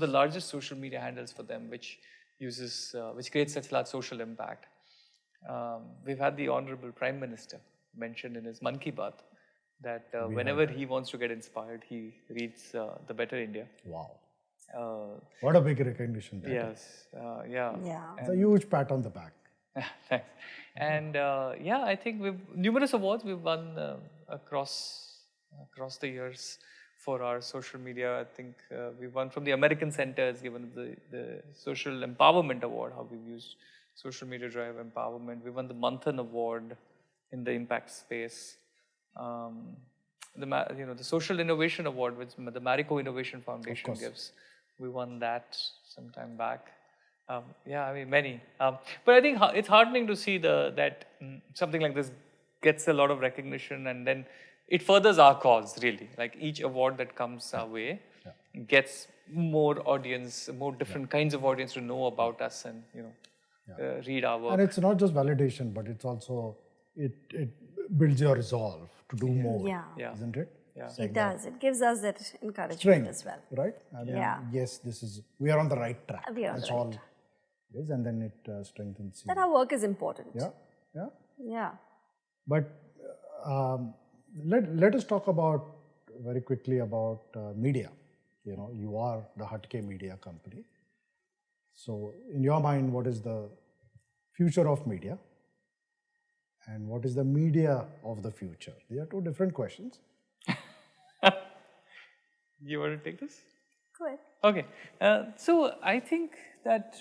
[SPEAKER 4] largest social media handles for them, which creates such large social impact. We've had the Honorable Prime Minister mentioned in his Mann Ki Baat that whenever he wants to get inspired, he reads The Better India.
[SPEAKER 2] Wow. What a big recognition.
[SPEAKER 4] Yes. Yeah.
[SPEAKER 2] It's a huge pat on the back.
[SPEAKER 4] Thanks. And I think numerous awards we've won across the years for our social media. I think we won from the American Center, has given the Social Empowerment Award, how we've used social media to drive empowerment. We won the Manthan Award in the impact space. The Social Innovation Award, which the Marico Innovation Foundation gives. We won that some time back. Many. But I think it's heartening to see that something like this gets a lot of recognition, and then it furthers our cause, really. Like each award that comes our way gets more audience, more different kinds of audience to know about us and, read our work.
[SPEAKER 2] And it's not just validation, but it's also, it builds your resolve to do more, isn't it?
[SPEAKER 4] Yeah.
[SPEAKER 3] It does. It gives us that encouragement
[SPEAKER 2] Strength,
[SPEAKER 3] as well.
[SPEAKER 2] right? I mean, yes, we are on the right track.
[SPEAKER 3] We are on
[SPEAKER 2] That's
[SPEAKER 3] the right
[SPEAKER 2] all.
[SPEAKER 3] track.
[SPEAKER 2] Yes, and then it strengthens you.
[SPEAKER 3] That our work is important.
[SPEAKER 2] Yeah. But let us talk very quickly about media. You are the Hatke Media company. So in your mind, what is the future of media? And what is the media of the future? They are two different questions.
[SPEAKER 4] You want to take this?
[SPEAKER 3] Go ahead.
[SPEAKER 4] Okay. So I think that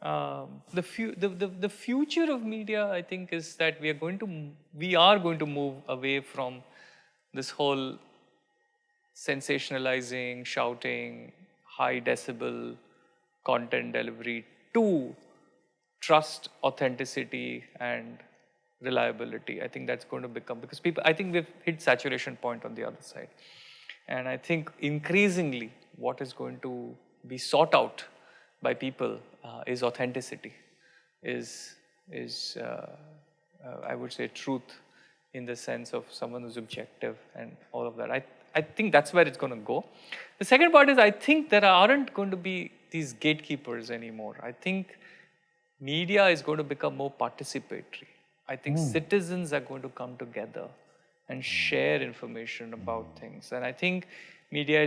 [SPEAKER 4] the future of media, I think, is that we are going to move away from this whole sensationalizing, shouting, high decibel content delivery to trust, authenticity, and reliability. I think that's going to become, because people, I think we've hit saturation point on the other side. And I think increasingly what is going to be sought out by people is authenticity, is I would say truth, in the sense of someone who's objective and all of that. I think that's where it's going to go. The second part is, I think there aren't going to be these gatekeepers anymore. I think media is going to become more participatory. I think citizens are going to come together and share information about things. And I think media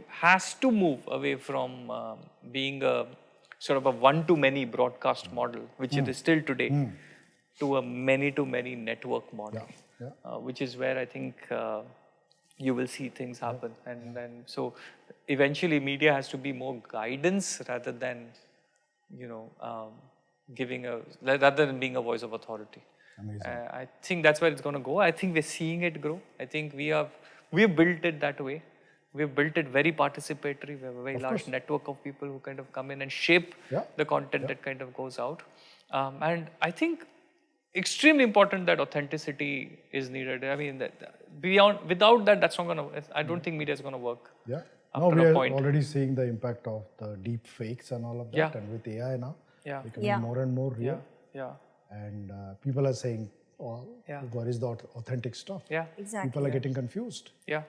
[SPEAKER 4] has to move away from being a sort of a one-to-many broadcast model, which it is still today, to a many-to-many network model, which is where I think you will see things happen. And then, so eventually media has to be more guidance rather than, rather than being a voice of authority. I think that's where it's going to go. I think we're seeing it grow. I think we've built it that way. We've built it very participatory. We have a very large network of people who kind of come in and shape the content that kind of goes out. And I think extremely important that authenticity is needed. I mean, without that, that's not going to, I don't think media is going to work.
[SPEAKER 2] Yeah. Now we are already seeing the impact of the deep fakes and all of that. And with AI now, becoming more and more real. And people are saying, where is the authentic stuff?
[SPEAKER 3] Yeah, exactly.
[SPEAKER 2] People are getting confused.
[SPEAKER 4] Yeah.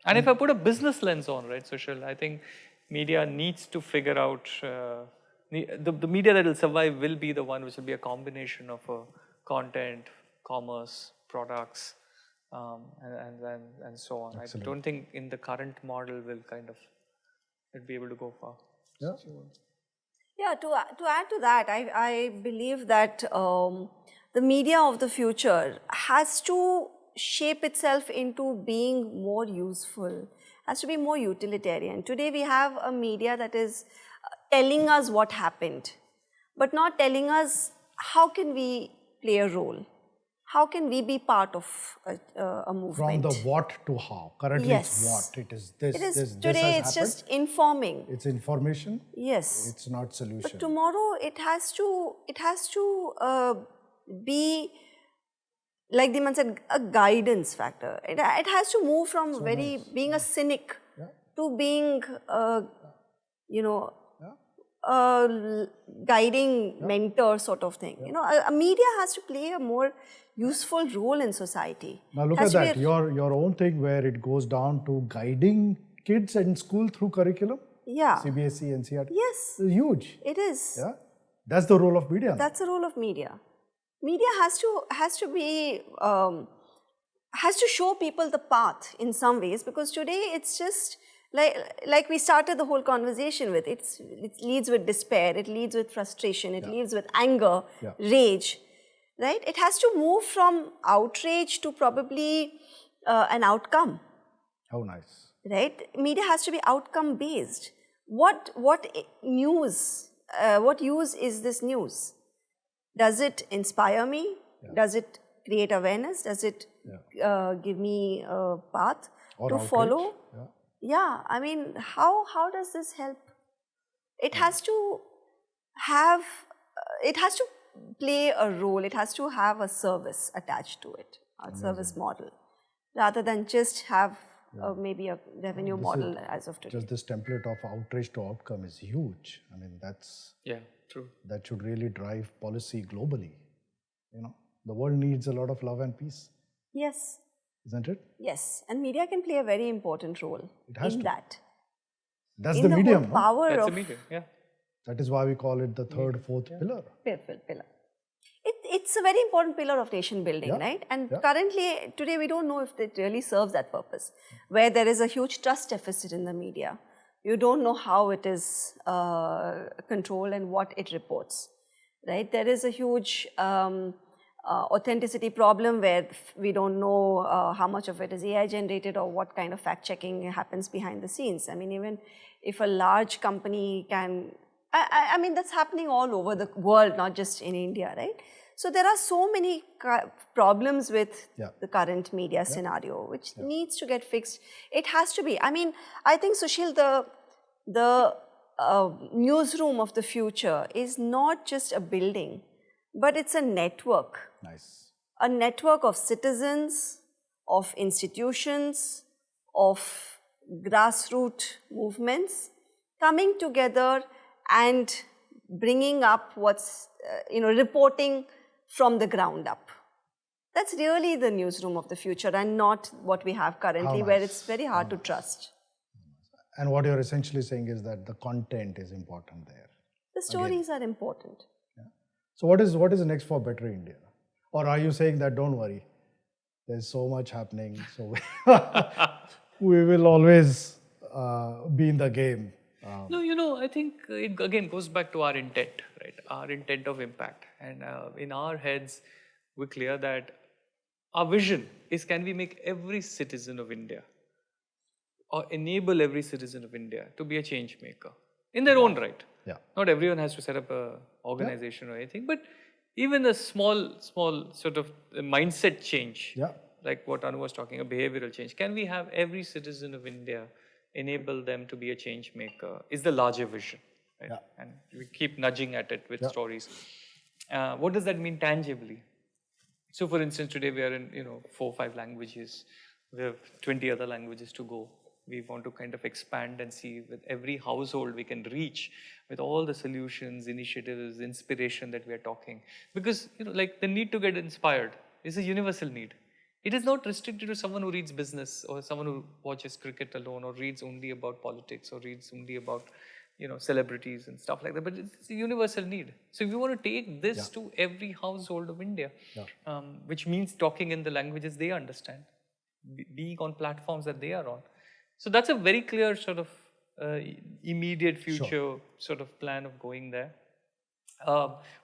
[SPEAKER 4] And if I put a business lens on, right, Sushil, I think media needs to figure out, the media that will survive will be the one which will be a combination of content, commerce, products, and so on. Excellent. I don't think in the current model will be able to go far.
[SPEAKER 2] Yeah.
[SPEAKER 3] Yeah, to add to that, I believe that the media of the future has to shape itself into being more useful, has to be more utilitarian. Today we have a media that is telling us what happened, but not telling us how can we play a role. How can we be part of a movement?
[SPEAKER 2] From the what to how. Currently it's what. It is this.
[SPEAKER 3] Today it's just informing.
[SPEAKER 2] It's information.
[SPEAKER 3] Yes.
[SPEAKER 2] It's not solution.
[SPEAKER 3] But tomorrow it has to be, like Dhimant said, a guidance factor. It has to move from being a cynic to being, a guiding mentor sort of thing. A media has to play a more useful role in society.
[SPEAKER 2] Now look at that, your own thing where it goes down to guiding kids in school through curriculum.
[SPEAKER 3] Yeah.
[SPEAKER 2] CBSE, NCERT.
[SPEAKER 3] Yes.
[SPEAKER 2] It's huge.
[SPEAKER 3] It is.
[SPEAKER 2] Yeah. That's the role of media.
[SPEAKER 3] That's the role of media. Media has to show people the path in some ways, because today it's just like we started the whole conversation with. It leads with despair, it leads with frustration, it leads with anger, rage, right? It has to move from outrage to probably an outcome.
[SPEAKER 2] How nice.
[SPEAKER 3] Right? Media has to be outcome based. What use is this news? Does it inspire me? Does it create awareness? Does it give me a path to follow? Yeah, I mean, how does this help? It has to have, it has to play a role. It has to have a service attached to it, a service model, rather than just have maybe a revenue model as of today.
[SPEAKER 2] Just this template of outrage to outcome is huge. I mean, that's
[SPEAKER 4] true.
[SPEAKER 2] That should really drive policy globally. The world needs a lot of love and peace.
[SPEAKER 3] Yes.
[SPEAKER 2] Isn't it?
[SPEAKER 3] Yes, and media can play a very important role in that.
[SPEAKER 2] That's the medium.
[SPEAKER 4] That's the medium, yeah.
[SPEAKER 2] That is why we call it the third, fourth pillar.
[SPEAKER 3] Pillar. It's a very important pillar of nation building, right? And currently, today, we don't know if it really serves that purpose. Where there is a huge trust deficit in the media, you don't know how it is controlled and what it reports, right? There is a huge authenticity problem where we don't know how much of it is AI generated or what kind of fact checking happens behind the scenes. I mean, even if a large company can, I mean, that's happening all over the world, not just in India, right? So there are so many problems with
[SPEAKER 2] Yeah.
[SPEAKER 3] the current media scenario, which needs to get fixed. It has to be. I mean, I think, Sushil, the newsroom of the future is not just a building, but it's a network.
[SPEAKER 2] Nice.
[SPEAKER 3] A network of citizens, of institutions, of grassroots movements coming together and bringing up what's, reporting from the ground up. That's really the newsroom of the future and not what we have currently,
[SPEAKER 2] How
[SPEAKER 3] where
[SPEAKER 2] nice.
[SPEAKER 3] it's very hard to trust.
[SPEAKER 2] And what you're essentially saying is that the content is important there.
[SPEAKER 3] The stories are important.
[SPEAKER 2] So what is next for Better India? Or are you saying that don't worry, there's so much happening, so we will always be in the game?
[SPEAKER 5] No, I think it again goes back to our intent, right? Our intent of impact. And in our heads, we're clear that our vision is, can we make every citizen of India or enable every citizen of India to be a change maker in their own right?
[SPEAKER 2] Yeah.
[SPEAKER 5] Not everyone has to set up a organization or anything, but even a small sort of mindset change, like what Anu was talking, a behavioral change. Can we have every citizen of India enable them to be a change maker is the larger vision, right? And we keep nudging at it with stories. What does that mean tangibly? So for instance, today we are in 4 or 5 languages. We have 20 other languages to go. We want to kind of expand and see with every household we can reach with all the solutions, initiatives, inspiration that we are talking. Because like the need to get inspired is a universal need. It is not restricted to someone who reads business or someone who watches cricket alone or reads only about politics or reads only about celebrities and stuff like that. But it's a universal need. So if you want to take this to every household of India, which means talking in the languages they understand, being on platforms that they are on. So that's a very clear sort of immediate future sort of plan of going there.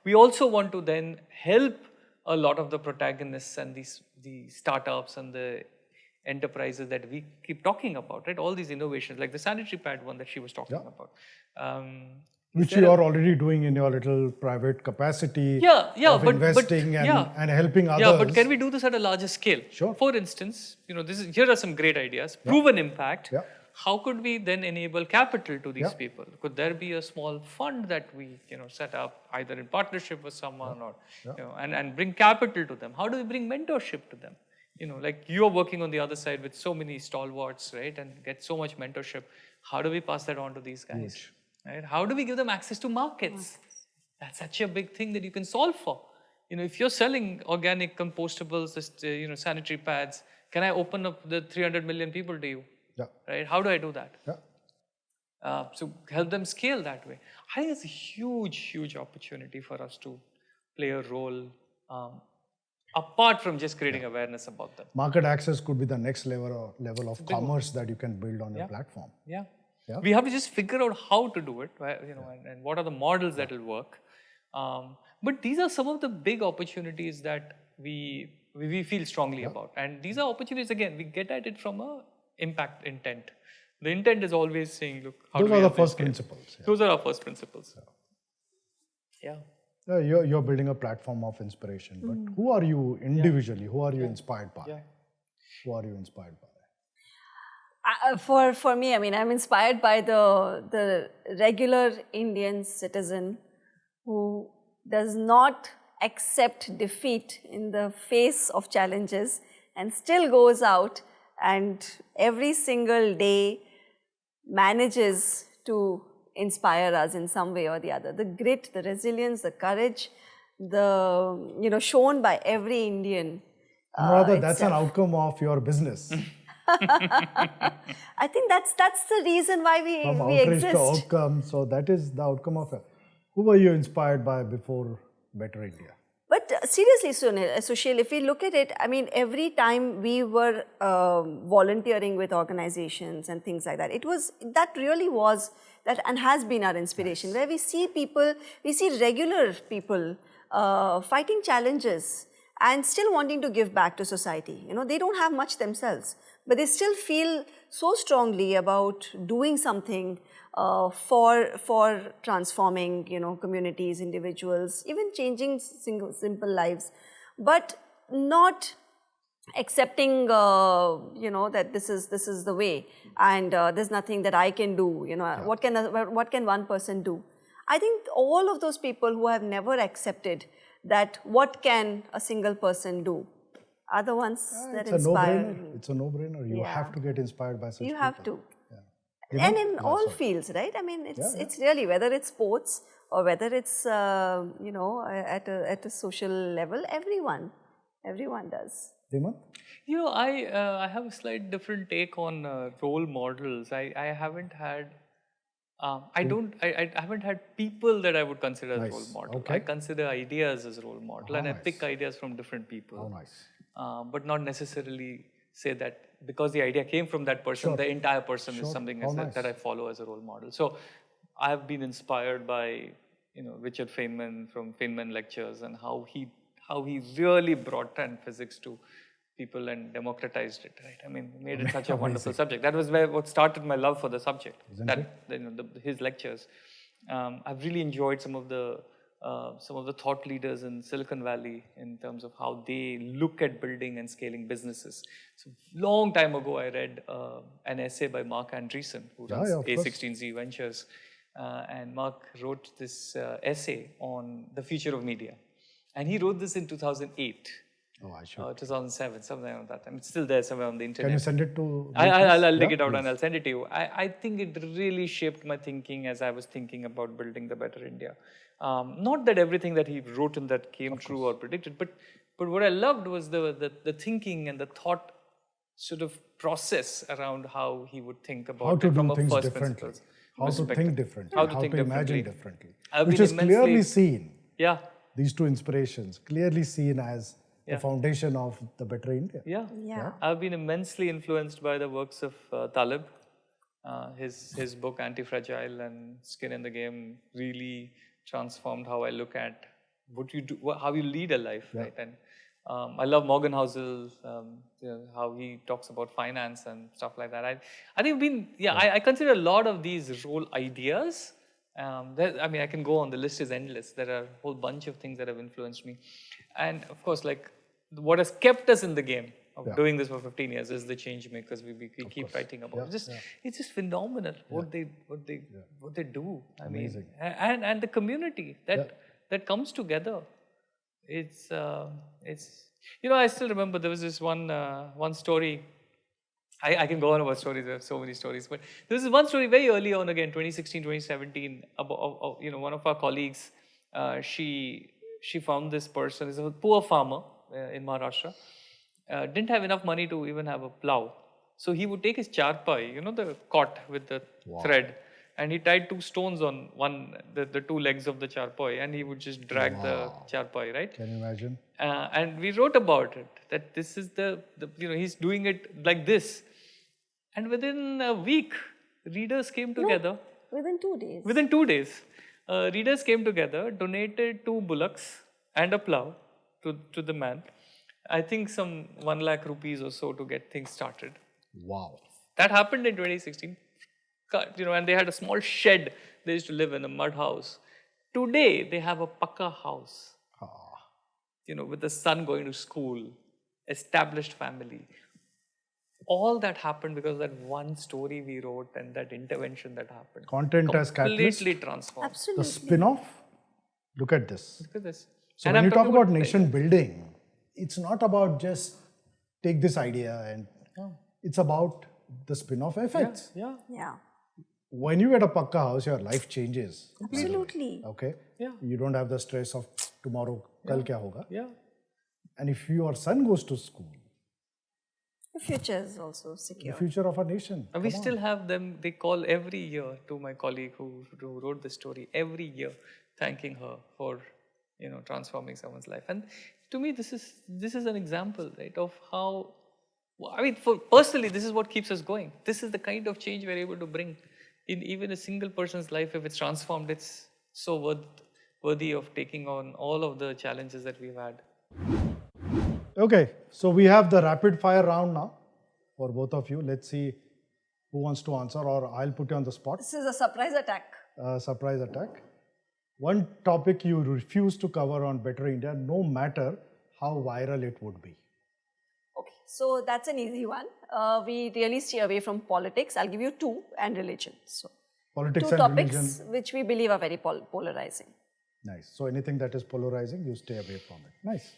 [SPEAKER 5] We also want to then help a lot of the protagonists and the startups and the enterprises that we keep talking about, right? All these innovations, like the sanitary pad one that she was talking about.
[SPEAKER 2] Which you are already doing in your little private capacity of investing and helping others.
[SPEAKER 5] Yeah, but can we do this at a larger scale?
[SPEAKER 2] Sure.
[SPEAKER 5] For instance, here are some great ideas. Proven impact. How could we then enable capital to these people? Could there be a small fund that we set up either in partnership with someone or and bring capital to them? How do we bring mentorship to them? Like you're working on the other side with so many stalwarts, right? And get so much mentorship. How do we pass that on to these guys? Right? How do we give them access to markets? That's such a big thing that you can solve for. If you're selling organic compostables, sanitary pads, can I open up the 300 million people to you? Right? How do I do that? So help them scale that way. I think it's a huge, huge opportunity for us to play a role apart from just creating awareness about them.
[SPEAKER 2] Market access could be the next level of commerce that you can build on your platform.
[SPEAKER 5] We have to just figure out how to do it, and what are the models that will work. But these are some of the big opportunities that we feel strongly about. And these are opportunities, again, we get at it from a impact intent. The intent is always saying, look, how
[SPEAKER 2] those
[SPEAKER 5] do we
[SPEAKER 2] are the
[SPEAKER 5] help this
[SPEAKER 2] first
[SPEAKER 5] kid?
[SPEAKER 2] principles.
[SPEAKER 5] Those are our first principles.
[SPEAKER 2] You're building a platform of inspiration, but who are you individually? Who are you inspired by? Who are you inspired by?
[SPEAKER 3] For me, I mean, I'm inspired by the regular Indian citizen who does not accept defeat in the face of challenges and still goes out and every single day manages to inspire us in some way or the other. The grit, the resilience, the courage, shown by every Indian.
[SPEAKER 2] Anuradha, that's an outcome of your business.
[SPEAKER 3] I think that's the reason why we
[SPEAKER 2] outrage
[SPEAKER 3] exist.
[SPEAKER 2] To outcome, so that is the outcome of it. Who were you inspired by before Better India?
[SPEAKER 3] But seriously, Sushil, if we look at it, I mean, every time we were volunteering with organizations and things like that, that really was that and has been our inspiration, where we see regular people fighting challenges and still wanting to give back to society. They don't have much themselves, but they still feel so strongly about doing something for transforming, communities, individuals, even changing simple lives, but not accepting, that this is the way, and there's nothing that I can do. What can one person do? I think all of those people who have never accepted that what can a single person do are the ones that inspire me.
[SPEAKER 2] It's a no-brainer. You have to get inspired by such people.
[SPEAKER 3] You have to.
[SPEAKER 2] Yeah.
[SPEAKER 3] And in all fields, right? I mean, it's really, whether it's sports or whether it's, at a social level, everyone does.
[SPEAKER 2] Dhimant?
[SPEAKER 5] I have a slight different take on role models. I haven't had, I haven't had people that I would consider as role models.
[SPEAKER 2] Okay.
[SPEAKER 5] I consider ideas as role model, and I pick ideas from different people.
[SPEAKER 2] Oh, nice.
[SPEAKER 5] But not necessarily say that because the idea came from that person, the entire person is something that I follow as a role model. So I have been inspired by, Richard Feynman from Feynman lectures, and how he really brought down physics to people and democratized it, right? I mean, made it such a wonderful subject. That was what started my love for the subject. His lectures. I've really enjoyed some of the thought leaders in Silicon Valley in terms of how they look at building and scaling businesses. So long time ago, I read an essay by Mark Andreessen, who runs A16Z Ventures, and Mark wrote this essay on the future of media, and he wrote this in 2008.
[SPEAKER 2] Oh, I should.
[SPEAKER 5] 2007, something like that. I mean, it's still there somewhere on the internet.
[SPEAKER 2] Can you send it to?
[SPEAKER 5] I'll dig it out and I'll send it to you. I think it really shaped my thinking as I was thinking about building the better India. Not that everything that he wrote in that came true or predicted, but what I loved was the thinking and the thought sort of process around how he would think about
[SPEAKER 2] how to
[SPEAKER 5] it from
[SPEAKER 2] do
[SPEAKER 5] a
[SPEAKER 2] things
[SPEAKER 5] first
[SPEAKER 2] differently,
[SPEAKER 5] principles
[SPEAKER 2] how to think differently,
[SPEAKER 5] how to think
[SPEAKER 2] imagine differently,
[SPEAKER 5] I've
[SPEAKER 2] which
[SPEAKER 5] been
[SPEAKER 2] is clearly seen.
[SPEAKER 5] Yeah.
[SPEAKER 2] These two inspirations clearly seen as the foundation of the better India.
[SPEAKER 3] Yeah.
[SPEAKER 5] I've been immensely influenced by the works of Taleb. His book Anti-Fragile and Skin in the Game really transformed how I look at what you do, how you lead a life, right? And I love Morgan Housel, how he talks about finance and stuff like that. I think I consider a lot of these role ideas. I can go on, the list is endless. There are a whole bunch of things that have influenced me. And of course, like what has kept us in the game of doing this for 15 years is the change makers we keep writing about. It's just phenomenal what they do.
[SPEAKER 2] Amazing.
[SPEAKER 5] And the community that comes together. It's I still remember there was this one story. I can go on about stories, there are so many stories, but there was one story very early on, again, 2016, 2017, about, one of our colleagues, she found this person, is a poor farmer in Maharashtra, didn't have enough money to even have a plow. So he would take his charpai, the cot with the thread, and he tied two stones on the two legs of the charpai, and he would just drag the charpai, right?
[SPEAKER 2] Can you imagine?
[SPEAKER 5] And we wrote about it, that this is he's doing it like this. And within a week, readers came together.
[SPEAKER 3] Within 2 days.
[SPEAKER 5] Within 2 days, readers came together, donated 2 bullocks and a plow to the man. I think some 1 lakh rupees or so to get things started.
[SPEAKER 2] Wow.
[SPEAKER 5] That happened in 2016. And they had a small shed. They used to live in a mud house. Today, they have a pakka house. With the son going to school, established family. All that happened because of that one story we wrote and that intervention that happened.
[SPEAKER 2] Content as catalyst.
[SPEAKER 5] Completely transformed.
[SPEAKER 3] Absolutely.
[SPEAKER 2] The spin-off, look at this.
[SPEAKER 5] Look at this.
[SPEAKER 2] So when you talk about nation building, it's not about just take this idea and it's about the spin-off effects.
[SPEAKER 3] Yeah.
[SPEAKER 2] When you get a pakka house, your life changes.
[SPEAKER 3] Absolutely.
[SPEAKER 2] Okay?
[SPEAKER 5] Yeah.
[SPEAKER 2] You don't have the stress of tomorrow, kal kya hoga.
[SPEAKER 5] Yeah.
[SPEAKER 2] And if your son goes to school,
[SPEAKER 3] The future is also secure.
[SPEAKER 2] the future of our nation.
[SPEAKER 5] And we still have them, they call every year to my colleague who wrote the story, every year, thanking her for, transforming someone's life. And to me, this is an example, right, of how, personally, this is what keeps us going. This is the kind of change we're able to bring in even a single person's life. If it's transformed, it's so worthy of taking on all of the challenges that we've had.
[SPEAKER 2] Okay, so we have the rapid fire round now for both of you. Let's see Who wants to answer, or I'll put you on the spot?
[SPEAKER 3] This is a surprise attack.
[SPEAKER 2] Surprise attack. One topic you refuse to cover on Better India, no matter how viral it would be.
[SPEAKER 3] Okay, so that's an easy one. We really stay away from politics. I'll give you two, and religion. So
[SPEAKER 2] Politics
[SPEAKER 3] two
[SPEAKER 2] and
[SPEAKER 3] topics
[SPEAKER 2] religion.
[SPEAKER 3] which we believe are very polarizing.
[SPEAKER 2] Nice. So anything that is polarizing, you stay away from it. Nice.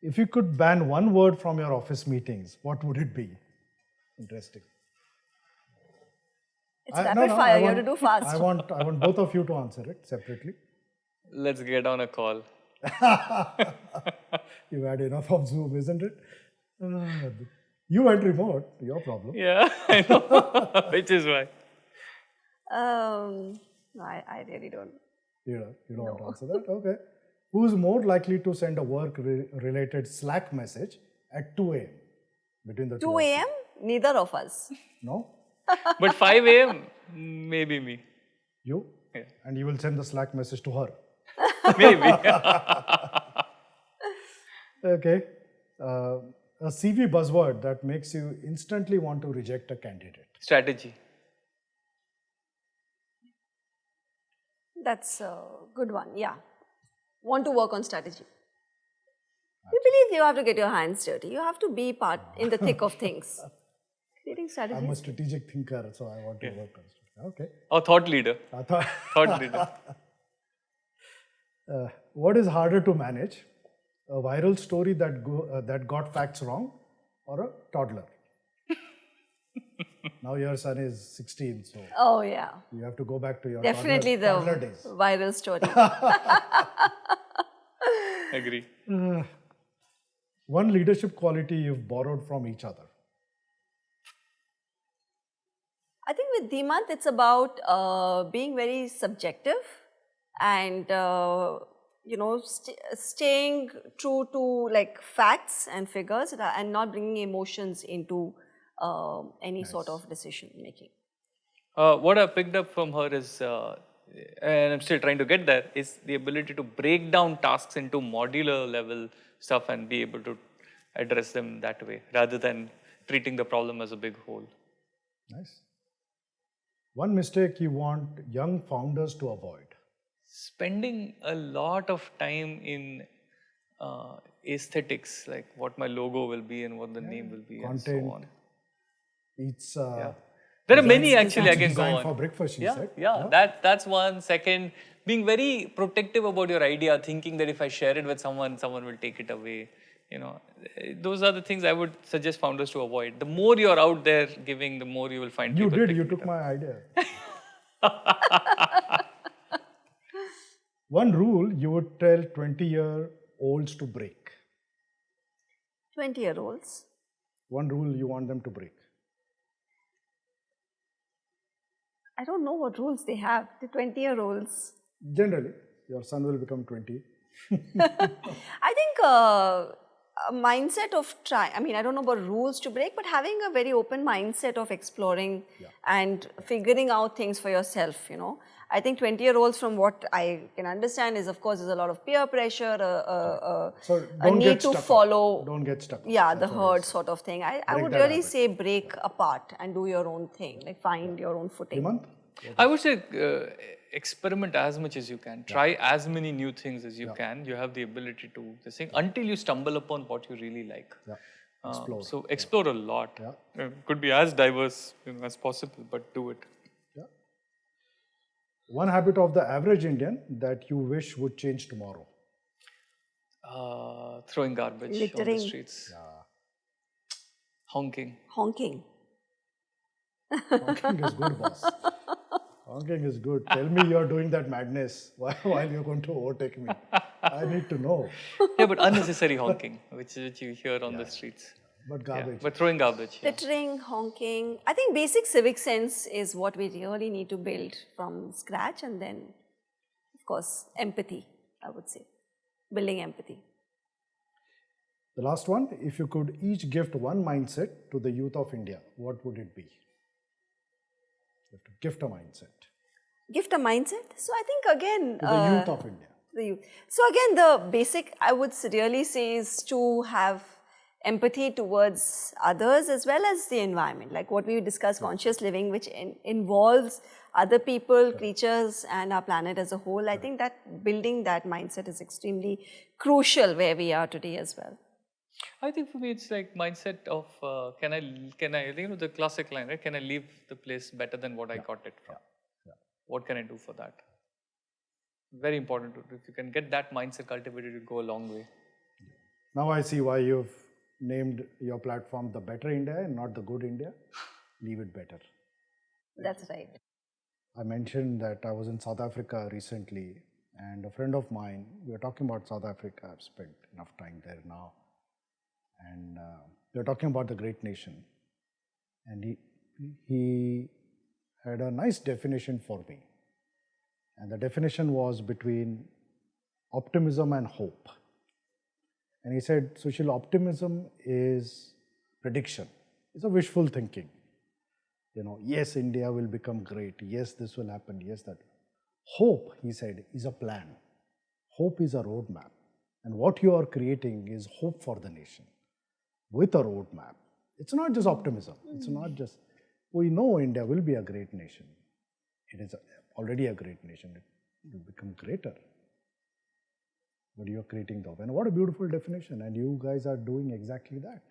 [SPEAKER 2] If you could ban one word from your office meetings, what would it be? Interesting.
[SPEAKER 3] It's rapid fire. You have to do fast.
[SPEAKER 2] I want both of you to answer it separately.
[SPEAKER 4] Let's get on a call.
[SPEAKER 2] You've had enough of Zoom, isn't it? You went remote. Your problem.
[SPEAKER 4] Yeah, I know. Which is why.
[SPEAKER 3] I really don't.
[SPEAKER 2] You don't want to answer that? Okay. Who's more likely to send a work-related Slack message at 2 a.m. between the
[SPEAKER 3] 2 a.m.? Neither of us.
[SPEAKER 2] No?
[SPEAKER 4] But 5 a.m., maybe me.
[SPEAKER 2] You?
[SPEAKER 4] Yeah.
[SPEAKER 2] And you will send the Slack message to her.
[SPEAKER 4] Maybe.
[SPEAKER 2] Okay. A CV buzzword that makes you instantly want to reject a candidate.
[SPEAKER 4] Strategy.
[SPEAKER 3] That's a good one, yeah. Want to work on strategy. We believe you have to get your hands dirty. You have to be part in the thick of things. Creating strategies.
[SPEAKER 2] I'm a strategic thinker, so I want to work on strategy. Okay.
[SPEAKER 4] Or thought leader. Thought leader.
[SPEAKER 2] What is harder to manage? A viral story that got facts wrong, or a toddler? Now your son is 16, so
[SPEAKER 3] Oh yeah.
[SPEAKER 2] you have to go back to your
[SPEAKER 3] Definitely
[SPEAKER 2] toddler
[SPEAKER 3] the
[SPEAKER 2] days.
[SPEAKER 3] viral story.
[SPEAKER 4] Agree.
[SPEAKER 2] One leadership quality you've borrowed from each other.
[SPEAKER 3] I think with Dhimant, it's about being very subjective and staying true to like facts and figures and not bringing emotions into any sort of decision making.
[SPEAKER 4] What I picked up from her is, and I'm still trying to get there, is the ability to break down tasks into modular level stuff and be able to address them that way rather than treating the problem as a big whole.
[SPEAKER 2] Nice. One mistake you want young founders to avoid.
[SPEAKER 4] Spending a lot of time in aesthetics, like what my logo will be and what the name will be and so on.
[SPEAKER 2] It's
[SPEAKER 4] There are many actually I can go on.
[SPEAKER 2] For breakfast, she said.
[SPEAKER 4] Yeah, that's one. Second, being very protective about your idea, thinking that if I share it with someone, someone will take it away. Those are the things I would suggest founders to avoid. The more you're out there giving, the more you will find
[SPEAKER 2] You
[SPEAKER 4] people.
[SPEAKER 2] did. You took my idea. One rule you would tell 20-year-olds to break.
[SPEAKER 3] 20-year-olds.
[SPEAKER 2] One rule you want them to break.
[SPEAKER 3] I don't know what rules they have, the 20-year-olds.
[SPEAKER 2] Generally, your son will become 20.
[SPEAKER 3] I think a mindset of I don't know about rules to break, but having a very open mindset of exploring and figuring out things for yourself, I think 20-year-olds, from what I can understand, is of course there's a lot of peer pressure, a need to follow.
[SPEAKER 2] Don't get stuck.
[SPEAKER 3] Yeah, the herd sort of thing. I would really say break apart and do your own thing, like find your own footing.
[SPEAKER 2] Dhimant?
[SPEAKER 4] I would say experiment as much as you can. Try as many new things as you can. You have the ability to this thing until you stumble upon what you really like.
[SPEAKER 2] Explore.
[SPEAKER 4] So explore a lot. Could be as diverse as possible, but do it.
[SPEAKER 2] One habit of the average Indian that you wish would change tomorrow.
[SPEAKER 4] Throwing garbage on
[SPEAKER 3] Littering.
[SPEAKER 4] the streets. Honking.
[SPEAKER 3] Honking.
[SPEAKER 2] Honking is good, boss. Honking is good. Tell me you're doing that madness while you're going to overtake me. I need to know.
[SPEAKER 4] Yeah, but unnecessary honking, which you hear on the streets.
[SPEAKER 2] But garbage.
[SPEAKER 4] But throwing garbage.
[SPEAKER 3] Littering, honking. I think basic civic sense is what we really need to build from scratch, and then, of course, empathy, I would say. Building empathy.
[SPEAKER 2] The last one, if you could each gift one mindset to the youth of India, what would it be? You have to gift a mindset.
[SPEAKER 3] Gift a mindset? So I think again...
[SPEAKER 2] To the youth of India.
[SPEAKER 3] The youth. So again, the basic I would really say is to have empathy towards others as well as the environment, like what we discussed, conscious living, which involves other people, creatures, and our planet as a whole. I think that building that mindset is extremely crucial where we are today as well.
[SPEAKER 4] I think for me it's like mindset of can I the classic line, right? Can I leave the place better than what I got it from? What can I do for that? Very important. If you can get that mindset cultivated, you go a long way.
[SPEAKER 2] Now I see why you've named your platform the Better India and not the Good India. Leave it better.
[SPEAKER 3] That's right.
[SPEAKER 2] I mentioned that I was in South Africa recently, and a friend of mine, we were talking about South Africa. I've spent enough time there now. And we were talking about the great nation. And he had a nice definition for me. And the definition was between optimism and hope. And he said, Sushil, optimism is prediction. It's a wishful thinking. You know, yes, India will become great. Yes, this will happen. Yes, that. Hope, he said, is a plan. Hope is a roadmap. And what you are creating is hope for the nation with a roadmap. It's not just optimism. It's not just, we know India will be a great nation. It is already a great nation. It will become greater. But you are creating the hope. And what a beautiful definition. And you guys are doing exactly that.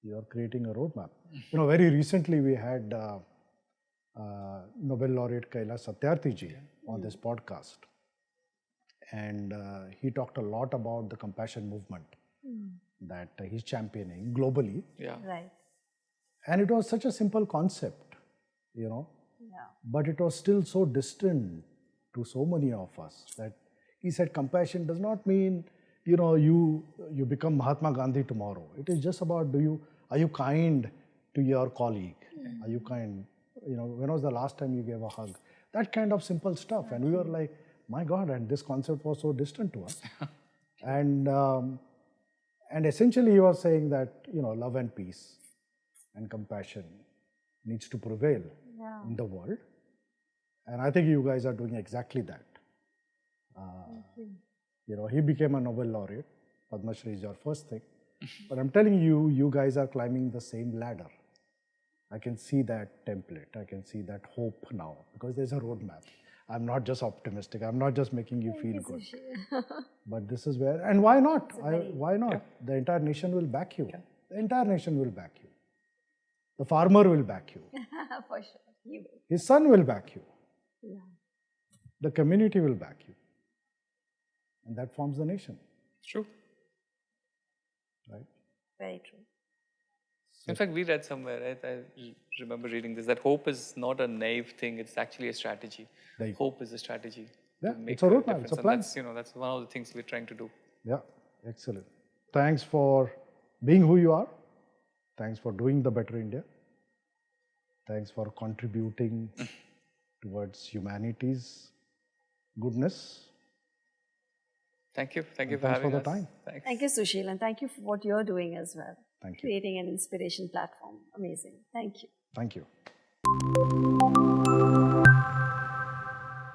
[SPEAKER 2] You are creating a roadmap. You know, very recently we had Nobel laureate Kailash Satyarthi ji on this podcast. And he talked a lot about the compassion movement that he's championing globally.
[SPEAKER 4] Yeah.
[SPEAKER 3] Right.
[SPEAKER 2] And it was such a simple concept, you know, but it was still so distant to so many of us that he said compassion does not mean, you know, you become Mahatma Gandhi tomorrow. It is just about are you kind to your colleague? Are you kind, you know, when was the last time you gave a hug? That kind of simple stuff. And we were like, my God, and this concept was so distant to us. And essentially he was saying that, you know, love and peace and compassion needs to prevail in the world. And I think you guys are doing exactly that. You know, he became a Nobel laureate. Padma Shri is your first thing. But I'm telling you, you guys are climbing the same ladder. I can see that template. I can see that hope now because there's a roadmap. I'm not just optimistic. I'm not just making you feel good. But this is where, and why not? Why not? The entire nation will back you. The entire nation will back you. The farmer will back you.
[SPEAKER 3] For sure. You will.
[SPEAKER 2] His son will back you. The community will back you. And that forms the nation.
[SPEAKER 4] True.
[SPEAKER 2] Right?
[SPEAKER 3] Very true.
[SPEAKER 4] In fact, we read somewhere, right? I remember reading this, that hope is not a naive thing, it's actually a strategy. Hope is a strategy.
[SPEAKER 2] Yeah,
[SPEAKER 4] to make
[SPEAKER 2] it's a roadmap,
[SPEAKER 4] difference.
[SPEAKER 2] it's a plan.
[SPEAKER 4] And that's, you know, that's one of the things we're trying to do.
[SPEAKER 2] Yeah, excellent. Thanks for being who you are. Thanks for doing the Better India. Thanks for contributing towards humanity's goodness.
[SPEAKER 4] Thank you. Thank you
[SPEAKER 2] And
[SPEAKER 4] for
[SPEAKER 2] thanks
[SPEAKER 4] having
[SPEAKER 2] for
[SPEAKER 4] us.
[SPEAKER 2] the time.
[SPEAKER 4] Thanks.
[SPEAKER 3] Thank you, Sushil, and thank you for what you're doing as well.
[SPEAKER 2] Thank you.
[SPEAKER 3] Creating an inspiration platform. Amazing. Thank you.
[SPEAKER 2] Thank you.